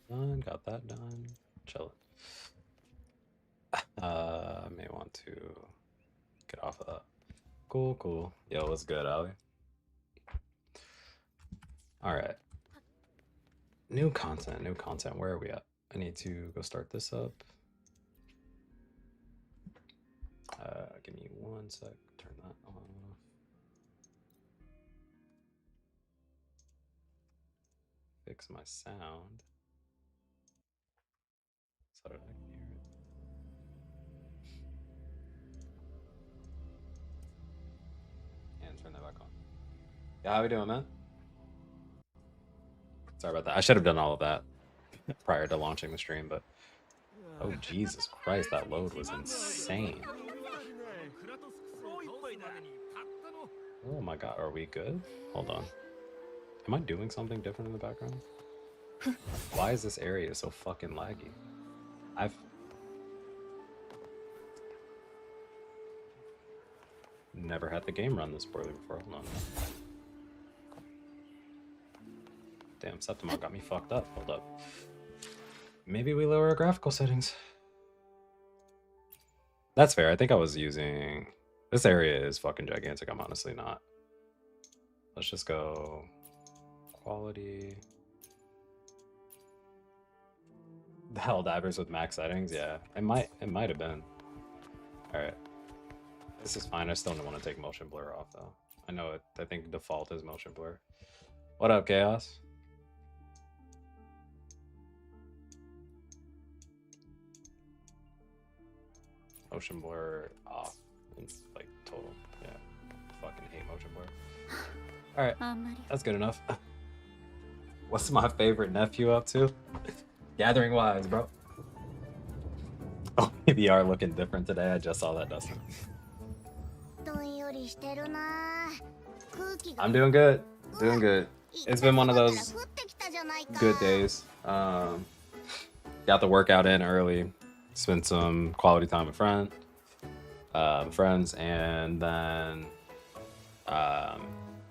Done, got that done. Chilling. I may want to get off of that. Cool, cool. Yo, what's good, Ali? Alright. New content, new content. Where are we at? I need to go start this up. Give me one sec. Turn that on. Fix my sound so that I can hear it. And turn that back on. Yeah, how we doing, man? Sorry about that. I should have done all of that prior to launching the stream, but oh Jesus Christ, that load was insane. Oh my god, are we good? Hold on. Am I doing something different in the background? Why is this area so fucking laggy? I've never had the game run this poorly before. Hold on. Damn, Septimo got me fucked up. Hold up. Maybe we lower our graphical settings. That's fair. I think I was using... This area is fucking gigantic. I'm honestly not. Let's just go... Quality... The Helldivers with max settings? Yeah, it might have been. Alright. This is fine. I still don't want to take motion blur off, though. I know it. I think default is motion blur. What up, Chaos? Motion blur off. It's like total. Yeah. Fucking hate motion blur. Alright. That's good enough. What's my favorite nephew up to? Gathering wise, bro. Oh, maybe are looking different today. I just saw that, Dustin. I'm doing good. Doing good. It's been one of those good days. Got the workout in early. Spent some quality time with friends, and then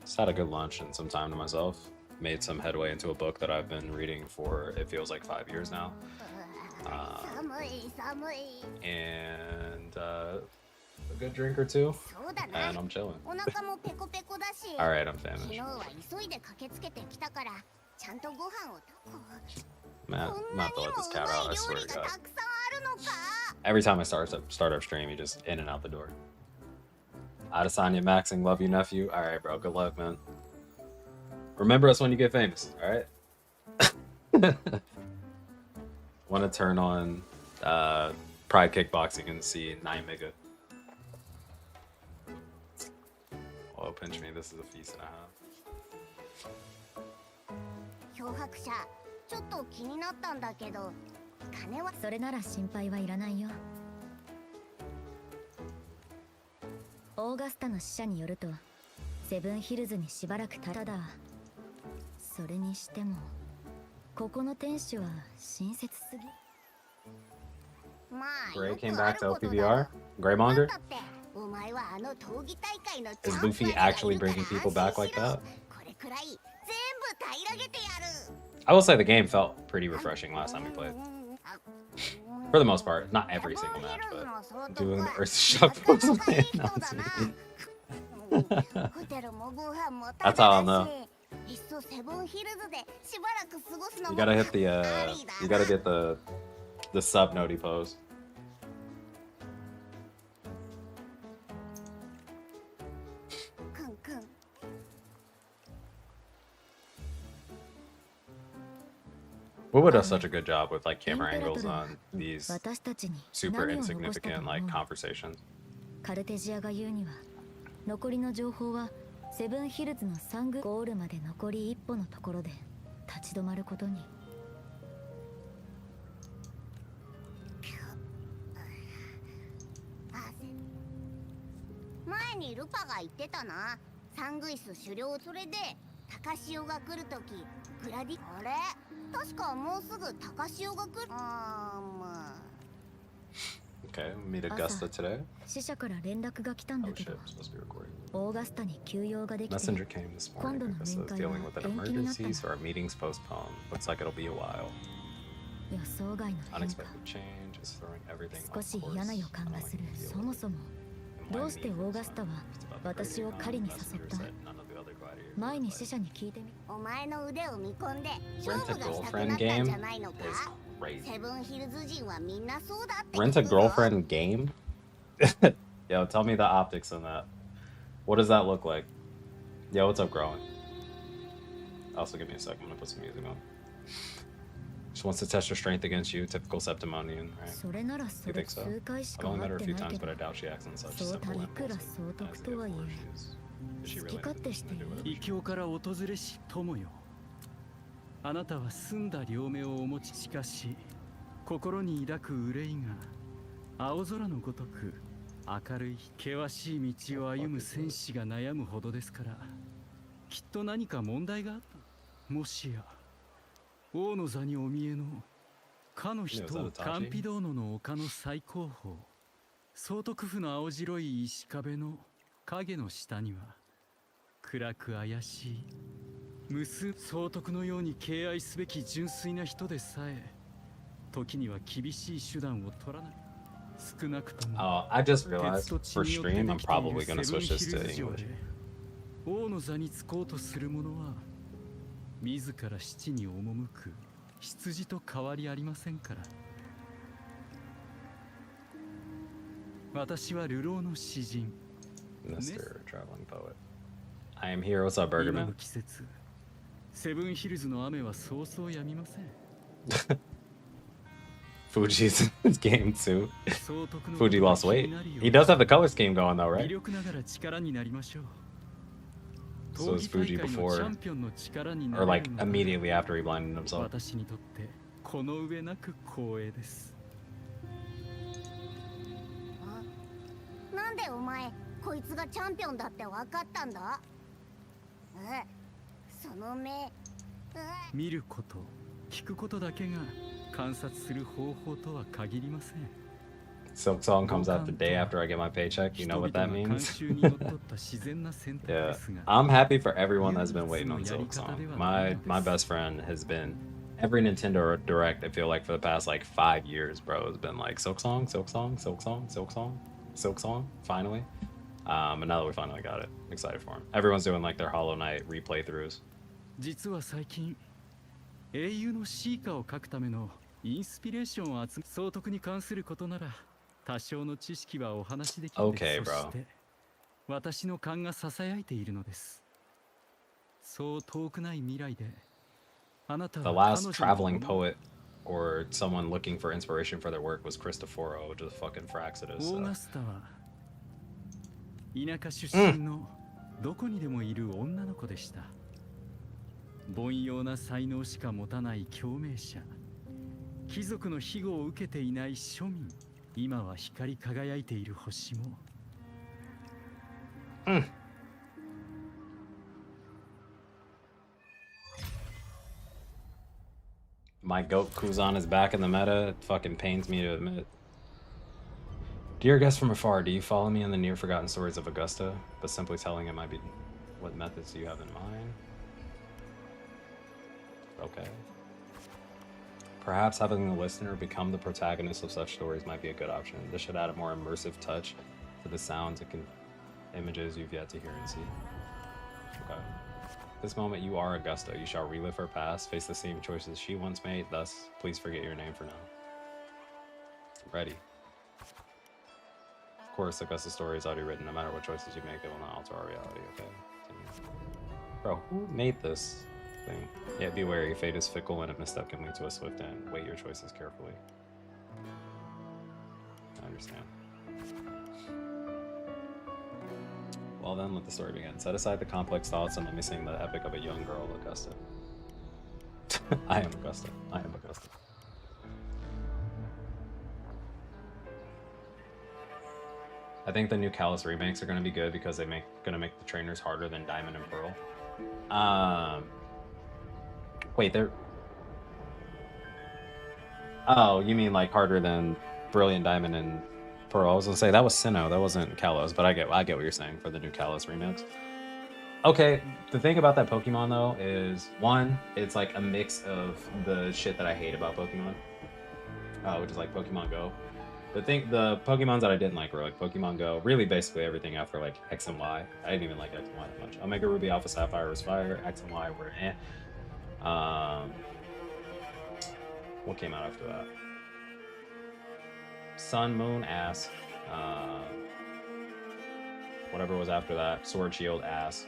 just had a good lunch and some time to myself. Made some headway into a book that I've been reading for, it feels like 5 years now. And a good drink or two, and I'm chilling. Alright, I'm finished. Man, not to let this cat out, I swear to God. Every time I start up stream, you just in and out the door. Adesanya maxing, love you, nephew. Alright, bro, good luck, man. Remember us when you get famous, alright? Want to turn on Pride Kickboxing and see 9 Mega. Oh, pinch me, this is a feast and a half. ちょっと気になったんだけど、金はそれなら心配はいらないよ。オーガスタの使者によると、セブンヒルズにしばらくただ。それにしても、ここの店主は親切すぎ。Gray came back to LPBR? Graymonger? Is Luffy actually bringing people back like that? I will say the game felt pretty refreshing last time we played. For the most part, not every single match, but doing the Earth Shock announcement. That's how I'll know. You gotta hit the you gotta get the sub noti pose. Wood does such a good job with like camera angles on these super insignificant like conversations. カルテジアが言うには残りの情報はセブンヒルズのサングゴールまで残り一歩のところで立ち止まることに。前にルパが言ってたな。サングイス狩猟それで高潮が来るときグラディあれ確かもうすぐ高潮が来る。Okay, meet Augusta today. Oh shit, supposed to be recording. Messenger came this morning. Augusta is dealing with an emergency, so our meeting's postponed. Looks like it'll be a while. Unexpected change is throwing everything off course. I don't like the feel of it. どうしてオーガスタは私を狩りに誘った？前に死者に聞いてみ。お前の腕を見込んで勝負がしたくなったんじゃないのか？セブンヒルズ人はみんなそうだって。Rent a girlfriend game? Yo, tell me the optics on that. What does that look like? Yo, what's up, growing? Also, give me a sec. I'm gonna put some music on. She wants to test her strength against you, typical Septimonian, right? You think so? I've only met her a few times, but I doubt she acts in such simple and impulsive. Is she really into do it? あなたは澄んだ両目をお持ちしかし心に抱く憂いが青空のごとく明るい険しい道を歩む戦士が悩むほどですからきっと何か問題があったもしや王の座にお見えのかの人カンピドーノの丘の最高峰総督府の青白い石壁の影の下には暗く怪しい無数総督のように敬愛すべき純粋な人でさえ時には厳しい手段を取らない少なくとも I just realized for stream I'm probably gonna switch this to English 王の座につこうとする者は自ら七に赴く羊と変わりありませんから私は流浪の詩人 Mr. Traveling Poet I am here, what's up, Burgerman? 季節セブンヒルズの雨はそうそうやみません Fuji's in this game too. Fuji lost weight. He does have the color scheme going though, right? So is Fuji before, or like immediately after he blinded himself. 私にとってこの上なく光栄です。なんでお前こいつがチャンピオンだって分かったんだ？その目。見ること、聞くことだけが観察する方法とは限りません。Silk Song comes out the day after I get my paycheck. You know what that means? Yeah, I'm happy for everyone that's been waiting on Silk Song. My best friend has been every Nintendo Direct. I feel like for the past like 5 years, bro, has been like Silk Song, Silk Song, Silk Song, Silk Song, Silk Song. Finally, but now that we finally got it, I'm excited for him. Everyone's doing like their Hollow Knight replay throughs. 実は最近英雄のシーカーを書くためのインスピレーションを集め総督に関することなら多少の知識はお話できる。Okay, bro. そして私の勘が囁いているのです。そう遠くない未来であなたは The last traveling poet or someone looking for inspiration for their work was Cristoforo, which is fucking Fraxidus. オーガスタは田舎出身のどこにでもいる女の子でした。凡庸な才能しか持たない共鳴者。貴族の庇護を受けていない庶民。今は光り輝いている星も。My goat Kuzan is back in the meta. It fucking pains me to admit. Dear guest from afar, do you follow me in the near forgotten stories of Augusta? But simply telling it might be what methods do you have in mind? Okay. Perhaps having the listener become the protagonist of such stories might be a good option. This should add a more immersive touch to the sounds and images you've yet to hear and see. Okay. At this moment, you are Augusta. You shall relive her past, face the same choices she once made. Thus, please forget your name for now. Ready. Of course, Augusta's story is already written. No matter what choices you make, it will not alter our reality. Okay. Bro, who made this thing? Yet be wary, fate is fickle and a misstep can lead to a swift end. Weigh your choices carefully. I understand. Well then, let the story begin. Set aside the complex thoughts and let me sing the epic of a young girl, Augusta. I am Augusta. I am Augusta. I think the new Callus remakes are going to be good because they're going to make the trainers harder than Diamond and Pearl. Wait, they're... Oh, you mean like harder than Brilliant Diamond and Pearl? I was gonna say that was Sinnoh, that wasn't Kalos, but I get what you're saying for the new Kalos remix. Okay, the thing about that Pokemon though is, one, it's like a mix of the shit that I hate about Pokemon. which is like Pokemon Go. The Pokemons that I didn't like were like Pokemon Go, really basically everything after like X and Y. I didn't even like X and Y that much. Omega Ruby, Alpha Sapphire was fire. X and Y were eh. What came out after that? Sun, Moon, ass. Whatever was after that, Sword, Shield, ass.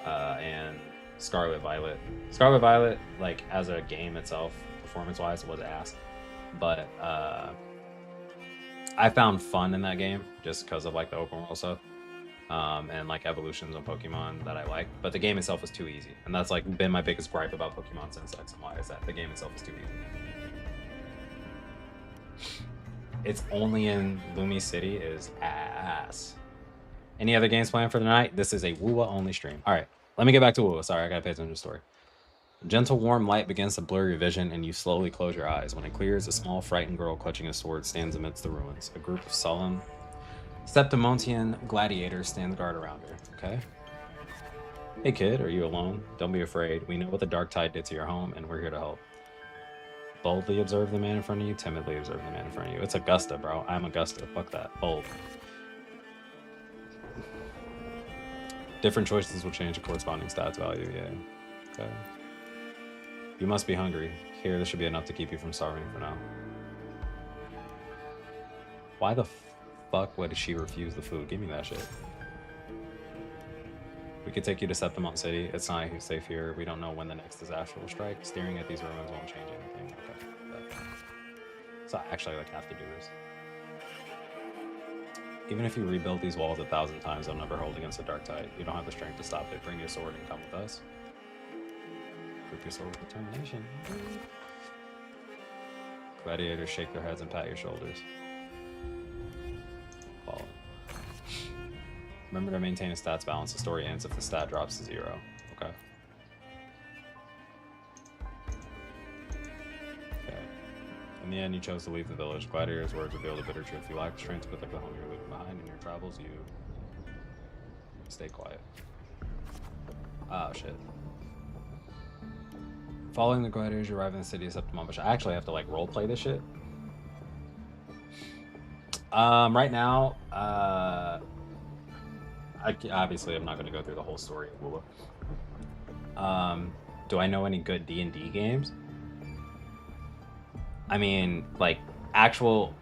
And Scarlet Violet. Scarlet Violet, like as a game itself, performance-wise, was ass. But I found fun in that game just because of like the open world stuff. And like evolutions of Pokemon that I like, but the game itself was too easy, and that's like been my biggest gripe about Pokemon since X and Y, is that the game itself is too easy. It's only in Lumi City is ass. Any other games planned for tonight? This is a Woowa only stream. All right, let me get back to Woowa. Sorry, I gotta pay attention to the story. Gentle warm light begins to blur your vision, and you slowly close your eyes. When it clears, a small frightened girl clutching a sword stands amidst the ruins. A group of solemn Septimontian gladiators stand guard around her. Okay. Hey kid, are you alone? Don't be afraid. We know what the dark tide did to your home, and we're here to help. Boldly observe the man in front of you. Timidly observe the man in front of you. It's Augusta, bro. I'm Augusta. Fuck that. Bold. Different choices will change the corresponding stats value. Yeah. Okay. You must be hungry. Here, this should be enough to keep you from starving for now. Why the fuck would she refuse the food? Give me that shit. We could take you to Septimont City. It's not safe here. We don't know when the next disaster will strike. Staring at these ruins won't change anything. Okay. So I actually like have to do this. Even if you rebuild these walls 1,000 times, they'll never hold against the dark tide. You don't have the strength to stop it. Bring your sword and come with us. Grip your sword with determination. Gladiators shake their heads and pat your shoulders. Follow. Remember to maintain a stats balance. The story ends if the stat drops to 0. Okay. Okay. In the end, you chose to leave the village. Gladiator's words reveal the bitter truth. You lack the strength to protect the home you're leaving behind. In your travels, you stay quiet. Oh, shit. Following the gladiators, you arrive in the city of Septimont, which I actually have to like roleplay this shit. Right now, obviously I'm not going to go through the whole story of Woowa. Do I know any good D&D games? I mean, like actual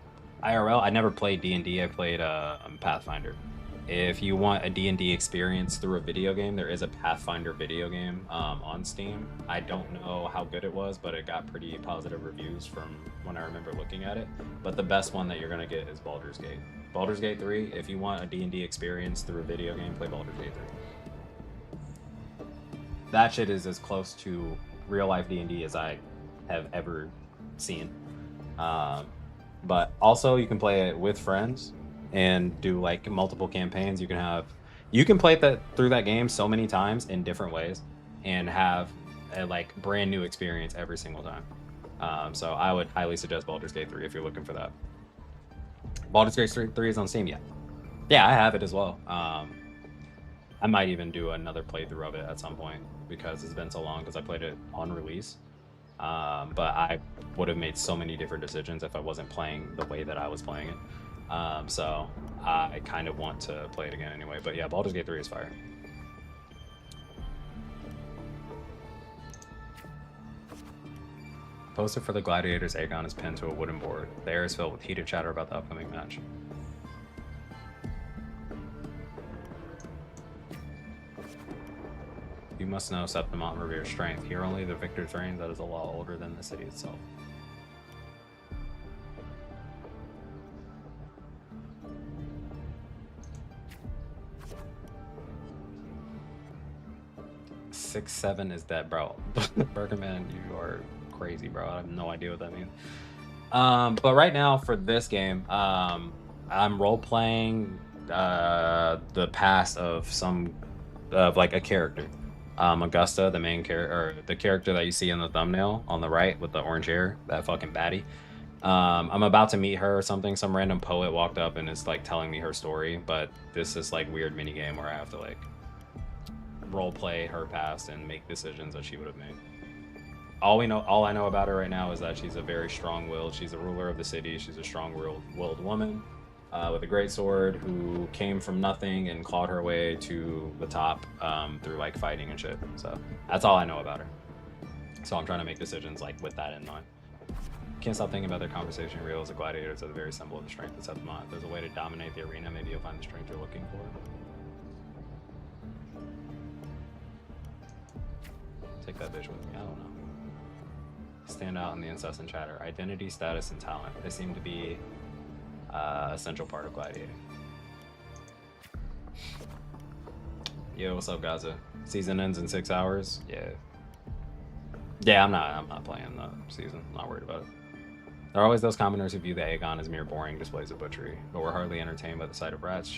IRL. I never played D&D. I played Pathfinder. If you want a D&D experience through a video game, there is a Pathfinder video game on Steam. I don't know how good it was, but it got pretty positive reviews from when I remember looking at it. But the best one that you're going to get is Baldur's Gate. Baldur's Gate 3, if you want a D&D experience through a video game, play Baldur's Gate 3. That shit is as close to real-life D&D as I have ever seen. But also, you can play it with friends and do like multiple campaigns. You can play that through that game so many times in different ways and have a like brand new experience every single time. So I would highly suggest Baldur's Gate 3 if you're looking for that. Baldur's Gate 3 is on Steam yet. Yeah, I have it as well. I might even do another playthrough of it at some point because it's been so long because I played it on release. But I would have made so many different decisions if I wasn't playing the way that I was playing it. So I kind of want to play it again anyway. But yeah, Baldur's Gate 3 is fire. Poster for the Gladiators Aegon is pinned to a wooden board. The air is filled with heated chatter about the upcoming match. You must know Septimont reveres strength. Here only the victor's reign, that is a law older than the city itself. Six, 7 is dead, bro. Bergerman, you are crazy, bro. I have no idea what that means. But right now for this game, I'm role-playing the past of like a character. Augusta, the main character, or the character that you see in the thumbnail on the right with the orange hair, that fucking baddie. I'm about to meet her or something. Some random poet walked up and is like telling me her story, but this is like weird mini game where I have to like role play her past and make decisions that she would have made. all I know about her right now is that she's a very strong-willed. She's a ruler of the city. She's a strong-willed woman with a great sword who came from nothing and clawed her way to the top through like fighting and shit. So that's all I know about her. So I'm trying to make decisions like with that in mind. Can't stop thinking about their conversation. Real as a gladiator, so the very symbol of the strength that sets them on. If there's a way to dominate the arena, maybe you'll find the strength you're looking for. Take that bitch with me. I don't know. Stand out in the incessant chatter. Identity, status, and talent. They seem to be a central part of gladiating. Yo, what's up, Gaza? Season ends in 6 hours. Yeah, I'm not playing the season. I'm not worried about it. There are always those commoners who view the Aegon as mere boring displays of butchery, but we're hardly entertained by the sight of rats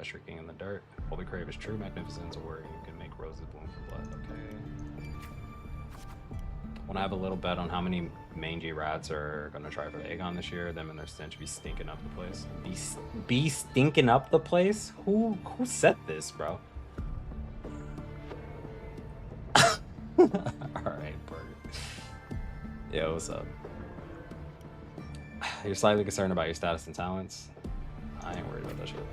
shrieking in the dirt. Holy Crave is true magnificence, a word you can make roses bloom for blood. Okay. When I have a little bet on how many mangy rats are gonna try for the Aegon this year, them and their stench be stinking up the place. Be stinking up the place? Who said this, bro? Alright, Burger. Yo, what's up? You're slightly concerned about your status and talents. I ain't worried about that shit.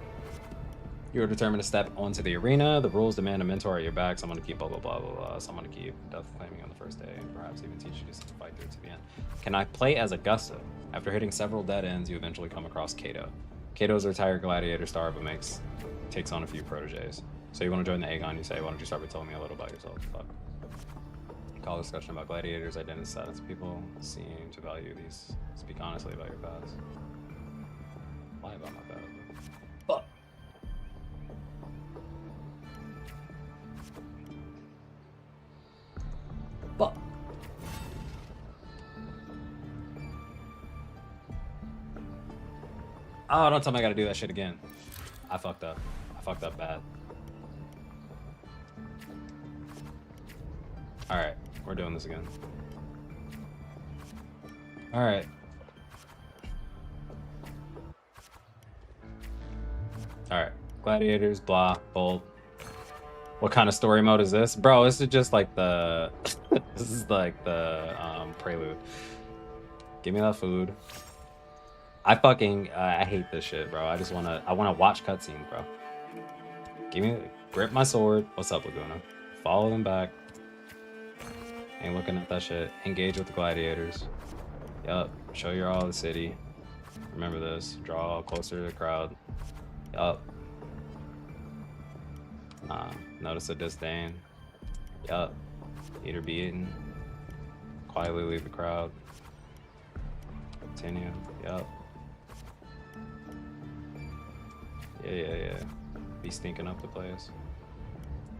You are determined to step onto the arena. The rules demand a mentor at your back, someone to keep blah blah blah blah blah, someone to keep death claiming on the first day, and perhaps even teach you to fight through to the end. Can I play as Augusta? After hitting several dead ends, you eventually come across Cato. Cato is a retired gladiator star, but takes on a few proteges. So you want to join the Aegon, you say, why don't you start by telling me a little about yourself? Fuck. Call discussion about gladiators, identity, status. People seem to value these. Speak honestly about your past. Lie about my past. Fuck. Fuck. Oh, don't tell me I gotta do that shit again. I fucked up. I fucked up bad. Alright. We're doing this again. Alright. Alright. Gladiators, blah, bold. What kind of story mode is this? Bro, this is just like the... this is like the prelude. Give me that food. I fucking... I hate this shit, bro. I wanna watch cutscenes, bro. Give me... Grip my sword. What's up, Laguna? Follow them back. Ain't looking at that shit. Engage with the gladiators. Yup. Show you're all the city. Remember this. Draw closer to the crowd. Yup. Notice the disdain. Yup. Eat or be eaten. Quietly leave the crowd. Continue. Yup. Yeah. Be stinking up the place.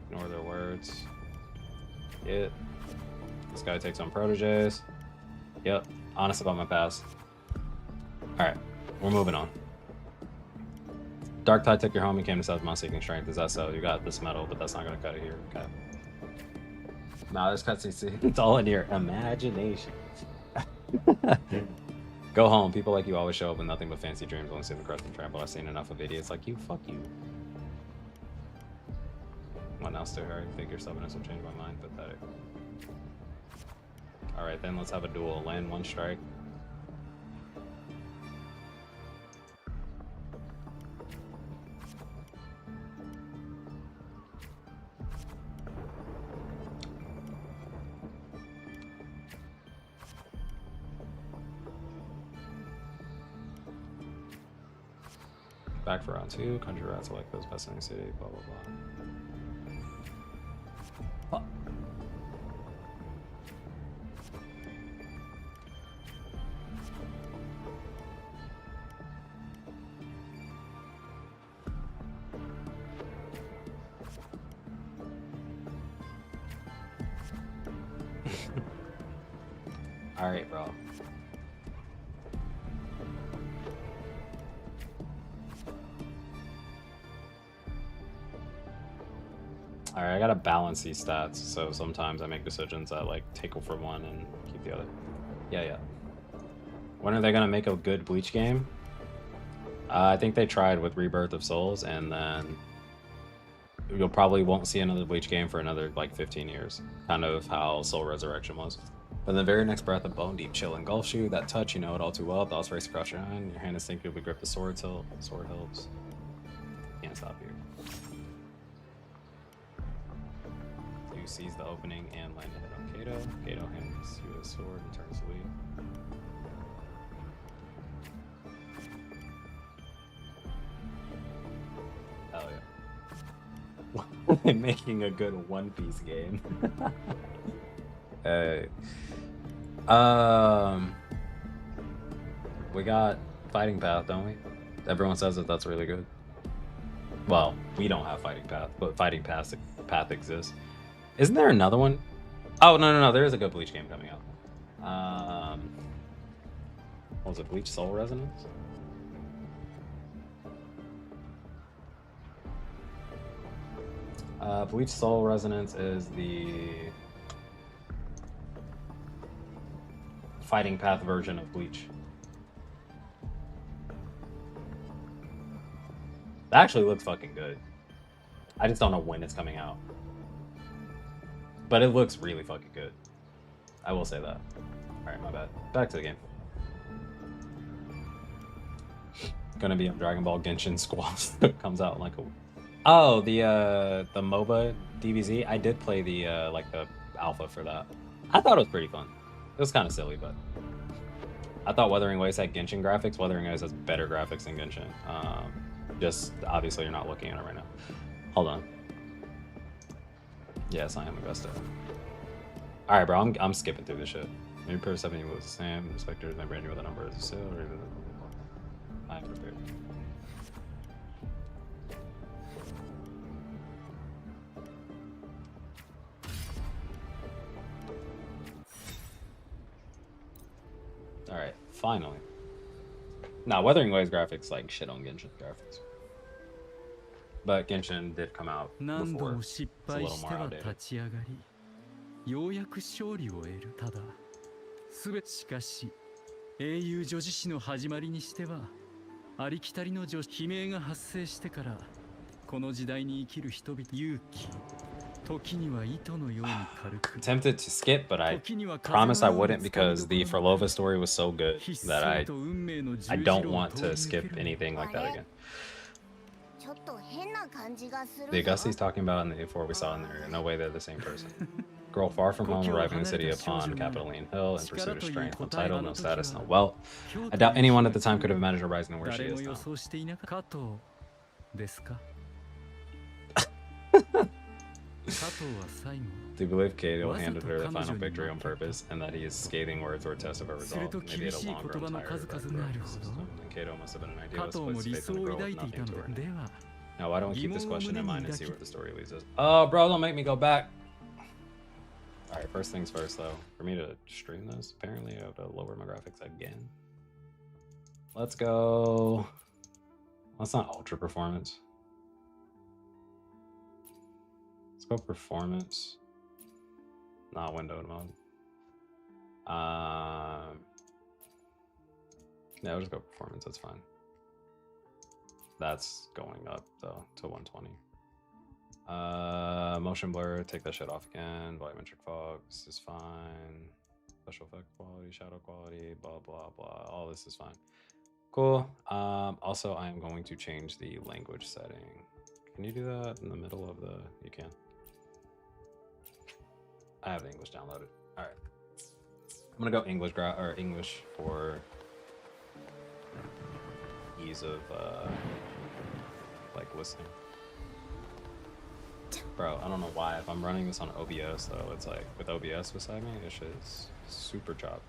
Ignore their words. Yeah. This guy takes on proteges. Yep. Honest about my past. Alright. We're moving on. Dark Tide took your home and came to Southmount seeking strength. Is that so? You got this medal, but that's not going to cut it here. Okay. Nah, this cutscene, it's all in your imagination. Go home. People like you always show up with nothing but fancy dreams, only see the crust and trample. I've seen enough of idiots like you. Fuck you. What else to her? Think your stubbornness will change my mind? Pathetic. Alright then, let's have a duel. Land one strike. Back for round 2. Country rats are like those best in the city. Blah blah blah. Alright, bro. Alright, I gotta balance these stats, so sometimes I make decisions that like take from one and keep the other. Yeah. When are they gonna make a good Bleach game? I think they tried with Rebirth of Souls, and then you'll probably won't see another Bleach game for another like 15 years. Kind of how Soul Resurrection was. But in the very next breath, a bone deep chill engulfs you. That touch, you know it all too well. Thoughts race across your hand. Your hand instinctively grip the sword hilt. Sword hilts. Can't stop here. You seize the opening and land a hit on Kato. Kato hands you his sword and turns to leave. Hell yeah. Making a good One Piece game. We got Fighting Path, don't we? Everyone says that that's really good. Well, we don't have Fighting Path, but Fighting Path exists. Isn't there another one? Oh, no. There is a good Bleach game coming out. What was it? Bleach Soul Resonance? Bleach Soul Resonance is the Fighting Path version of Bleach. That actually looks fucking good. I just don't know when it's coming out. But it looks really fucking good. I will say that. Alright, my bad. Back to the game. Gonna be on Dragon Ball Genshin Squash. Comes out in like a... Oh, the MOBA DBZ. I did play the like the alpha for that. I thought it was pretty fun. It was kind of silly, but I thought Wuthering Waves had Genshin graphics. Wuthering Waves has better graphics than Genshin. Just obviously you're not looking at it right now. Hold on. Yes, I am Augusta. All right, bro. I'm skipping through this shit. Maybe per 70 was the same. The specters, my brand new with a number is still. I'm prepared. All right, finally. Now, Wuthering Waves graphics like shit on Genshin graphics. But Genshin did come out before. It's a little more outdated. ようやく勝利を得る。ただ、しかし、英雄女子誌の始まりにしては、ありきたりの悲鳴が発生してから、この時代に生きる人々、勇気、時には糸のように軽く。Tempted to skip, but I promised I wouldn't because the Frolova story was so good that I don't want to skip anything like that again. The Augusta he's talking about and the A4 we saw in there, no way they're the same person. Girl far from home, arriving in the city upon Capitoline Hill in pursuit of strength, no title, no status, no wealth. I doubt anyone at the time could have imagined her rising to where she is now. Do you believe Kato handed her the final victory on purpose, and that his scathing words were a test of her resolve? Maybe at a long run tired system, and Kato must have been an idealist who placed faith in a girl with nothing to her name. Now, why don't we keep this question in mind and see where the story leads us? Oh, bro, don't make me go back. Alright, first things first, though. For me to stream this, apparently I have to lower my graphics again. Let's go... That's not ultra performance. Let's go performance. Not windowed mode. Yeah, I'll just go performance, that's fine. That's going up, though, to 120. Motion blur, take that shit off again. Volumetric fog, this is fine. Special effect quality, shadow quality, blah, blah, blah. All this is fine. Cool. Also, I am going to change the language setting. Can you do that in the middle of the... You can. I have the English downloaded. All right. I'm gonna go English for ease of like listening. Bro, I don't know why. If I'm running this on OBS though, it's like with OBS beside me, this shit is super choppy.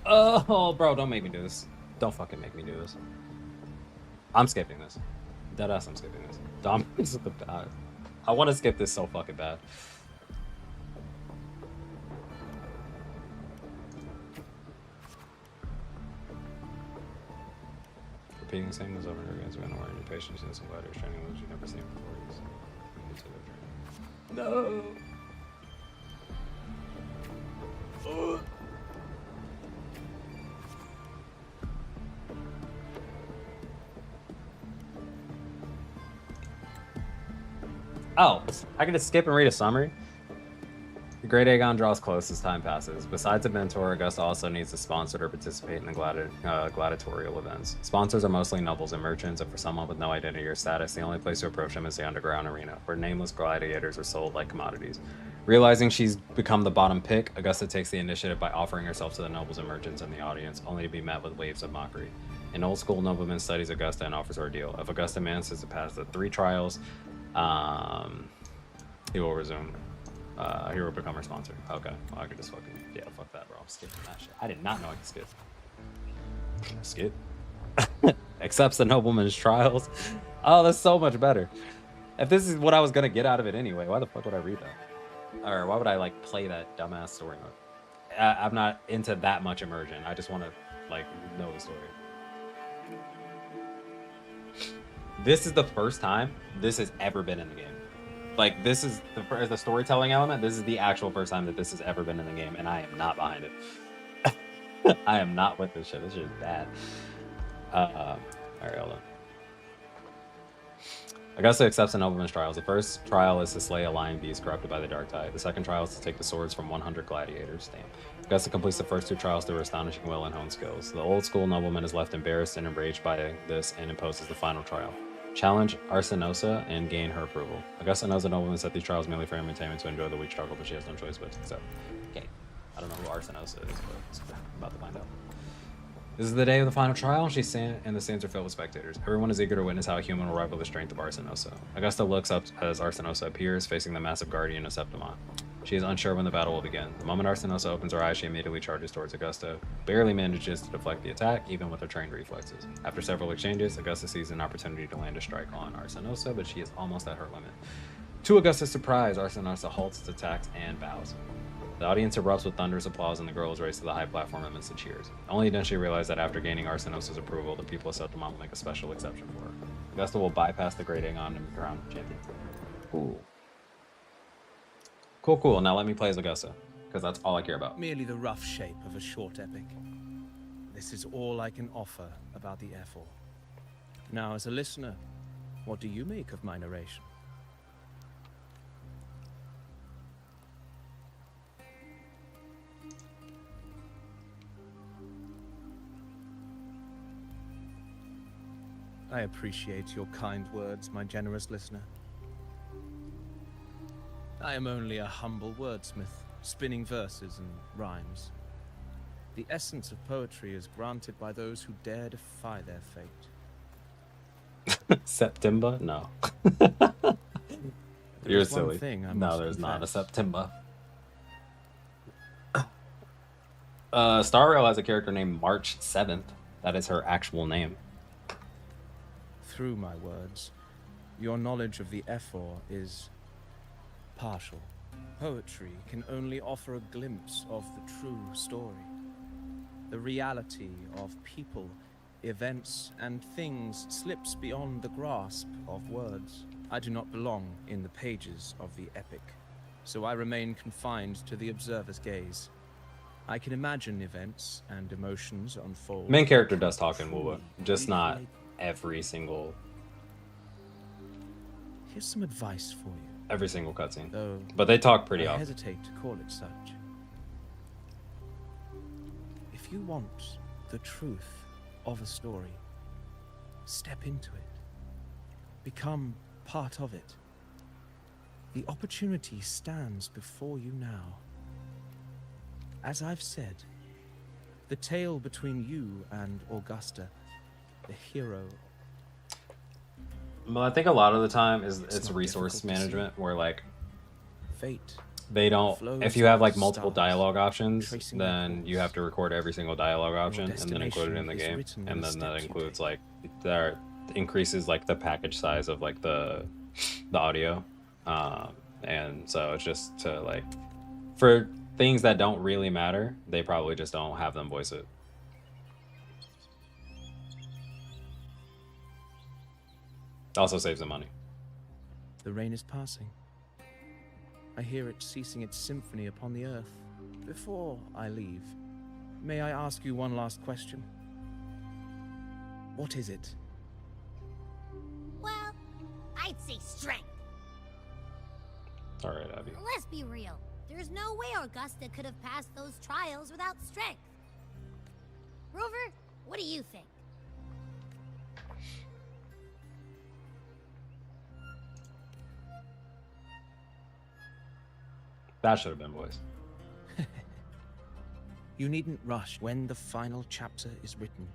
Oh, bro, don't make me do this. Don't fucking make me do this. I'm skipping this. Deadass, I'm skipping this. This is the bad. I want to skip this so fucking bad. Repeating the same moves over and over again is going to learn your patience and some gladiator training moves you've never seen before. No. Oh, I can just skip and read a summary. The Great Aegon draws close as time passes. Besides a mentor, Augusta also needs a sponsor to participate in the gladiatorial events. Sponsors are mostly nobles and merchants, and for someone with no identity or status, the only place to approach them is the underground arena, where nameless gladiators are sold like commodities. Realizing she's become the bottom pick, Augusta takes the initiative by offering herself to the nobles and merchants in the audience, only to be met with waves of mockery. An old-school nobleman studies Augusta and offers her a deal. If Augusta manages to pass the 3 trials, he will resume. He will become her sponsor. Okay, well, I could just fucking, yeah, fuck that, bro. I'm skipping that shit. I did not know I could skip. Skip. Accepts the nobleman's trials. Oh, that's so much better. If this is what I was gonna get out of it anyway, why the fuck would I read that? Or why would I like play that dumbass story mode? I'm not into that much immersion. I just want to like know the story. This is the first time this has ever been in the game. Like, this is the storytelling element. This is the actual first time that this has ever been in the game, and I am not behind it. I am not with this shit. This shit is bad. All right, hold on. Augusta accepts the nobleman's trials. The first trial is to slay a lion beast corrupted by the dark tide. The second trial is to take the swords from 100 gladiators. Damn. Augusta completes the first 2 trials through her astonishing will and honed skills. The old school nobleman is left embarrassed and enraged by this and imposes the final trial. Challenge Arsinosa and gain her approval. Augusta knows the nobleman set these trials merely for entertainment to enjoy the weak struggle, but she has no choice but to accept. Okay. I don't know who Arsinosa is, but I'm about to find out. This is the day of the final trial, and the stands are filled with spectators. Everyone is eager to witness how a human will rival the strength of Arsinosa. Augusta looks up as Arsinosa appears, facing the massive guardian of Septimont. She is unsure when the battle will begin. The moment Arsinosa opens her eyes, she immediately charges towards Augusta, barely manages to deflect the attack, even with her trained reflexes. After several exchanges, Augusta sees an opportunity to land a strike on Arsinosa, but she is almost at her limit. To Augusta's surprise, Arsinosa halts its attacks and bows. The audience erupts with thunderous applause, and the girl is raised to the high platform amidst the cheers. Only then she realized that after gaining Arsinosa's approval, the people of Septimont will make a special exception for her. Augusta will bypass the Great Aegon and crown champion. Cool. Cool. Now let me play as Augusta, because that's all I care about. Merely the rough shape of a short epic. This is all I can offer about the F4. Now, as a listener, what do you make of my narration? I appreciate your kind words, my generous listener. I am only a humble wordsmith, spinning verses and rhymes. The essence of poetry is granted by those who dare defy their fate. September? No. You're silly. No, there's not a September. Star Rail has a character named March 7th. That is her actual name. Through my words, your knowledge of the F4 is partial. Poetry can only offer a glimpse of the true story. The reality of people, events, and things slips beyond the grasp of words. I do not belong in the pages of the epic, so I remain confined to the observer's gaze. I can imagine events and emotions unfold. Main character does talk in Wuwa, just not every single... Here's some advice for you. Every single cutscene. Though but they talk pretty often. I hesitate to call it such. If you want the truth of a story, step into it. Become part of it. The opportunity stands before you now. As I've said, the tale between you and Augusta, the hero. Well, I think a lot of the time it's resource management where like fate. They don't. If you have like multiple dialogue options, then you have to record every single dialogue option and then include it in the game, and then that includes like that increases like the package size of like the audio, and so it's just to like for things that don't really matter, they probably just don't have them voice it. Also saves them money. The rain is passing. I hear it ceasing its symphony upon the earth. Before I leave, may I ask you one last question? What is it? Well, I'd say strength. Alright, Abby. Let's be real. There's no way Augusta could have passed those trials without strength. Rover, what do you think? That should have been voiced. You needn't rush when the final chapter is written.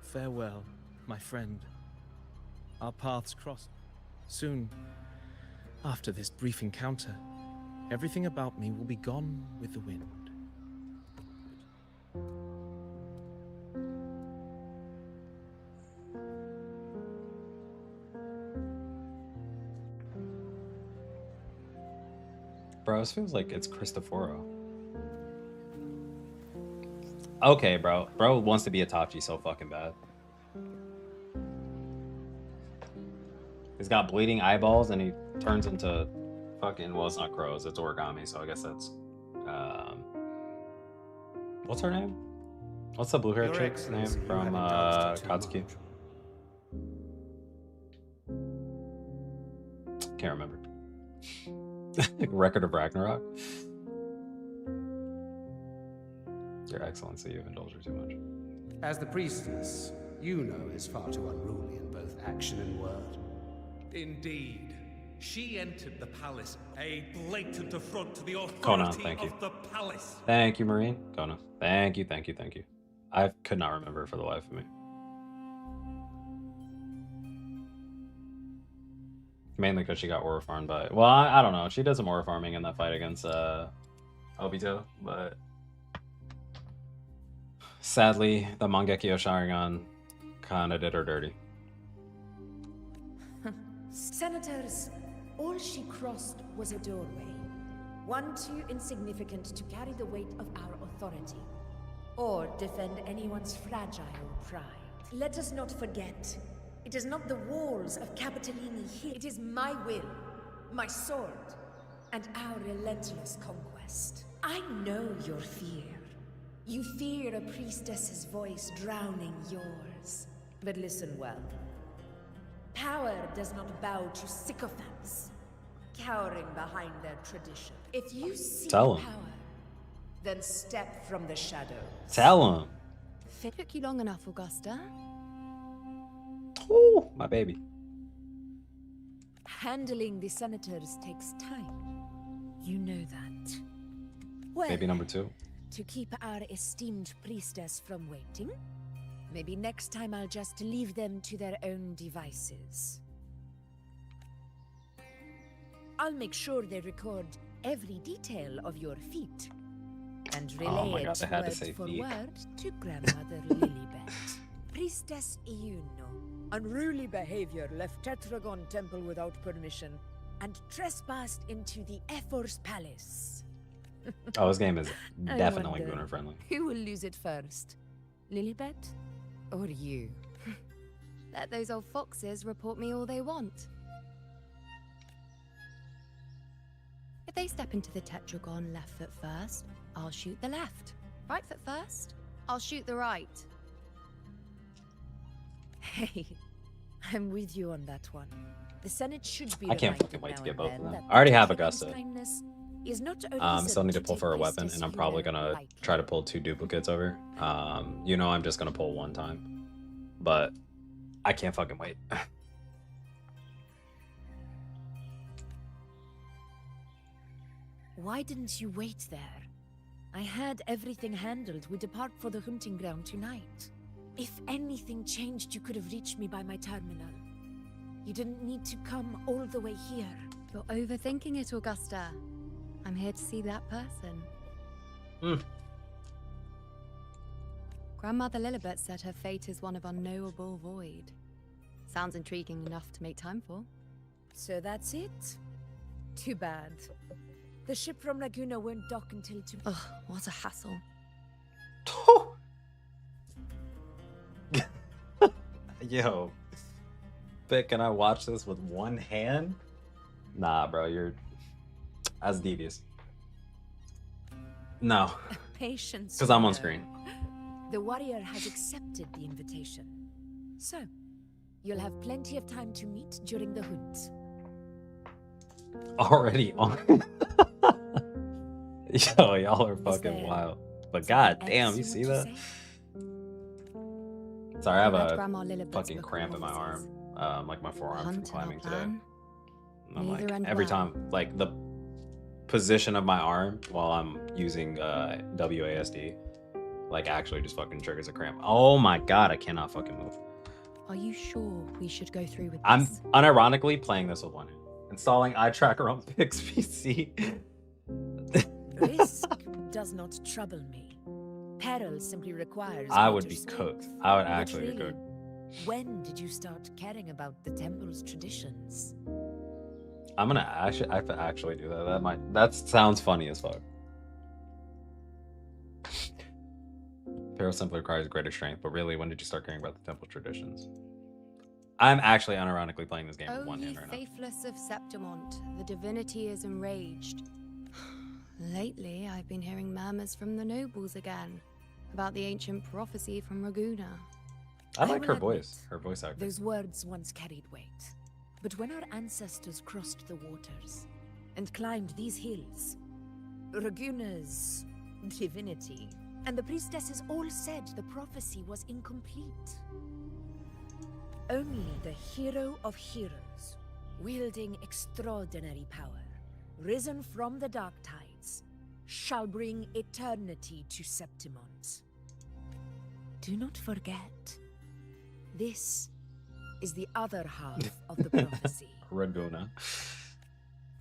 Farewell, my friend. Our paths cross. Soon, after this brief encounter, everything about me will be gone with the wind. Bro, this feels like it's Cristoforo. Okay, bro. Bro wants to be a Itachi so fucking bad. He's got bleeding eyeballs and he turns into fucking, well, it's not crows, it's origami, so I guess that's what's her name? What's the blue hair chick's name from Katsuki? Can't remember. Record of Ragnarok. Your Excellency, you've indulged her too much. As the priestess, Yuno is far too unruly in both action and word. Indeed. She entered the palace, a blatant affront to the authority Conan, thank you. of the palace. Thank you, Marine. Conan. Thank you. I could not remember for the life of me. Mainly because she got aura farmed by... Well, I don't know. She did some aura farming in that fight against Obito, but... Sadly, the Mangekyo Sharingan kind of did her dirty. Senators, all she crossed was a doorway. One too insignificant to carry the weight of our authority, or defend anyone's fragile pride. Let us not forget, it is not the walls of Capitolini here. It is my will, my sword, and our relentless conquest. I know your fear. You fear a priestess's voice drowning yours. But listen well. Power does not bow to sycophants, cowering behind their tradition. If you seek Tell him. power, then step from the shadows. Tell him. It took you long enough, Augusta. Oh, my baby. Handling the senators takes time. You know that. Well, Baby number 2. to keep our esteemed priestess from waiting, maybe next time I'll just leave them to their own devices. I'll make sure they record every detail of your feat and Oh my relay God, it I had to word say for feat. word to Grandmother Lilibet. Priestess Iuno. Unruly behavior left Tetragon Temple without permission and trespassed into the Ephor's palace. Oh, this game is I definitely wonder, Gunnar friendly. who will lose it first? Lilibet or you? Let those old foxes report me all they want. If they step into the tetragon left foot first, I'll shoot the left. Right foot first, I'll shoot the right. Hey, I'm with you on that one. The Senate should be I can't reminded fucking wait to now get and both of then them. that I already have Tetragon's Augusta. kindness is not only Still need to to pull take for a weapon, Priestess and I'm probably Yuno gonna lightly. try to pull 2 duplicates over. You know I'm just gonna pull 1 time. But I can't fucking wait. Why didn't you wait there? I had everything handled. We depart for the hunting ground tonight. If anything changed, you could have reached me by my terminal. You didn't need to come all the way here. You're overthinking it, Augusta. I'm here to see that person. Grandmother Lilibet said her fate is one of unknowable void. Sounds intriguing enough to make time for. So that's it? Too bad. The ship from Laguna won't dock until tomorrow. Ugh, what a hassle. Yo. But can I watch this with 1 hand? Nah, bro, you're as devious. No, Patience. because I'm on Yuno. screen. The warrior has accepted the invitation. So, you'll have plenty of time to meet during the hunt. Already on. Yo, y'all are fucking wild. But god damn, you see that? Sorry, I have a fucking cramp in my arm. Like my forearm from climbing today. And I'm like, every time, like the position of my arm while I'm using WASD, like actually just fucking triggers a cramp. Oh my god, I cannot fucking move. Are you sure we should go through with this? I'm unironically playing this with one hand. Installing eye tracker on Pix PC. Risk does not trouble me. Peril simply requires. I would be cooked. I would actually be cooked. When did you start caring about the temple's traditions? I'm gonna actually do that. That sounds funny as fuck. Peril simply requires greater strength, but really, when did you start caring about the temple traditions? I'm actually unironically playing this game with one hand right now. Faithless of Septimont, the divinity is enraged. Lately, I've been hearing murmurs from the nobles again about the ancient prophecy from Raguna. I like her voice. Her voice acting. Those words once carried weight. But when our ancestors crossed the waters and climbed these hills, Raguna's divinity and the priestesses all said the prophecy was incomplete. Only the hero of heroes, wielding extraordinary power, risen from the dark tides, shall bring eternity to Septimont. Do not forget, this is the other half of the prophecy. Raguna.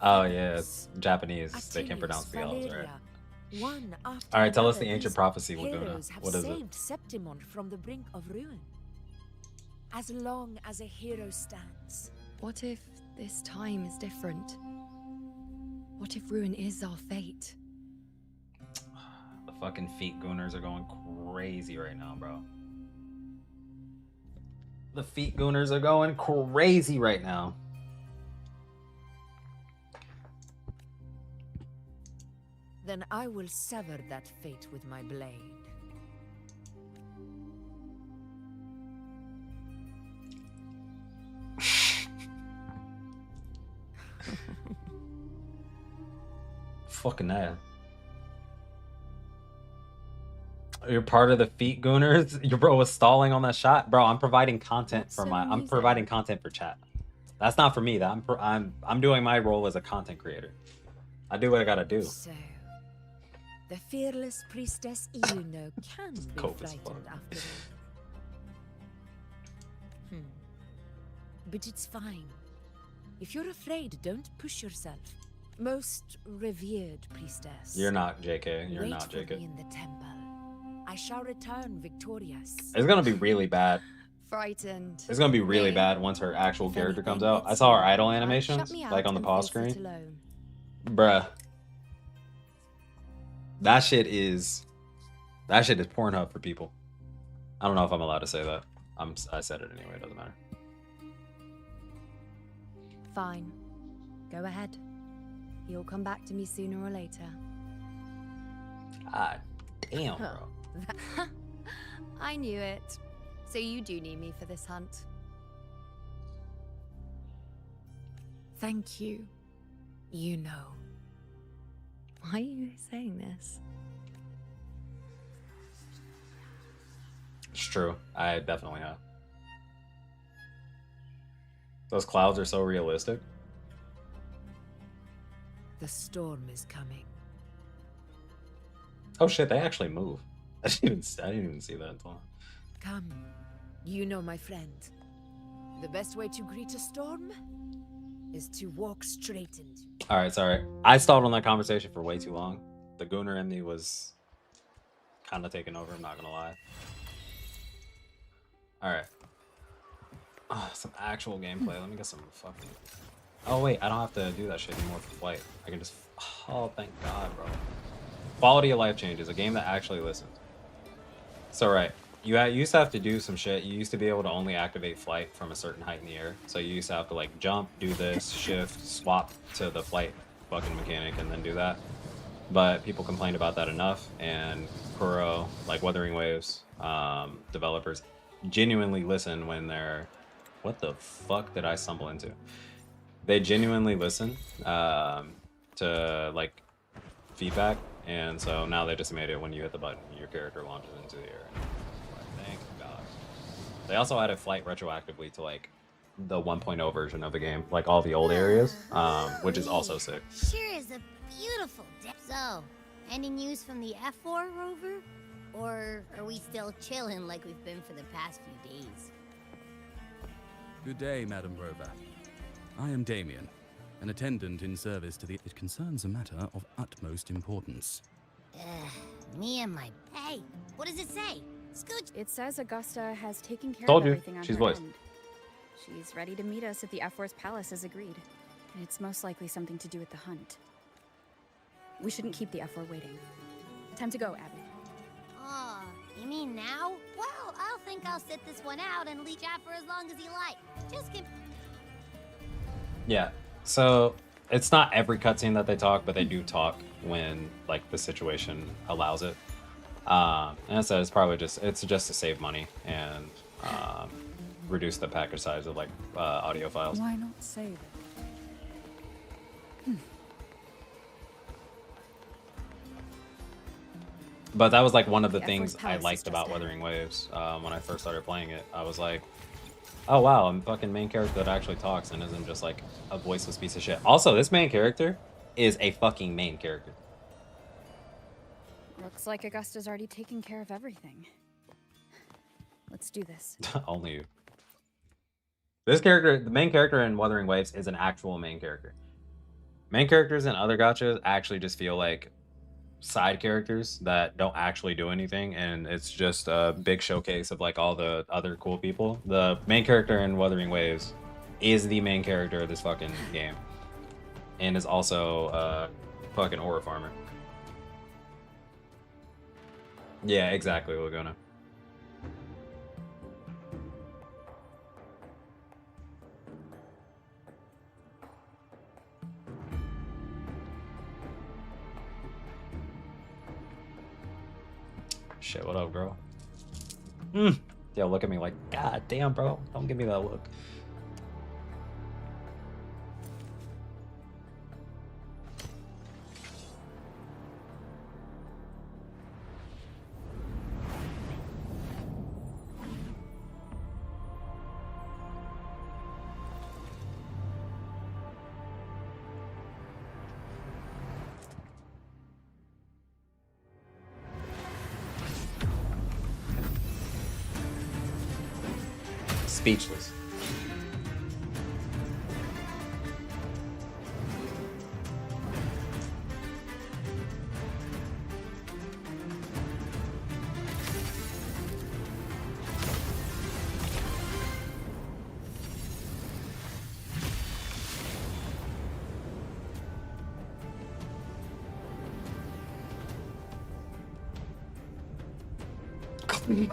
Oh yeah, it's Japanese. They can pronounce the L's, right? Alright, tell us the ancient prophecy, Laguna. What is it? Saved Septimont from the brink of ruin. As long as a hero stands. What if this time is different? What if ruin is our fate? The fucking feet gooners are going crazy right now, bro. The feet gooners are going crazy right now. Then I will sever that fate with my blade. Fucking that. You're part of the feet gooners. Your bro was stalling on that shot, bro. I'm providing content for my. I'm providing content for chat. That's not for me. That I'm doing my role as a content creator. I do what I gotta do. So, the fearless priestess Iuno can be frightened after all. But it's fine. If you're afraid, don't push yourself. Most revered priestess. You're not JK. You're not JK. Wait for me in the temple. I shall return victorious. It's gonna be really bad. Frightened. It's gonna be really bad once her actual character comes out. I saw her idle animations, like on the pause screen. Bruh. That shit is Pornhub for people. I don't know if I'm allowed to say that. I said it anyway, it doesn't matter. Fine. Go ahead. You'll come back to me sooner or later. Ah, damn, bro. I knew it. So you do need me for this hunt. Thank you. You know. Why are you saying this? It's true. I definitely have. Those clouds are so realistic. The storm is coming. Oh shit, they actually move. I didn't even see that until. Come, you know my friend. The best way to greet a storm is to walk straight into. Alright, sorry. I stalled on that conversation for way too long. The gooner in me was kind of taking over, I'm not gonna lie. Alright. Oh, some actual gameplay. Let me get some fucking... Oh wait, I don't have to do that shit anymore for flight. I can just... Oh, thank God, bro. Quality of life changes. A game that actually listens. So right. You used to have to do some shit. You used to be able to only activate flight from a certain height in the air. So you used to have to like jump, do this, shift, swap to the flight fucking mechanic, and then do that. But people complained about that enough, and Kuro, like Wuthering Waves, developers genuinely listen when they're... What the fuck did I stumble into? they genuinely listen to like feedback, and so now they just made it when you hit the button, your character launches into the air. Like, thank God. They also added flight retroactively to like the 1.0 version of the game, like all the old areas, which is also sick. Sure is a beautiful day. So, any news from the F4 rover? Or are we still chilling like we've been for the past few days? Good day, Madam Rover. I am Damien, an attendant in service to the... It concerns a matter of utmost importance. Me and my... Hey, what does it say? Scooch. It says Augusta has taken care Told of you. everything on She's her voiced. end. She's ready to meet us at the F4's palace as agreed. It's most likely something to do with the hunt. We shouldn't keep the F4 waiting. Time to go, Abby. Oh, you mean now? Well, I'll think I'll sit this one out and leech out for as long as you like. Just give... Yeah, so it's not every cutscene that they talk, but they do talk when like the situation allows it. And so it's probably just to save money and reduce the package size of like audio files. Why not save it? But that was like one of the The things F4's I palace liked is just about ahead. Wuthering Waves when I first started playing it. I was like, oh wow, I'm a fucking main character that actually talks and isn't just like a voiceless piece of shit. Also, this main character is a fucking main character. Looks like Augusta's already taken care of everything. Let's do this. Only you. This character, the main character in Wuthering Waves, is an actual main character. Main characters in other gachas actually just feel like side characters that don't actually do anything, and it's just a big showcase of like all the other cool people. The main character in Wuthering Waves is the main character of this fucking game, and is also a fucking ore farmer. Yeah, exactly, Laguna. Shit, what up, bro? Yo, look at me like, God damn, bro. Don't give me that look. Speechless.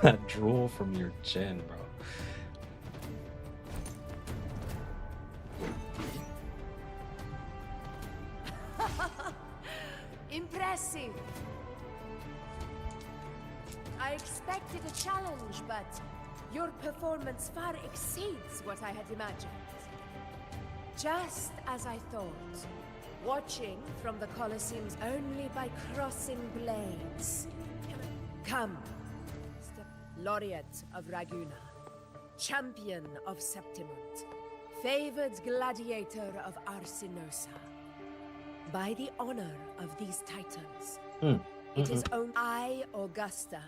That drool from your chin, bro. Impressive. I expected a challenge, but your performance far exceeds what I had imagined. Just as I thought, watching from the Colosseums only by crossing blades. Come, Laureate of Raguna, Champion of Septimont, Favored Gladiator of Arsinosa. By the honor of these titles, it is only I, Augusta,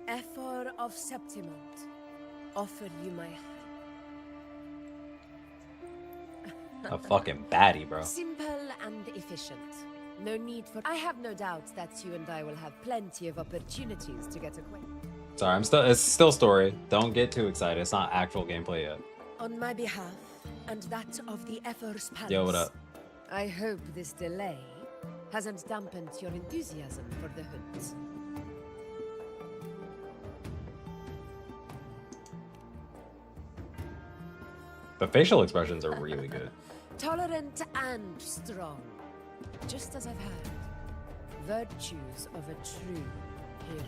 Ephor of Septimont, offer you my hand. A fucking baddie, bro. Simple and efficient. No need for... I have no doubt that you and I will have plenty of opportunities to get acquainted. Sorry, it's still story. Don't get too excited. It's not actual gameplay yet. On my behalf, and that of the Ephor's palace. Yo, what up? I hope this delay hasn't dampened your enthusiasm for the hunt. The facial expressions are really good. Tolerant and strong, just as I've heard. Virtues of a true hero.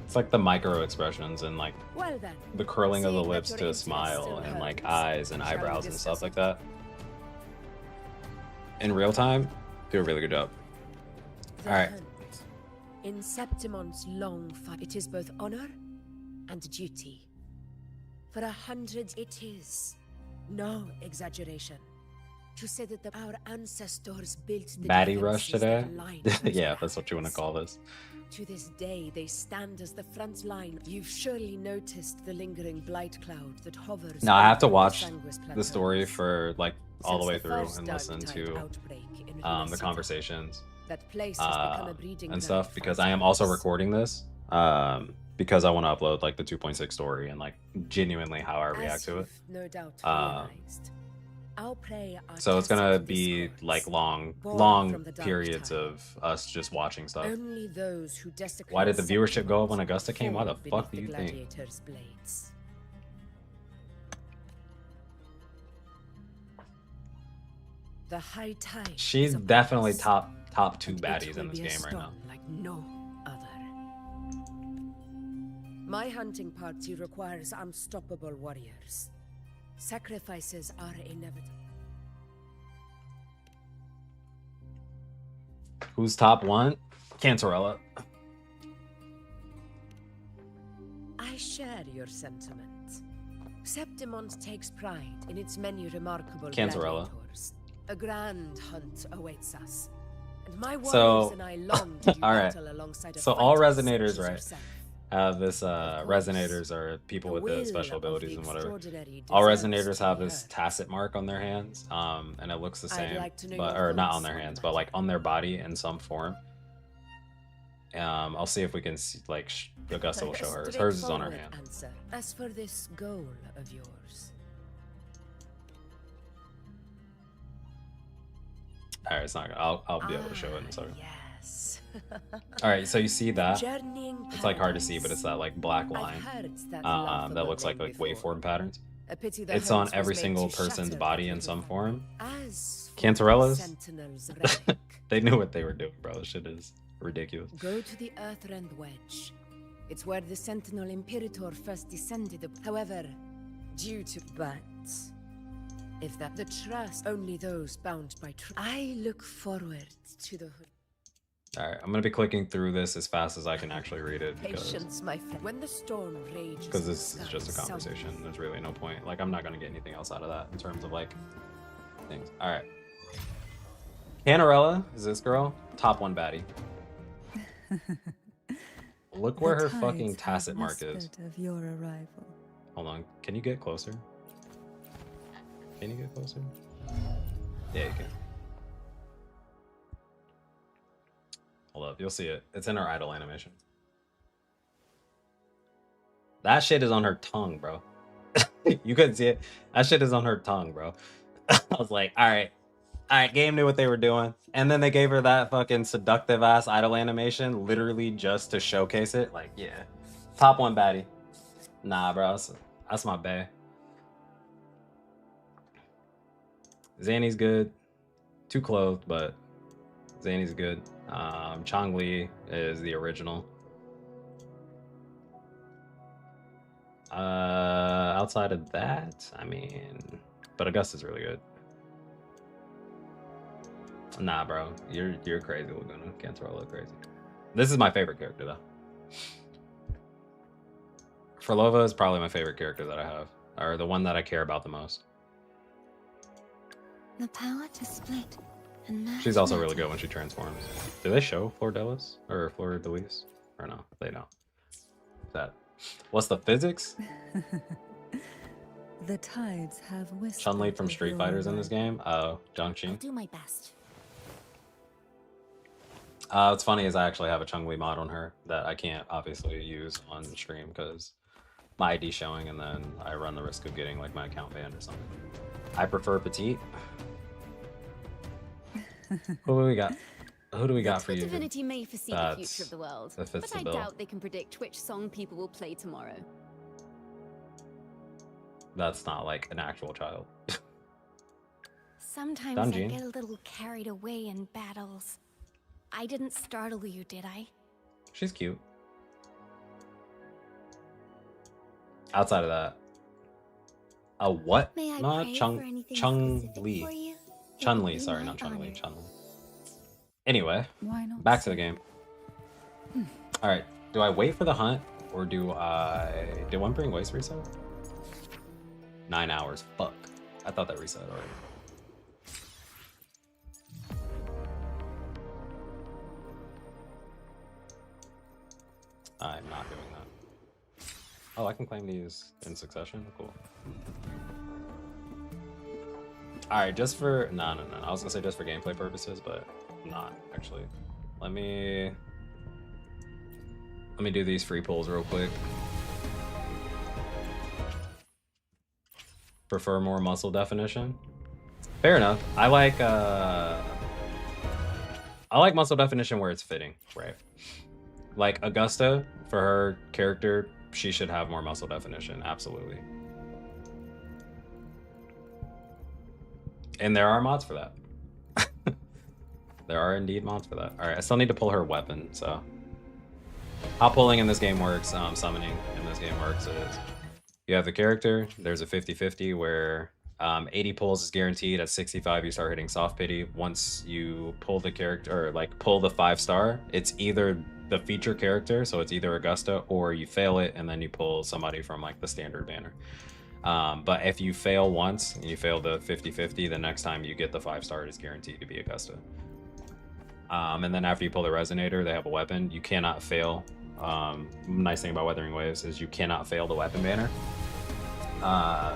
It's like the micro expressions and like Well then, the curling of the seeing that lips your to a interest smile still and like holds, eyes and shall we eyebrows and discuss stuff like it? that. In real time, do a really good job. The All right. hunt. In Septimon's long fight, it is both honor and duty. For 100, it is no exaggeration to say that our ancestors built the Baddie rush defenses today? that line those Yeah, that's what you want to lands. call this. To this day, they stand as the front line. You've surely noticed the lingering blight cloud that hovers. Now I have to over the watch Sanguis the story plateaus. for like all the Since way through first and dark listen tide to outbreak in the Humasita, conversations that place has become a breeding and ground stuff for because I am also attackers. recording this because I want to upload like the 2.6 story and like genuinely how I react As to it. you've no doubt Um, realized, our prey are So it's gonna tacit be discords, like long born from the dark periods tide. of us just watching stuff. Only those who desecrate Why did the viewership go up when Septimont Augusta came? Why the fall fuck do beneath you the think? Gladiator's blades. The high tide She's is upon definitely us, top two and it baddies will in this be a game right now. storm like no other. My hunting party requires unstoppable warriors. Sacrifices are inevitable. Who's top one? Cantarella. I share your sentiment. Septimont takes pride in its many remarkable Cantarella. gladiators. A grand hunt awaits us. And my So- warriors and I long to do all right. battle alongside a So all fighter such resonators, as right, yourself. have this course, resonators are people the with the will special of abilities the and whatever. extraordinary All deserves resonators to have be this heard. tacet mark on their hands, and it looks the I'd same, like to know but your or not thoughts on their on the hands, but like on their body in some form. I'll see if we can see, like Augusta will show hers. Hers is on her Straightforward hand. answer. As for this goal of yours, All right, it's not. I'll be able to show it in a second. yes. All right, so you see that? Journeying It's like hard to see, paradise. but it's that like black I've line heard that that laughable looks like name before. waveform patterns. A pity the It's on host was every made single to person's shatter body that in some little form. As for Cantarella's? the Sentinel's relic, They knew what they were doing, bro. This shit is ridiculous. go to the Earthrend Wedge. It's where the Sentinel Imperator first descended. However, due to bats, if that the trust only those bound by truth. I look forward to the All right, I'm gonna be clicking through this as fast as I can actually read it patience, my friend. When the storm rages, because in this the is just a sky, conversation. There's really no point. Like, I'm not gonna get anything else out of that in terms of like things. All right, Cantarella is this girl? Top one baddie. Look where her fucking tacit mark is. Of your arrival. Hold on, can you get closer? Can you get closer? Yeah, you can. Hold up, you'll see it. It's in her idle animation. That shit is on her tongue, bro. You couldn't see it. That shit is on her tongue, bro. I was like, all right, game knew what they were doing. And then they gave her that fucking seductive ass idle animation literally just to showcase it. Like, yeah. Top one baddie. Nah, bro, that's my bae. Zanny's good. Too clothed, but Zanny's good. Changli is the original. Outside of that, I mean, but Augusta's really good. Nah, bro, you're crazy, Laguna. Cantarella crazy. This is my favorite character though. Frolova is probably my favorite character that I have, or the one that I care about the most. The power to split and merge She's also really matter. good when she transforms. Do they show Fleur Delis or Fleur Delis? Or no, they don't. That. What's the physics? The tides have whispered. Chun-Li from of Street your Fighters in this arrival. game. Oh, I'll Zhang-Qi. do my best. What's funny is I actually have a Chun-Li mod on her that I can't obviously use on stream because my ID showing, and then I run the risk of getting like my account banned or something. I prefer Petite. Who do we got? Who do we got for you? Divinity may foresee the That's- future of the world, that fits but the I bill. doubt they can predict which song people will play tomorrow. That's not like an actual child. Sometimes Dungeon. I get a little carried away in battles. I didn't startle you, did I? She's cute. outside of that, a what? May I Not pray Chung for anything Chung specific Li. for you? Chun It would Li, be sorry, my not Chun Li. honor. Chun Li. Anyway, Why not? back to the game. All right, do I wait for the hunt or do I? Did Wuthering Waves reset? 9 hours. Fuck. I thought that reset already. I'm not doing that. Oh, I can claim these in succession? Cool. Alright, just for... No. I was gonna say just for gameplay purposes, but not, actually. Let me do these free pulls real quick. Prefer more muscle definition? Fair enough. I like muscle definition where it's fitting, right? Like Augusta, for her character, she should have more muscle definition, absolutely. And there are mods for that. There are indeed mods for that. All right, I still need to pull her weapon, so. How pulling in this game works, summoning in this game works is you have the character, there's a 50-50 where 80 pulls is guaranteed. At 65, you start hitting soft pity. Once you pull the character, or like pull the 5-star, it's either the feature character, so it's either Augusta, or you fail it and then you pull somebody from like the standard banner. But if you fail once and you fail the 50-50, the next time you get the 5-star, it is guaranteed to be Augusta. And then after you pull the resonator, they have a weapon. You cannot fail. Nice thing about Wuthering Waves is you cannot fail the weapon banner.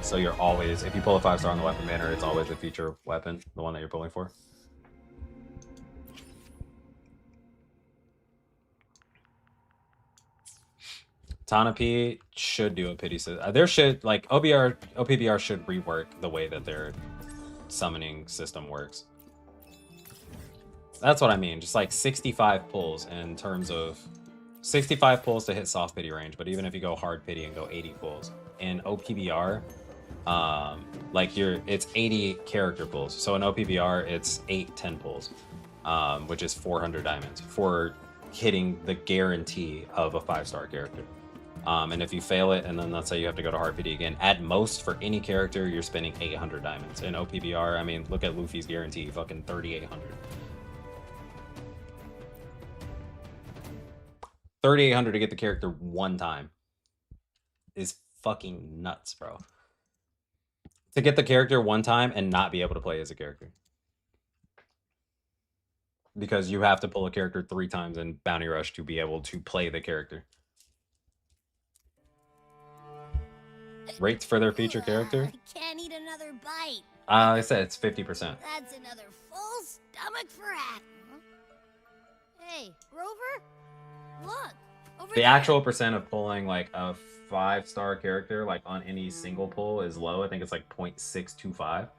So you're always, if you pull a 5-star on the weapon banner, it's always a feature weapon, the one that you're pulling for. Tanapi should do a pity system. There should, like, OPBR should rework the way that their summoning system works. That's what I mean. Just like 65 pulls in terms of 65 pulls to hit soft pity range, but even if you go hard pity and go 80 pulls in OPBR, like it's 80 character pulls. So in OPBR, it's 8-10 pulls, which is 400 diamonds for hitting the guarantee of a 5-star character. And if you fail it, and then let's say you have to go to hard pity again, at most for any character, you're spending 800 diamonds. In OPBR, I mean, look at Luffy's guarantee, fucking 3,800. 3,800 to get the character one time is fucking nuts, bro. To get the character one time and not be able to play as a character. Because you have to pull a character 3 times in Bounty Rush to be able to play the character. Rates for their feature character? I can't eat another bite. I said it's 50%. That's another full stomach for half. Hey, Rover? Look, over The there. actual percent of pulling like a 5-star character like on any single pull is low. I think it's like 0.625.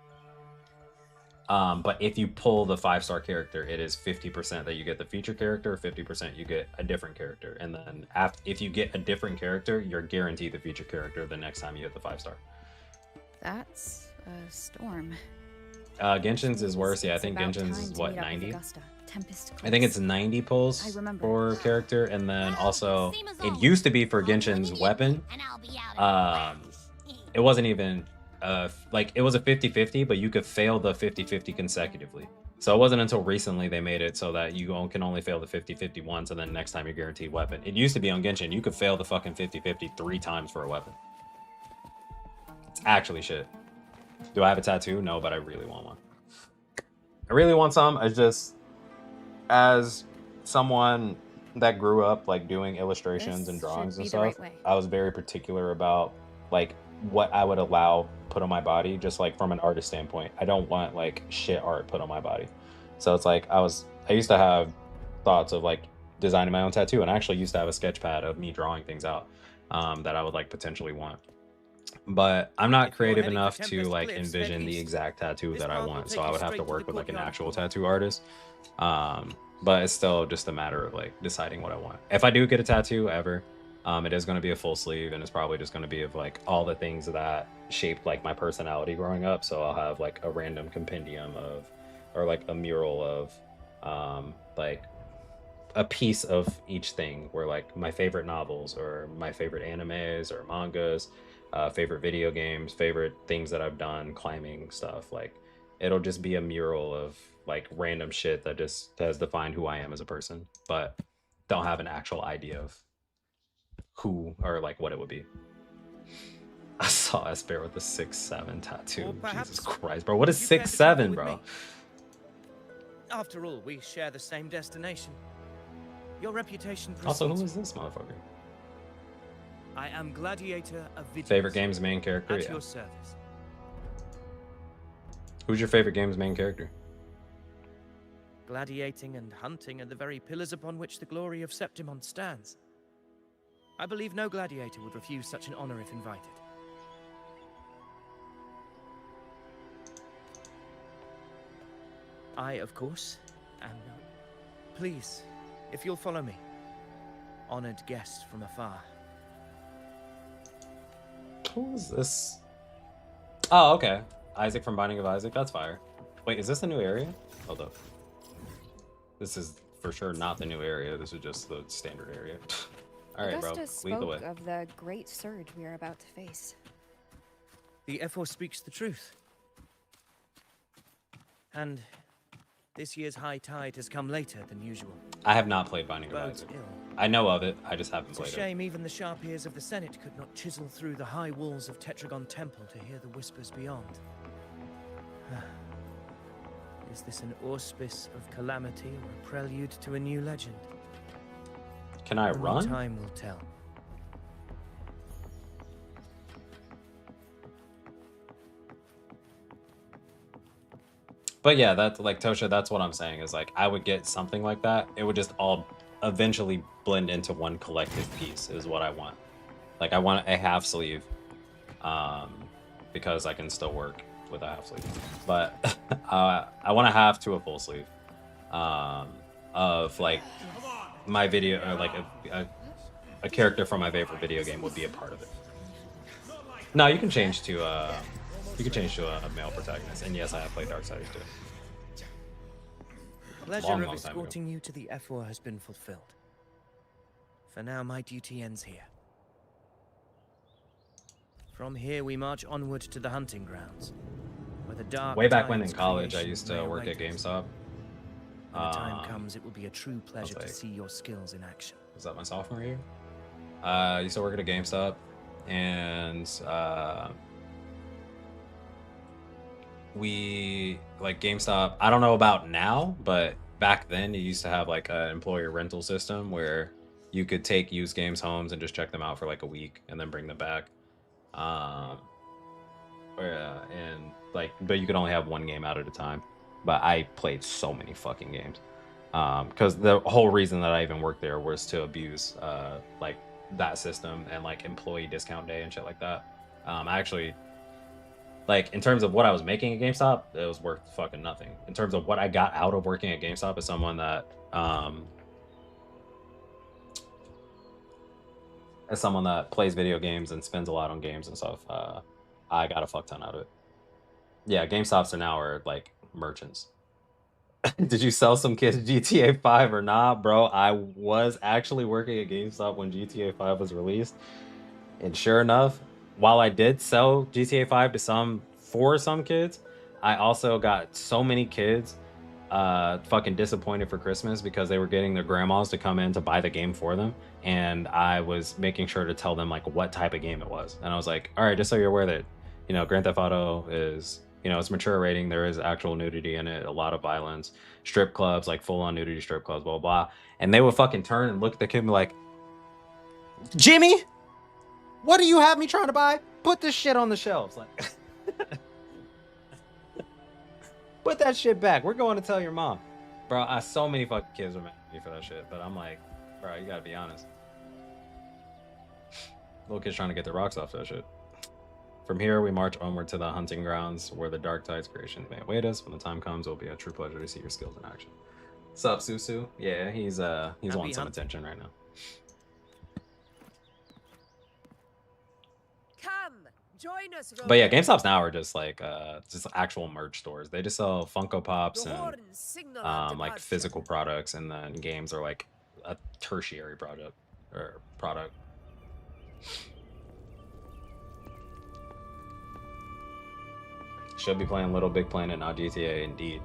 But if you pull the 5-star character, it is 50% that you get the feature character, 50% you get a different character. And then if you get a different character, you're guaranteed the feature character the next time you hit the 5-star. That's a storm. Genshin's is worse. Yeah, I think Genshin's is what, 90? I think it's 90 pulls for character, and then also it used to be for Genshin's weapon. It wasn't even like it was a 50-50, but you could fail the 50-50 consecutively. So it wasn't until recently they made it so that you can only fail the 50-50 once, and then next time you're guaranteed weapon. It used to be on Genshin, you could fail the fucking 50-50 3 times for a weapon. It's actually shit. Do I have a tattoo? No, but I really want one. I really want some. I just, as someone that grew up like doing illustrations and drawings and stuff, I was very particular about like what I would allow put on my body, just like from an artist standpoint. I don't want like shit art put on my body. So it's like I used to have thoughts of like designing my own tattoo, and I actually used to have a sketch pad of me drawing things out that I would like potentially want. But I'm not creative enough to like envision the exact tattoo that I want, so I would have to work with like an actual tattoo artist. But it's still just a matter of like deciding what I want. If I do get a tattoo ever, it is going to be a full sleeve, and it's probably just going to be of like all the things that shaped like my personality growing up. So I'll have like a random compendium of, or like a mural of like a piece of each thing, where like my favorite novels or my favorite animes or mangas, favorite video games, favorite things that I've done, climbing stuff. Like it'll just be a mural of like random shit that just has defined who I am as a person, but don't have an actual idea of who or like what it would be. I saw Esper with a 6'7" tattoo. Jesus Christ, bro. What is 6'7", bro? After all, we share the same destination. Your reputation precedes. Also, who is this motherfucker? I am Gladiator of Vigilance. Favorite game's main character? At Yeah. your service. Who's your favorite game's main character? Gladiating and hunting are the very pillars upon which the glory of Septimon stands. I believe no gladiator would refuse such an honor if invited. I, of course, am known. Please, if you'll follow me. Honored guest from afar. Who is this? Oh, okay. Isaac from Binding of Isaac. That's fire. Wait, is this a new area? Hold up. This is for sure not the new area. This is just the standard area. All right, Augusta bro. Lead the way. spoke of the great surge we are about to face. The F4 speaks the truth. And this year's high tide has come later than usual. I have not played Binding of Bodes Isaac. ill. I know of it. I just haven't It's a played it. shame even the sharp ears of the Senate could not chisel through the high walls of Tetragon Temple to hear the whispers beyond. Is this an auspice of calamity or a prelude to a new legend? Can I Only run? Time will tell. But yeah, that's like Tosha, that's what I'm saying is like I would get something like that. It would just all eventually blend into one collective piece is what I want. Like I want a half sleeve because I can still work with a half sleeve. But I want a half to a full sleeve of like my video or like a character from my favorite video game would be a part of it. No, you can change to a male protagonist, and yes, I have played Darksiders too. Pleasure Long of time ago. escorting you to the F4 has been fulfilled. For now, my duty ends here. From here, we march onward to the hunting grounds, where the dark. Way back when in tide's college, I creation used to may work await at us. GameStop. When the time comes, it will be a true pleasure like- to see your skills in action. Was that my sophomore year? I used to work at a GameStop, and we like GameStop. I don't know about now, but back then you used to have like an employer rental system where you could take used games homes and just check them out for like a week and then bring them back. And like, but you could only have one game out at a time. But I played so many fucking games. Because the whole reason that I even worked there was to abuse like that system and like employee discount day and shit like that. I actually, like, in terms of what I was making at GameStop, it was worth fucking nothing. In terms of what I got out of working at GameStop as someone that plays video games and spends a lot on games and stuff, I got a fuck ton out of it. Yeah, GameStops now are like merchants. Did you sell some kids GTA 5 or not, bro? I was actually working at GameStop when GTA 5 was released. And sure enough, while I did sell GTA 5 for some kids, I also got so many kids fucking disappointed for Christmas because they were getting their grandmas to come in to buy the game for them. And I was making sure to tell them like what type of game it was. And I was like, all right, just so you're aware that, you know, Grand Theft Auto is, you know, it's mature rating. There is actual nudity in it, a lot of violence, strip clubs, like full on nudity strip clubs, blah, blah, blah. And they would fucking turn and look at the kid and be like, Jimmy, what do you have me trying to buy? Put this shit on the shelves. Like, put that shit back. We're going to tell your mom. Bro, so many fucking kids were mad at me for that shit. But I'm like, bro, you gotta be honest. Little kids trying to get their rocks off that shit. From here, we march onward to the hunting grounds where the dark tide's creations may await us. When the time comes, it will be a true pleasure to see your skills in action. Sup, Susu? Yeah, he's wanting some attention right now. Come, join us. But yeah, GameStops now are just like just actual merch stores. They just sell Funko Pops and like physical products, and then games are like a tertiary product. Should be playing Little Big Planet, not GTA, indeed.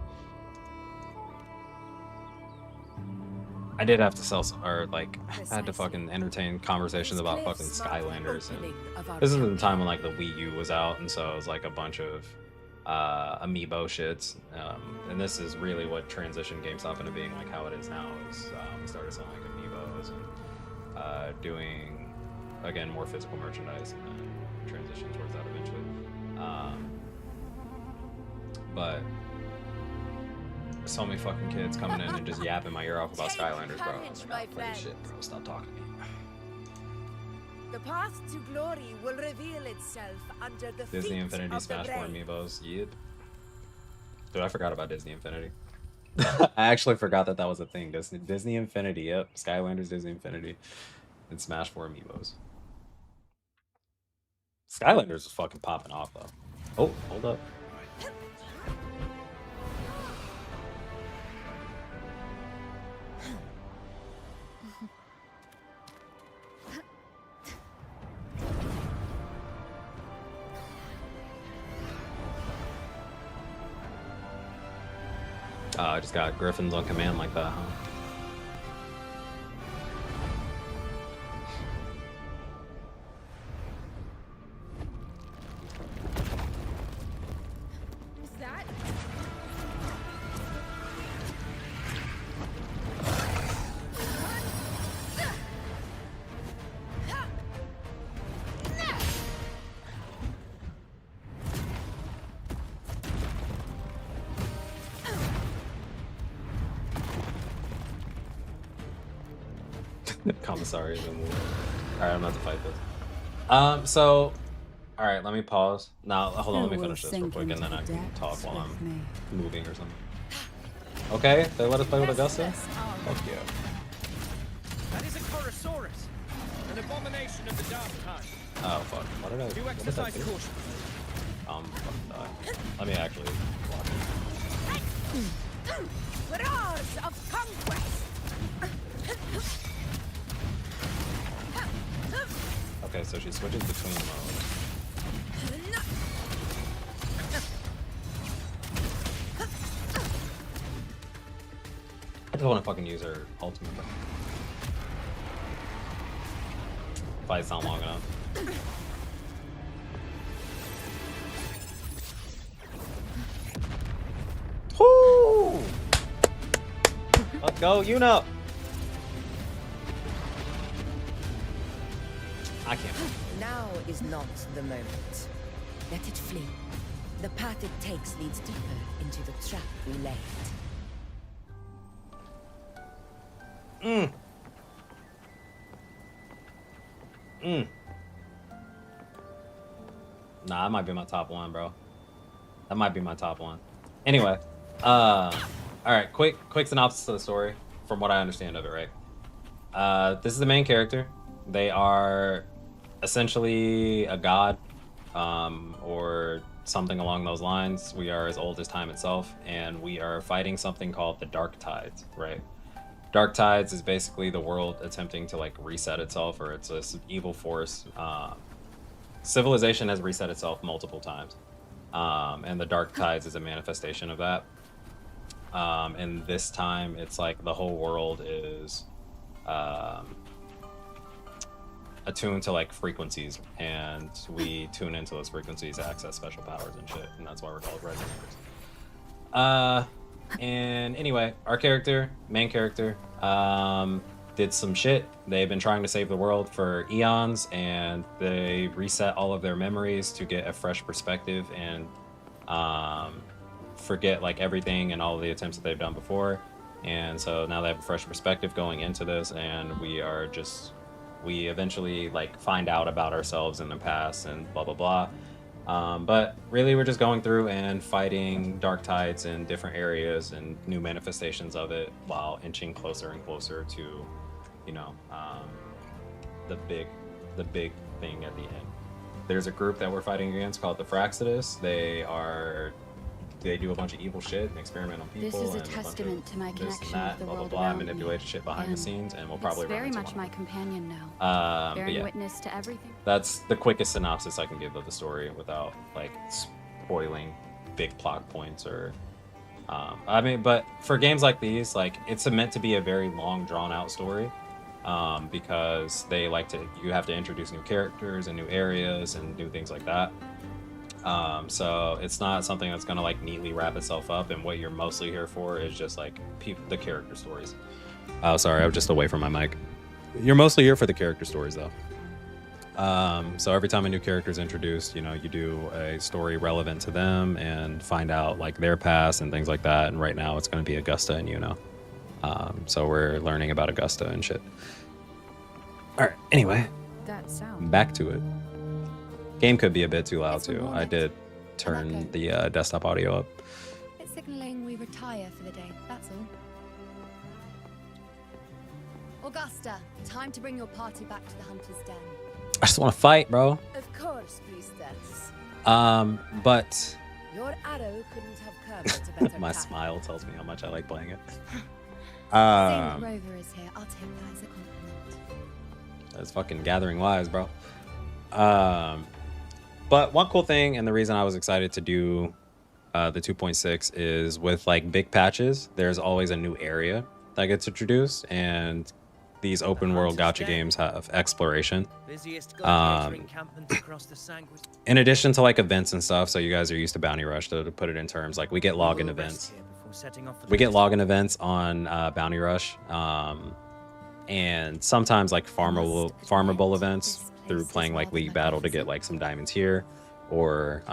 I did have to sell some, or like, I had to fucking entertain conversations about fucking Skylanders. And this is the time when like the Wii U was out, and so it was like a bunch of amiibo shits. And this is really what transitioned GameStop into being like how it is now. Is we started selling like amiibos and doing again more physical merchandise, and then transition towards that eventually. But so many fucking kids coming in and just yapping my ear off about Skylanders, bro. I was like, oh, play this shit, bro. Stop talking to me. The path to glory will reveal itself under the Disney Infinity Smash 4 amiibos. Yep. Dude, I forgot about Disney Infinity. I actually forgot that was a thing. Disney Infinity, yep. Skylanders, Disney Infinity, and Smash 4 amiibos. Skylanders is fucking popping off, though. Oh, hold up. I just got Griffins on command like that, huh? Is that? Commissary is in the war. Alright, I'm about to fight this. So, alright, let me pause. Now, hold on, let me finish this real quick, and then I can talk while I'm moving or something. Okay, they let us play with Augusta? Fuck yeah. That is a Chorosaurus, an abomination of the dark time. Oh, fuck. What did I do? Exercise caution. Let me actually watch it. Roars of conquest! Okay, so she switches between modes. I just want to fucking use her ultimate. Fight's not long enough. Woo! Let's go, Yuna! I can't. Now is not the moment. Let it flee. The path it takes leads deeper into the trap we laid. Nah, that might be my top one, bro. That might be my top one. Anyway, alright, quick synopsis of the story, from what I understand of it, right? This is the main character. They are essentially a god, or something along those lines. We are as old as time itself, and we are fighting something called the Dark Tides, right? Dark Tides is basically the world attempting to like reset itself, or it's this evil force. Civilization has reset itself multiple times, and the Dark Tides is a manifestation of that. And this time, it's like the whole world is attuned to like frequencies, and we tune into those frequencies to access special powers and shit, and that's why we're called Red Rangers. And anyway, our main character, did some shit. They've been trying to save the world for eons, and they reset all of their memories to get a fresh perspective and forget like everything and all of the attempts that they've done before. And so now they have a fresh perspective going into this, and we eventually like find out about ourselves in the past and blah blah blah. But really we're just going through and fighting Dark Tides in different areas and new manifestations of it, while inching closer and closer to, you know, the big thing at the end. There's a group that we're fighting against called the Fraxidus. They are they do a bunch of evil shit and experiment on people. This is a and testament to my this connection and that, with the blah, world blah, blah, around manipulate me. shit behind the scenes, and we'll It's probably run very into much one. my companion now. But Bearing yeah, witness to everything. that's the quickest synopsis I can give of the story without like spoiling big plot points or. I mean, but for games like these, like it's meant to be a very long, drawn-out story, because they like to. You have to introduce new characters and new areas and do things like that. So it's not something that's gonna like neatly wrap itself up. And what you're mostly here for is just like the character stories. Oh, sorry, I was just away from my mic. You're mostly here for the character stories, though. So every time a new character is introduced, you know, you do a story relevant to them and find out like their past and things like that. And right now it's going to be Augusta and Yuno. So we're learning about Augusta and shit. All right. Anyway, That sound. back to it. Game could be a bit too loud too. I did turn the desktop audio up. It's signaling we retire for the day, that's all. Augusta, time to bring your party back to the Hunter's Den. I just want to fight, bro. Of course, priestess. But Your arrow couldn't have come at a better my time. smile tells me how much I like playing it. Seeing that Rover is here, I'll take that as a compliment. That's fucking gathering wise, bro. But one cool thing, and the reason I was excited to do the 2.6 is with like big patches, there's always a new area that gets introduced, and these open world gacha games have exploration. In addition to like events and stuff, so you guys are used to Bounty Rush, to put it in terms, like we get login events. We get login events on Bounty Rush, and sometimes like farmable events through playing like League Battle to get like some diamonds here, or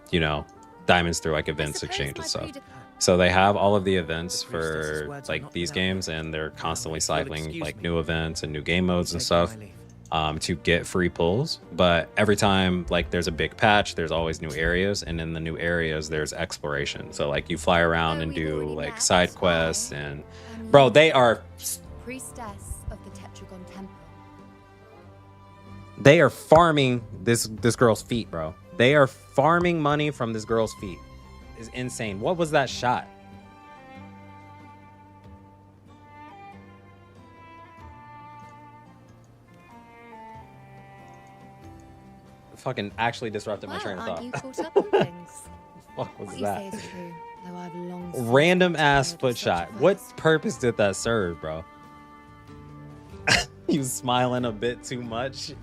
you know, diamonds through like events exchange and stuff. So they have all of the events for like these games, and they're constantly cycling like new events and new game modes and stuff to get free pulls. But every time like there's a big patch, there's always new areas, and in the new areas there's exploration. So like you fly around and do like side quests, and bro, they are Priestess of the Tetragon Temple. they are farming this girl's feet, bro. They are farming money from this girl's feet. Is insane. What was that shot? Fucking actually disrupted my train of thought. Aren't you caught up on things? What was What that? you say is true, though I've long Random ass foot shot. What purpose did that serve, bro? You smiling a bit too much?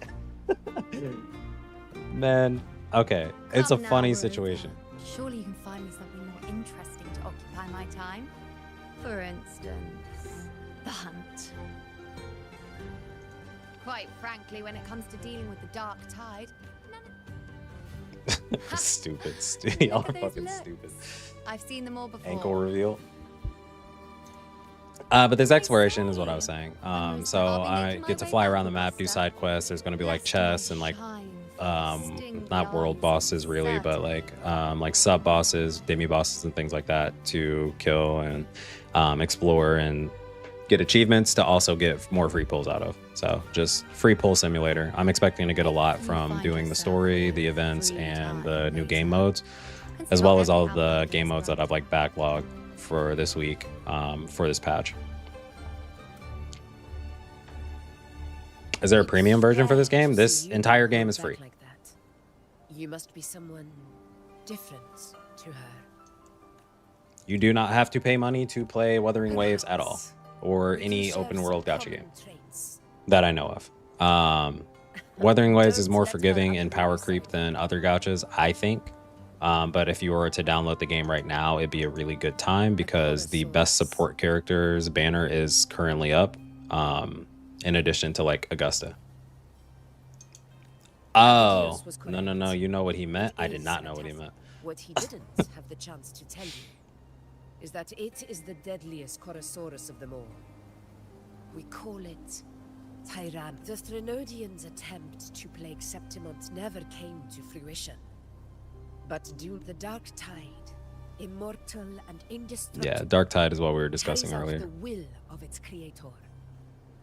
Man, okay. It's a Come now, funny Rover. situation. Surely you can find me something more interesting to occupy my time. For instance, the hunt. Quite frankly, when it comes to dealing with the dark tide, Stupid. Look Y'all at are those fucking looks. stupid. I've seen them all before. Ankle reveal. But there's exploration is what I was saying. So I get to fly around the map, do side quests. There's going to be like chests and like not world bosses really, but like sub bosses, demi bosses and things like that to kill and explore and get achievements to also get more free pulls out of. So just free pull simulator. I'm expecting to get a lot from doing the story, the events, and the new game modes, as well as all the game modes that I've like backlogged for this week, for this patch. Is there a premium version for this game? This entire game is free. Like that. You must be someone different to her. You do not have to pay money to play Wuthering Waves at all, or any open world gacha game that I know of. Wuthering Waves is more forgiving in power creep than other gachas, I think. But if you were to download the game right now, it'd be a really good time because the best support characters banner is currently up, in addition to like Augusta. Oh, no, you know what he meant? I did not know what he meant. What he didn't have the chance to tell you is that it is the deadliest Chorosaurus of them all. We call it Tyran. The Threnodians' attempt to plague Septimont never came to fruition. But due to the Dark Tide, immortal and indestructible. Yeah, Dark Tide is what we were discussing carries out earlier. the will of its creator,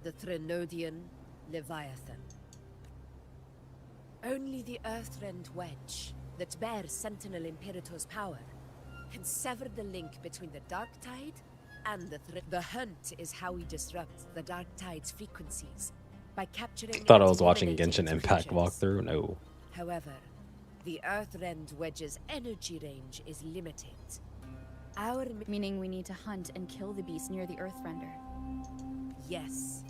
the Threnodian Leviathan. Only the Earthrend Wedge that bears Sentinel Imperator's power can sever the link between the dark tide and the hunt is how we disrupt the dark tide's frequencies by capturing. Thought I was watching Genshin Impact walkthrough. No. However, the Earthrend Wedge's energy range is limited. Meaning we need to hunt and kill the beast near the Earthrender. Yes.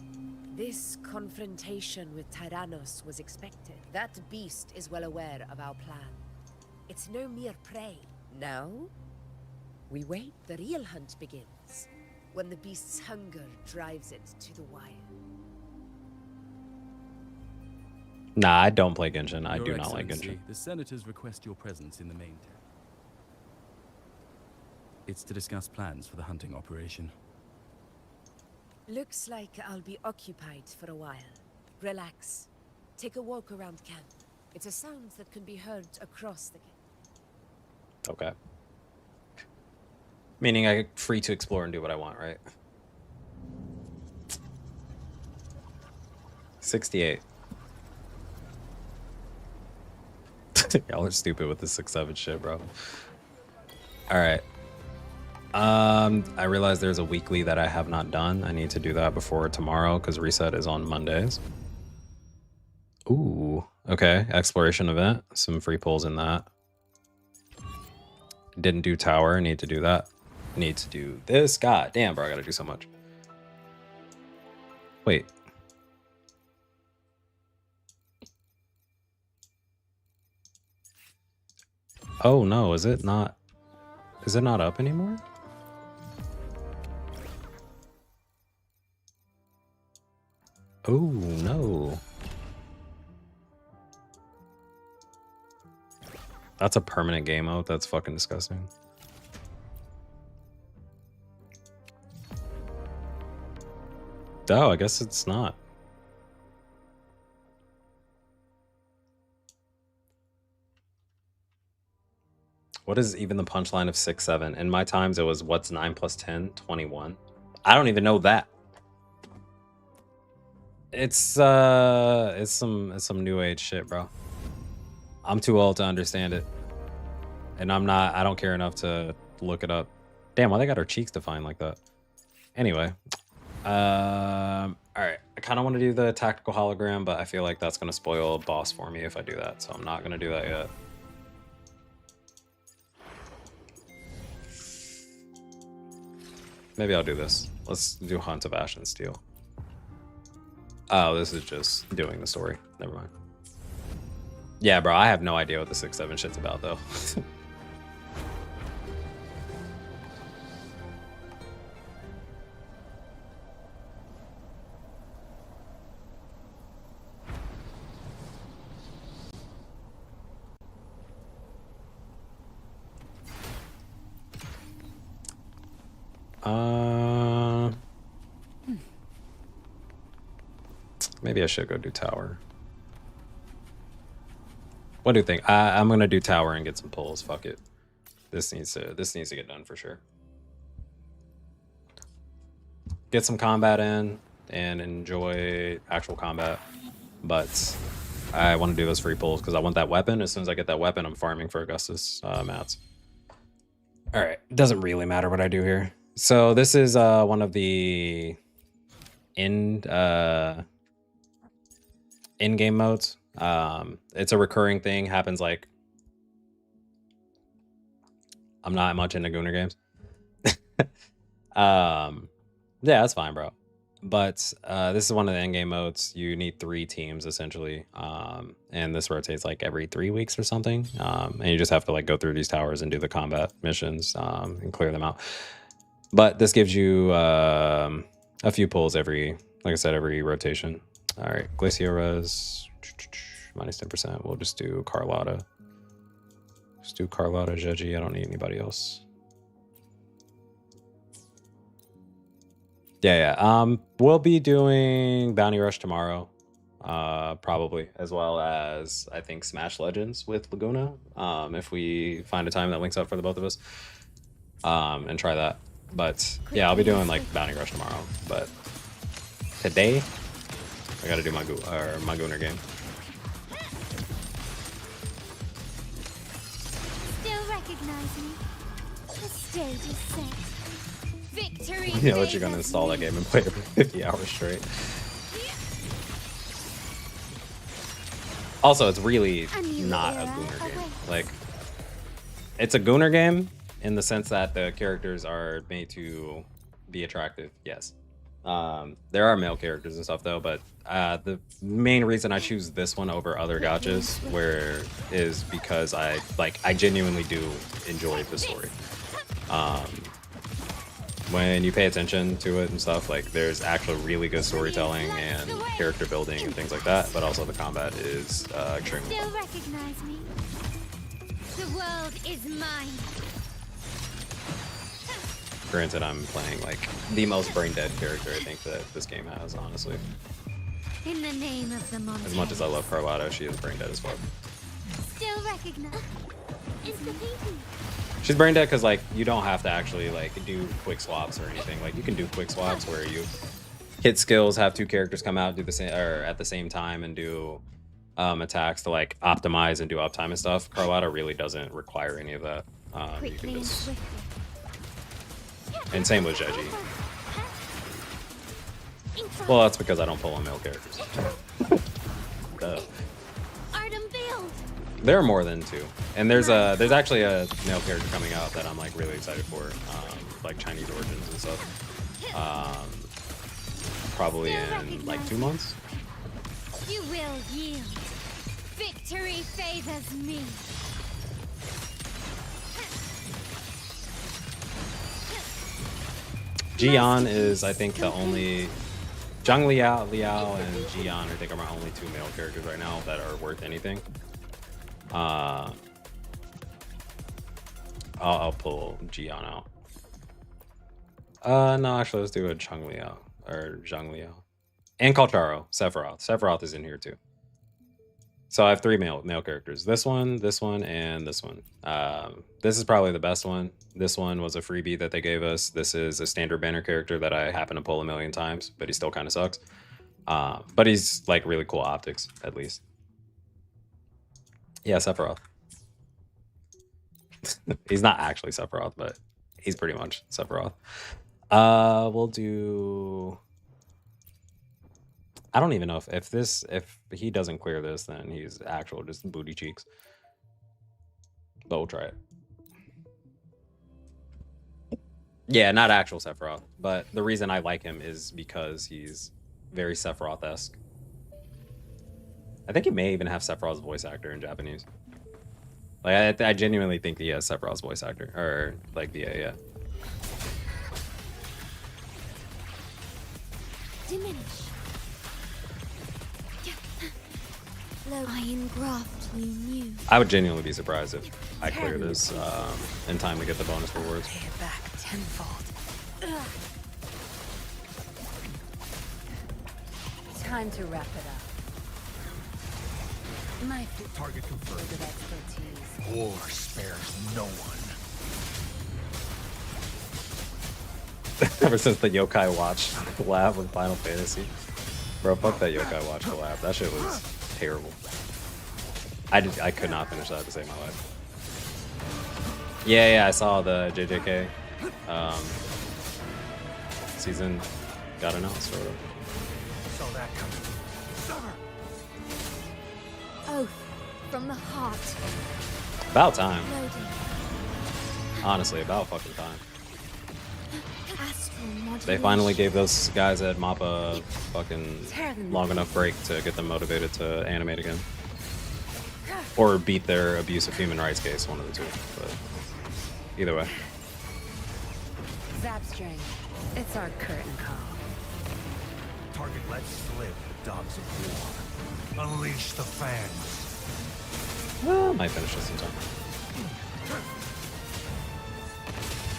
This confrontation with Tyrannos was expected. That beast is well aware of our plan. It's no mere prey. Now, we wait. The real hunt begins when the beast's hunger drives it to the wire. Nah, I don't play Genshin. I Your do not like Excellency, Genshin. The senators request your presence in the main tent. It's to discuss plans for the hunting operation. Looks like I'll be occupied for a while. Relax. Take a walk around camp. It's a sound that can be heard across the camp. Okay. Meaning I'm free to explore and do what I want, right? 68. Y'all are stupid with the 6-7 shit, bro. Alright. I realize there's a weekly that I have not done. I need to do that before tomorrow because reset is on Mondays. Ooh, okay. Exploration event. Some free pulls in that. Didn't do tower. Need to do that. Need to do this. God damn, bro. I gotta do so much. Wait. Oh no, is it not up anymore? Oh no. That's a permanent game mode. That's fucking disgusting. Oh, I guess it's not. What is even the punchline of 6-7? In my times, it was what's 9 plus 10? 21. I don't even know that. It's some new age shit, bro. I'm too old to understand it. And I don't care enough to look it up. Damn, why they got our cheeks defined like that? Anyway. Alright. I kind of want to do the tactical hologram, but I feel like that's going to spoil a boss for me if I do that. So I'm not going to do that yet. Maybe I'll do this. Let's do Hunt of Ash and Steel. Oh, this is just doing the story. Never mind. Yeah, bro, I have no idea what the 6-7 shit's about, though. Maybe I should go do tower. What do you think? I'm gonna do tower and get some pulls. Fuck it. This needs to get done for sure. Get some combat in and enjoy actual combat. But I want to do those free pulls because I want that weapon. As soon as I get that weapon, I'm farming for Augustus mats. All right, doesn't really matter what I do here. So this is one of the in-game modes. It's a recurring thing. Happens like I'm not much into Gooner games. Yeah, that's fine, bro. But this is one of the in-game modes. You need 3 teams essentially, and this rotates like every 3 weeks or something. And you just have to like go through these towers and do the combat missions and clear them out. But this gives you a few pulls every, like I said, every rotation. All right, Glacier Res minus 10%. We'll just do Carlotta. Just do Carlotta, Jeji. I don't need anybody else. Yeah. We'll be doing Bounty Rush tomorrow, probably, as well as I think Smash Legends with Laguna. If we find a time that links up for the both of us, and try that. But yeah, I'll be doing like Bounty Rush tomorrow. But today, I gotta do my Gooner game. Still recognize me? The stage is set. Victory. You know what, you're gonna install that game and play it for 50 hours straight. Also, it's really not a Gooner game. Like, it's a Gooner game in the sense that the characters are made to be attractive, yes. There are male characters and stuff though, but the main reason I choose this one over other gachas is because I genuinely do enjoy the story. When you pay attention to it and stuff, like there's actually really good storytelling and character building and things like that, but also the combat is extremely fun. Still recognize me. The world is mine. Granted, I'm playing like the most brain dead character I think that this game has, honestly. In the name of the monster. As much as I love Carlotta, she is brain dead as fuck. Still recognize. It's the painting. She's brain dead because like you don't have to actually like do quick swaps or anything. Like you can do quick swaps where you hit skills, have two characters come out, do the same or at the same time and do attacks to like optimize and do uptime and stuff. Carlotta really doesn't require any of that. You can just... And same with Jeji. Well, that's because I don't pull on male characters. There are more than two, and there's actually a male character coming out that I'm like really excited for, like Chinese origins and stuff. Probably in like 2 months. You will yield. Victory favors me. Jian is, I think, the only... Zhang Liao and Jian, I think, are my only two male characters right now that are worth anything. I'll pull Jian out. No, actually, let's do a Zhang Liao, or Zhang Liao. And Kalcharo, Sephiroth. Sephiroth is in here, too. So I have three male characters. This one, and this one. This is probably the best one. This one was a freebie that they gave us. This is a standard banner character that I happen to pull a million times, but he still kind of sucks. But he's like really cool optics, at least. Yeah, Sephiroth. He's not actually Sephiroth, but he's pretty much Sephiroth. We'll do... I don't even know if he doesn't clear this, then he's actual just booty cheeks. But we'll try it. Yeah, not actual Sephiroth, but the reason I like him is because he's very Sephiroth-esque. I think he may even have Sephiroth's voice actor in Japanese. Like, I genuinely think he has Sephiroth's voice actor, or like VA, yeah. Diminish. I would genuinely be surprised if I clear this in time to get the bonus rewards. Pay it back tenfold. Time to wrap it up. My target confirmed. Expertise. War spares no one. Ever since the Yokai Watch collab with Final Fantasy. Bro, fuck that Yokai Watch collab. That shit was terrible. I could not finish that to save my life. Yeah, I saw the JJK season got announced, sort of. Saw that coming. Oath from the heart. About time. Honestly, about fucking time. They finally gave those guys at MAPPA fucking long enough break to get them motivated to animate again. Or beat their abuse of human rights case, one of the two. But either way. Zapstring. It's our curtain call. Target let slip, dogs of war. Unleash the fans. Well, might finish this in time.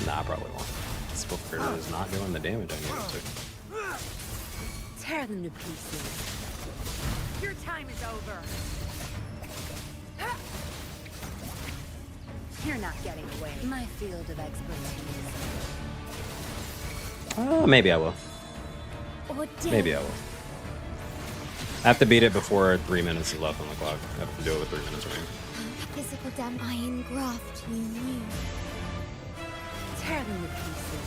Nah, probably won't. Spooker is not doing the damage I need it to. Tear them to pieces. Your time is over. You're not getting away. My field of expertise. Maybe I will. Maybe I will. I have to beat it before 3 minutes is left on the clock. I have to do it with 3 minutes remaining. Physical damage. Iron graft you knew. Tear them to pieces.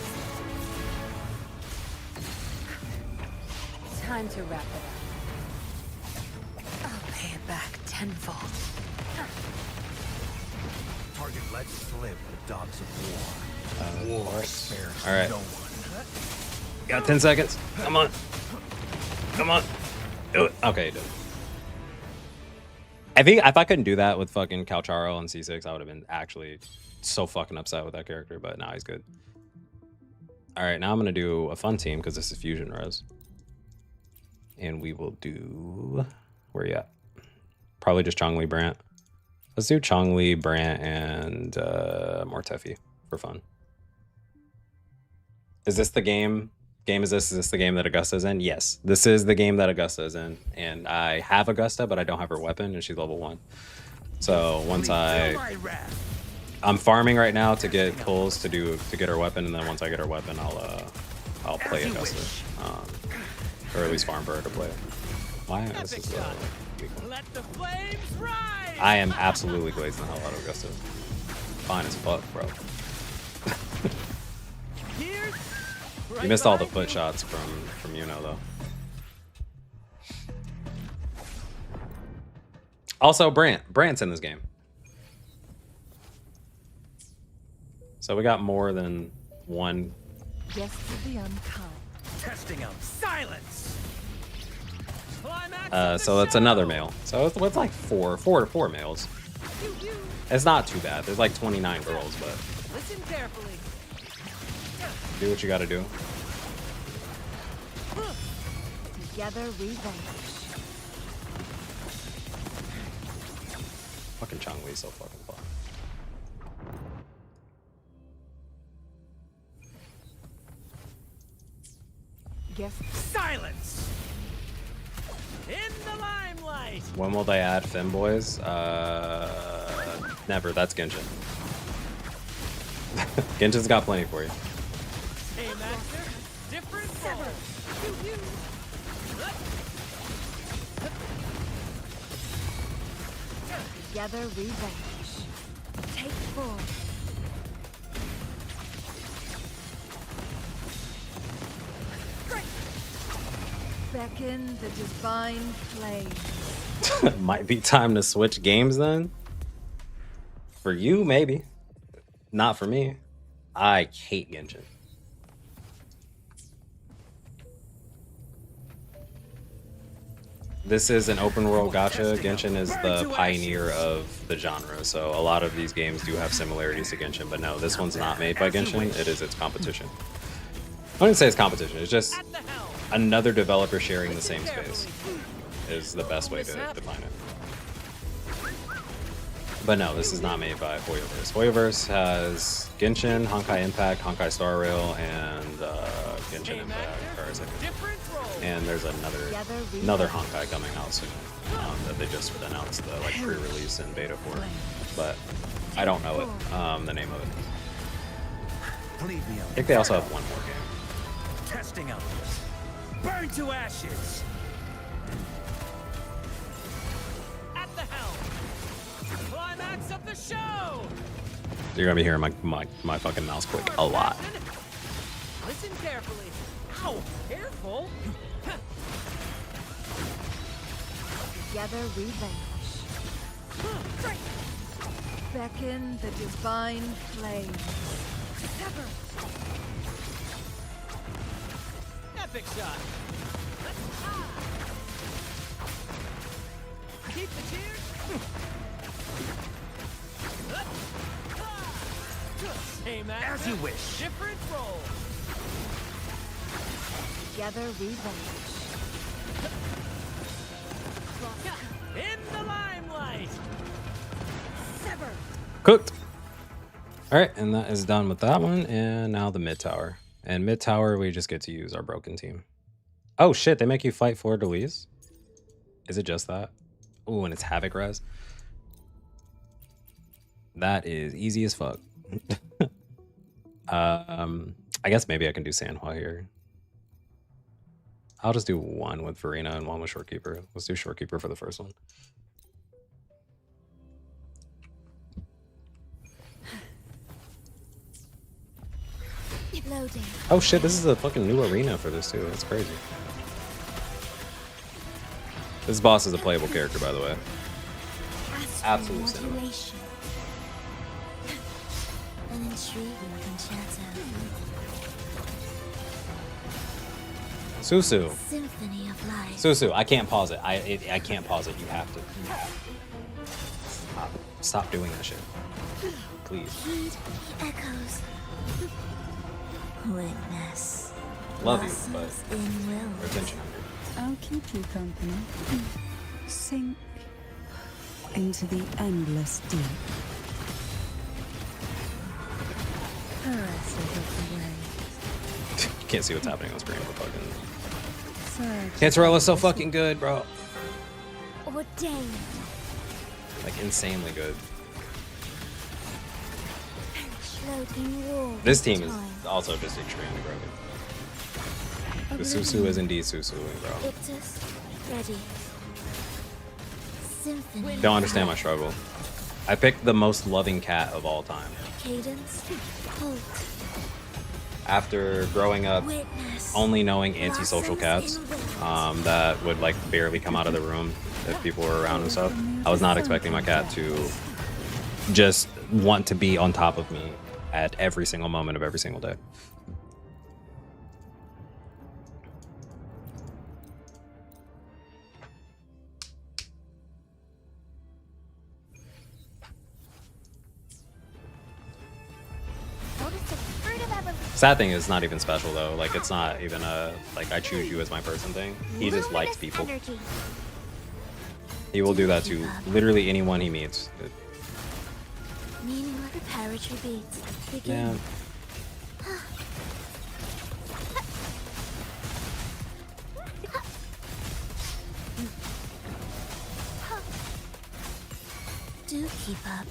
Time to wrap it up. I'll pay it back tenfold. Target let slip the dogs of war. War spares All right. no one. Got 10 seconds. Come on. Come on. Do it. Okay, you did. I think if I couldn't do that with fucking Calcharo on C6, I would have been actually so fucking upset with that character, but now he's good. All right, now I'm going to do a fun team because this is Fusion Res. And we will do... Where you at? Probably just Chongli Brant. Let's do Chongli, Brant, and Mortefi for fun. Is this the game? Is this the game that Augusta is in? Yes, this is the game that Augusta is in. And I have Augusta, but I don't have her weapon, and she's level 1. So once I'm farming right now to get pulls to get her weapon, and then once I get her weapon, I'll play Augusta, or at least farm for her to play. Why? This is Let the flames rise. I am absolutely glazing the hell out of Augusta. Fine as fuck, bro. You missed all the foot shots from Yuno though. Also, Brant's in this game. So we got more than one. Yes to the unkind. Testing out silence. So that's another male. So it's like four males. It's not too bad. There's like 29 girls, but Listen carefully. do what you gotta do. Together we vanish. Fucking Chongli is so fucking fun. Yes. Silence. In the limelight. When will they add femboys? Never. That's Genshin. Genshin's got plenty for you. Hey, master. Different role. Together we vanish. Take 4. Beckon the divine flame. Might be time to switch games then. For you, maybe. Not for me. I hate Genshin. This is an open world gacha. Genshin is the pioneer of the genre, so a lot of these games do have similarities to Genshin, but no, this one's not made by Genshin. It is its competition. I wouldn't say it's competition. It's just another developer sharing the same space is the best way to define it. But no, this is not made by Hoyoverse. Hoyoverse has Genshin, Honkai Impact, Honkai Star Rail, and Genshin Impact. And there's another Honkai coming out soon that they just announced the like pre-release and beta for, but I don't know it, the name of it. I think they also have one more game. Testing out. Burn to ashes. At the helm. Climax of the show. You're gonna be hearing my fucking mouse click a lot. Listen carefully. Ow, careful. Together we vanish. Beckon the divine flame. Sever. Epic shot. Keep the cheers. Hey, man. As you wish. Different role. Together we vanish. In the limelight. Sever. Cooked. All right, and that is done with that one. And now the mid tower. And mid tower, we just get to use our broken team. Oh shit, they make you fight Fleur-de-Lis? Is it just that? Ooh, and it's Havoc Res. That is easy as fuck. I guess maybe I can do Sanhua here. I'll just do one with Verena and one with Shorekeeper. Let's do Shorekeeper for the first one. Oh shit, this is a fucking new arena for this too. That's crazy. This boss is a playable character, by the way. Absolute cinema. Susu. Susu, I can't pause it. I can't pause it. You have to. Stop doing that shit. Please. Witness. Love you, but retention. I'll keep you company. Sink into the endless deep. You can't see what's happening on screen, but fucking. Cancerella's so fucking good, bro. Ordained. Like insanely good. This team is also just extremely broken. The Susu is indeed Susu, bro. Don't understand my struggle. I picked the most loving cat of all time. After growing up only knowing antisocial cats that would like barely come out of the room if people were around and stuff, I was not expecting my cat to just want to be on top of me at every single moment of every single day. Sad thing is, not even special though. Like, it's not even a like I choose you as my person thing. He just likes people. He will do that to literally anyone he meets. Meaning preparatory beats. Yeah. Do keep up.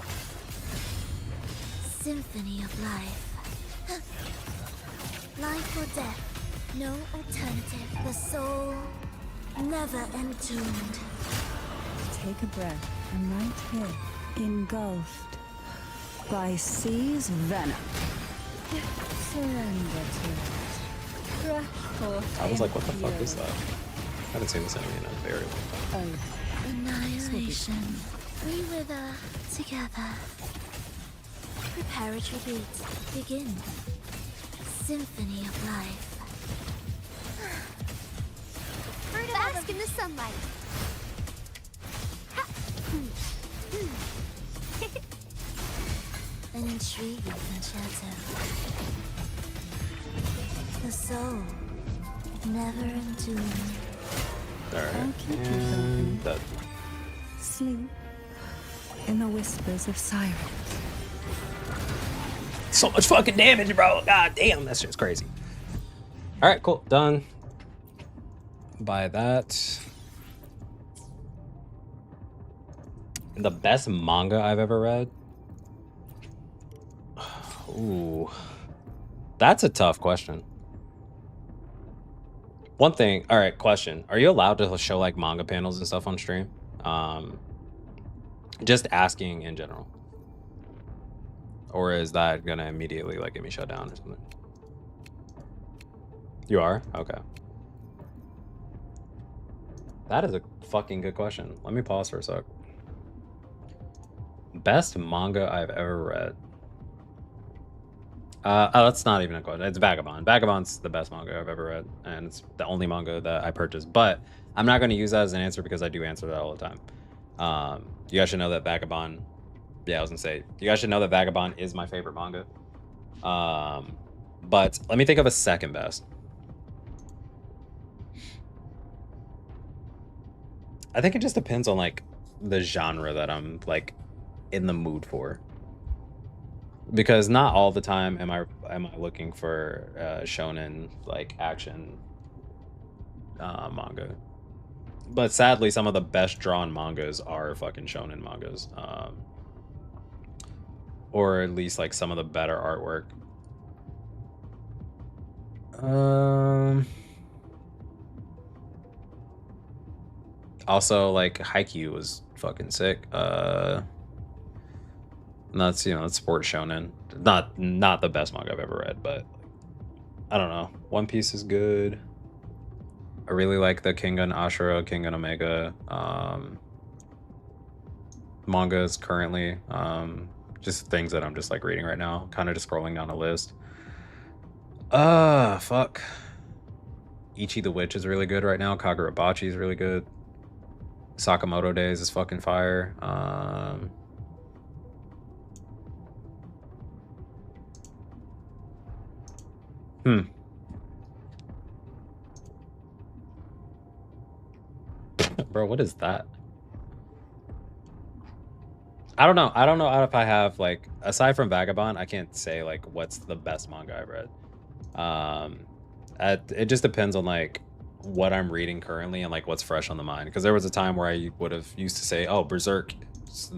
Symphony of life. Life or death, no alternative. The soul, never entombed. Take a breath, and right here, engulfed by sea's venom. Surrender to it. I was like, what the fuck is that? I haven't seen this enemy in a very long time. Annihilation. We wither together. Preparatory beats begin. Symphony of life. Bask in the sunlight. An intriguing concerto. The soul, never entombed. Alright, and that. Sleep in the whispers of silence. So much fucking damage, bro. God damn, that's just crazy. All right, cool, done. By that. The best manga I've ever read. Ooh, that's a tough question. One thing, all right, question. Are you allowed to show like manga panels and stuff on stream? Just asking in general. Or is that gonna immediately like get me shut down or something? You are? Okay. That is a fucking good question. Let me pause for a sec. Best manga I've ever read. Oh, that's not even a question. It's Vagabond. Vagabond's the best manga I've ever read, and it's the only manga that I purchased. But I'm not going to use that as an answer because I do answer that all the time. You guys should know that Vagabond. Yeah, I was gonna say, you guys should know that Vagabond is my favorite manga. But let me think of a second best. I think it just depends on like the genre that I'm like in the mood for. Because not all the time am I looking for shonen like action manga. But sadly, some of the best drawn mangas are fucking shonen mangas. Or at least like some of the better artwork. Also, like Haikyuu was fucking sick. That's, you know, it's sports shonen. Not the best manga I've ever read, but I don't know. One Piece is good. I really like the Kengan Ashura, Kengan Omega mangas currently. Just things that I'm just like reading right now. Kind of just scrolling down a list. Fuck. Ichi the Witch is really good right now. Kagurabachi is really good. Sakamoto Days is fucking fire. Bro, what is that? I don't know. I don't know if I have like, aside from Vagabond, I can't say like what's the best manga I've read. It just depends on like what I'm reading currently and like what's fresh on the mind. Because there was a time where I would have used to say, oh, Berserk is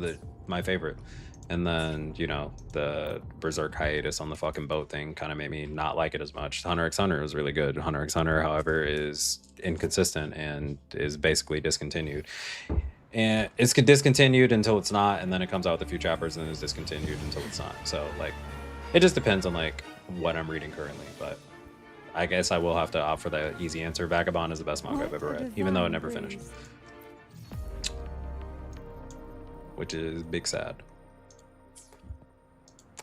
my favorite. And then, you know, the Berserk hiatus on the fucking boat thing kind of made me not like it as much. Hunter x Hunter was really good. Hunter x Hunter, however, is inconsistent and is basically discontinued. And it's discontinued until it's not, and then it comes out with a few chapters and it's discontinued until it's not. So like, it just depends on like what I'm reading currently. But I guess I will have to opt for the easy answer. Vagabond is the best manga I've ever read, even though it never finished, which is big sad.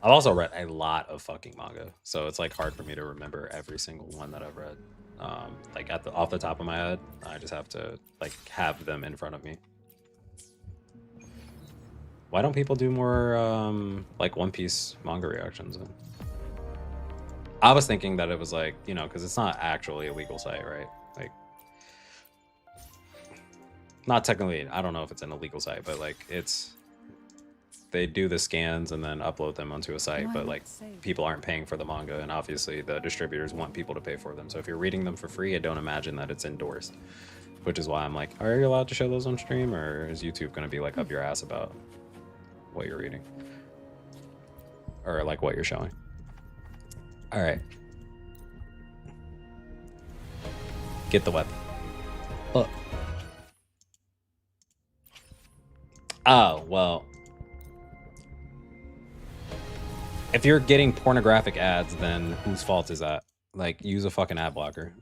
I've also read a lot of fucking manga, so it's like hard for me to remember every single one that I've read. Like off the top of my head, I just have to like have them in front of me. Why don't people do more like One Piece manga reactions? I was thinking that it was like, you know, because it's not actually a legal site, right? Like, not technically, I don't know if it's an illegal site, but like they do the scans and then upload them onto a site, but like people aren't paying for the manga, and obviously the distributors want people to pay for them. So if you're reading them for free, I don't imagine that it's endorsed, which is why I'm like, are you allowed to show those on stream, or is YouTube going to be like up your ass about what you're reading or like what you're showing? All right, get the weapon. Oh, well, if you're getting pornographic ads, then whose fault is that? Like, use a fucking ad blocker.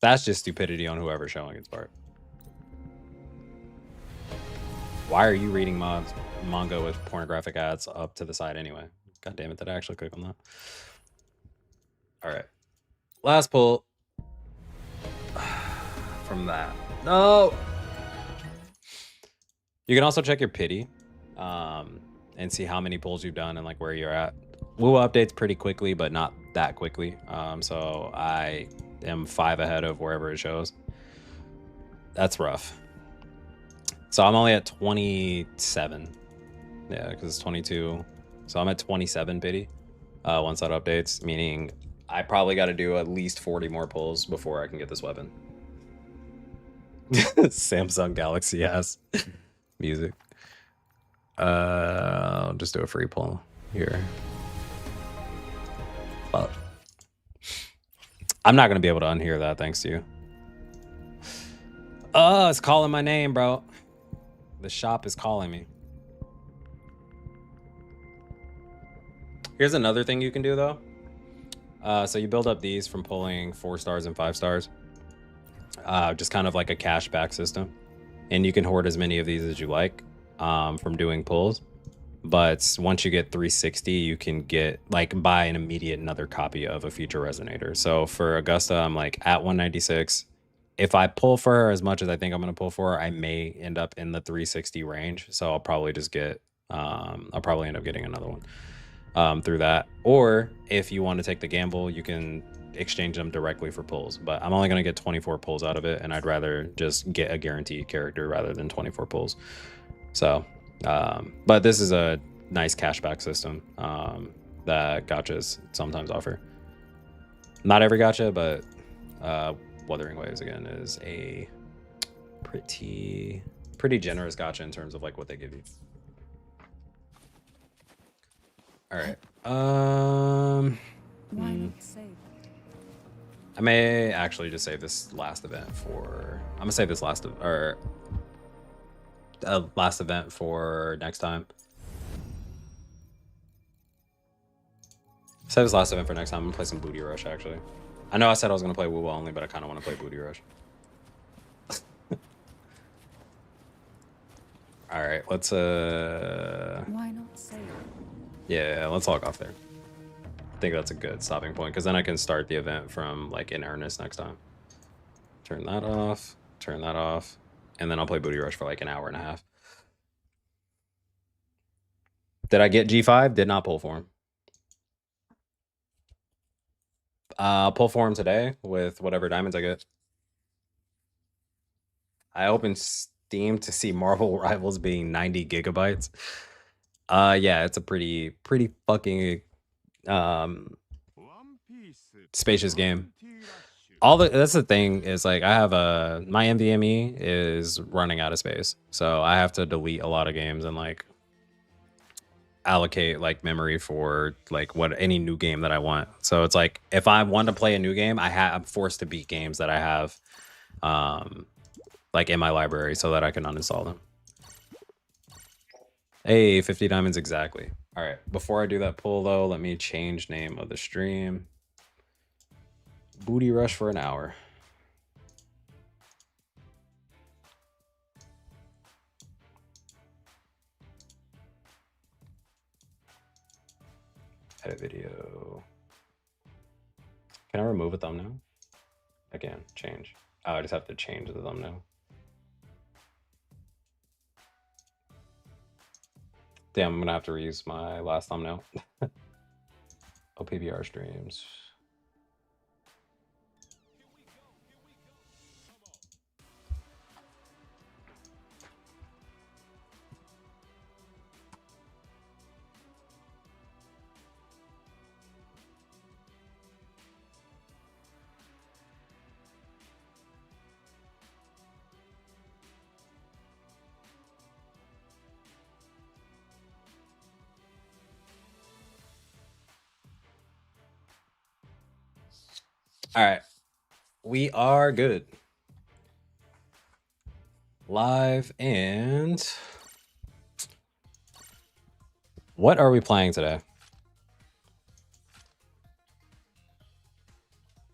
That's just stupidity on whoever's showing its part. Why are you reading manga with pornographic ads up to the side anyway? God damn it, did I actually click on that? All right. Last pull from that. No! You can also check your pity and see how many pulls you've done and like where you're at. Woo updates pretty quickly, but not that quickly. So I am 5 ahead of wherever it shows. That's rough. So I'm only at 27. Yeah, because it's 22. So I'm at 27 pity once that updates, meaning I probably got to do at least 40 more pulls before I can get this weapon. Samsung Galaxy S music. I'll just do a free pull here. Well, I'm not gonna be able to unhear that thanks to you. Oh, it's calling my name, bro. The shop is calling me. Here's another thing you can do though. So you build up these from pulling 4 stars and 5 stars. Just kind of like a cashback system. And you can hoard as many of these as you like from doing pulls. But once you get 360, you can get like buy an immediate another copy of a future resonator. So for Augusta, I'm like at 196. If I pull for her as much as I think I'm going to pull for her, I may end up in the 360 range. So I'll probably just get, I'll probably end up getting another one through that. Or if you want to take the gamble, you can exchange them directly for pulls. But I'm only going to get 24 pulls out of it. And I'd rather just get a guaranteed character rather than 24 pulls. So, but this is a nice cashback system that gachas sometimes offer. Not every gacha, but Wuthering Waves again is a pretty generous gacha in terms of like what they give you. All right. Why not save? I may actually just save this last event for. I'm gonna save this last or last event for next time. Save his last event for next time. I'm gonna play some Booty Rush, actually. I know I said I was gonna play Woo only, but I kind of want to play Booty Rush. All right, let's Why not say? Yeah, let's log off there. I think that's a good stopping point because then I can start the event from like in earnest next time. Turn that off, and then I'll play Booty Rush for like an hour and a half. Did I get G5? Did not pull for him. Pull for him today with whatever diamonds I get. I opened Steam to see Marvel Rivals being 90 gigabytes. Yeah, it's a pretty fucking spacious game. That's the thing is like I have my NVMe is running out of space, so I have to delete a lot of games and like allocate like memory for like any new game that I want. So it's like if I want to play a new game, I'm forced to beat games that I have like in my library so that I can uninstall them. Hey, 50 diamonds exactly. All right, before I do that pull though, let me change name of the stream. Booty Rush for an hour. Edit video. Can I remove a thumbnail? I can. Change. Oh, I just have to change the thumbnail. Damn, I'm gonna have to reuse my last thumbnail. OPBR streams. All right, we are good. Live, and what are we playing today?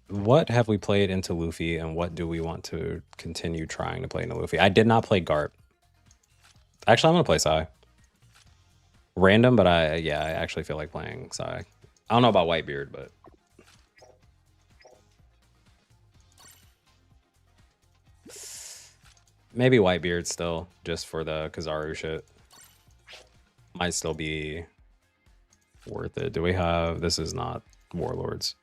What have we played into Luffy, and what do we want to continue trying to play into Luffy? I did not play Garp. Actually, I'm gonna play Sai. Random, but I actually feel like playing Sai. I don't know about Whitebeard, but maybe Whitebeard still, just for the Kizaru shit. Might still be worth it. Do we have... This is not Warlords.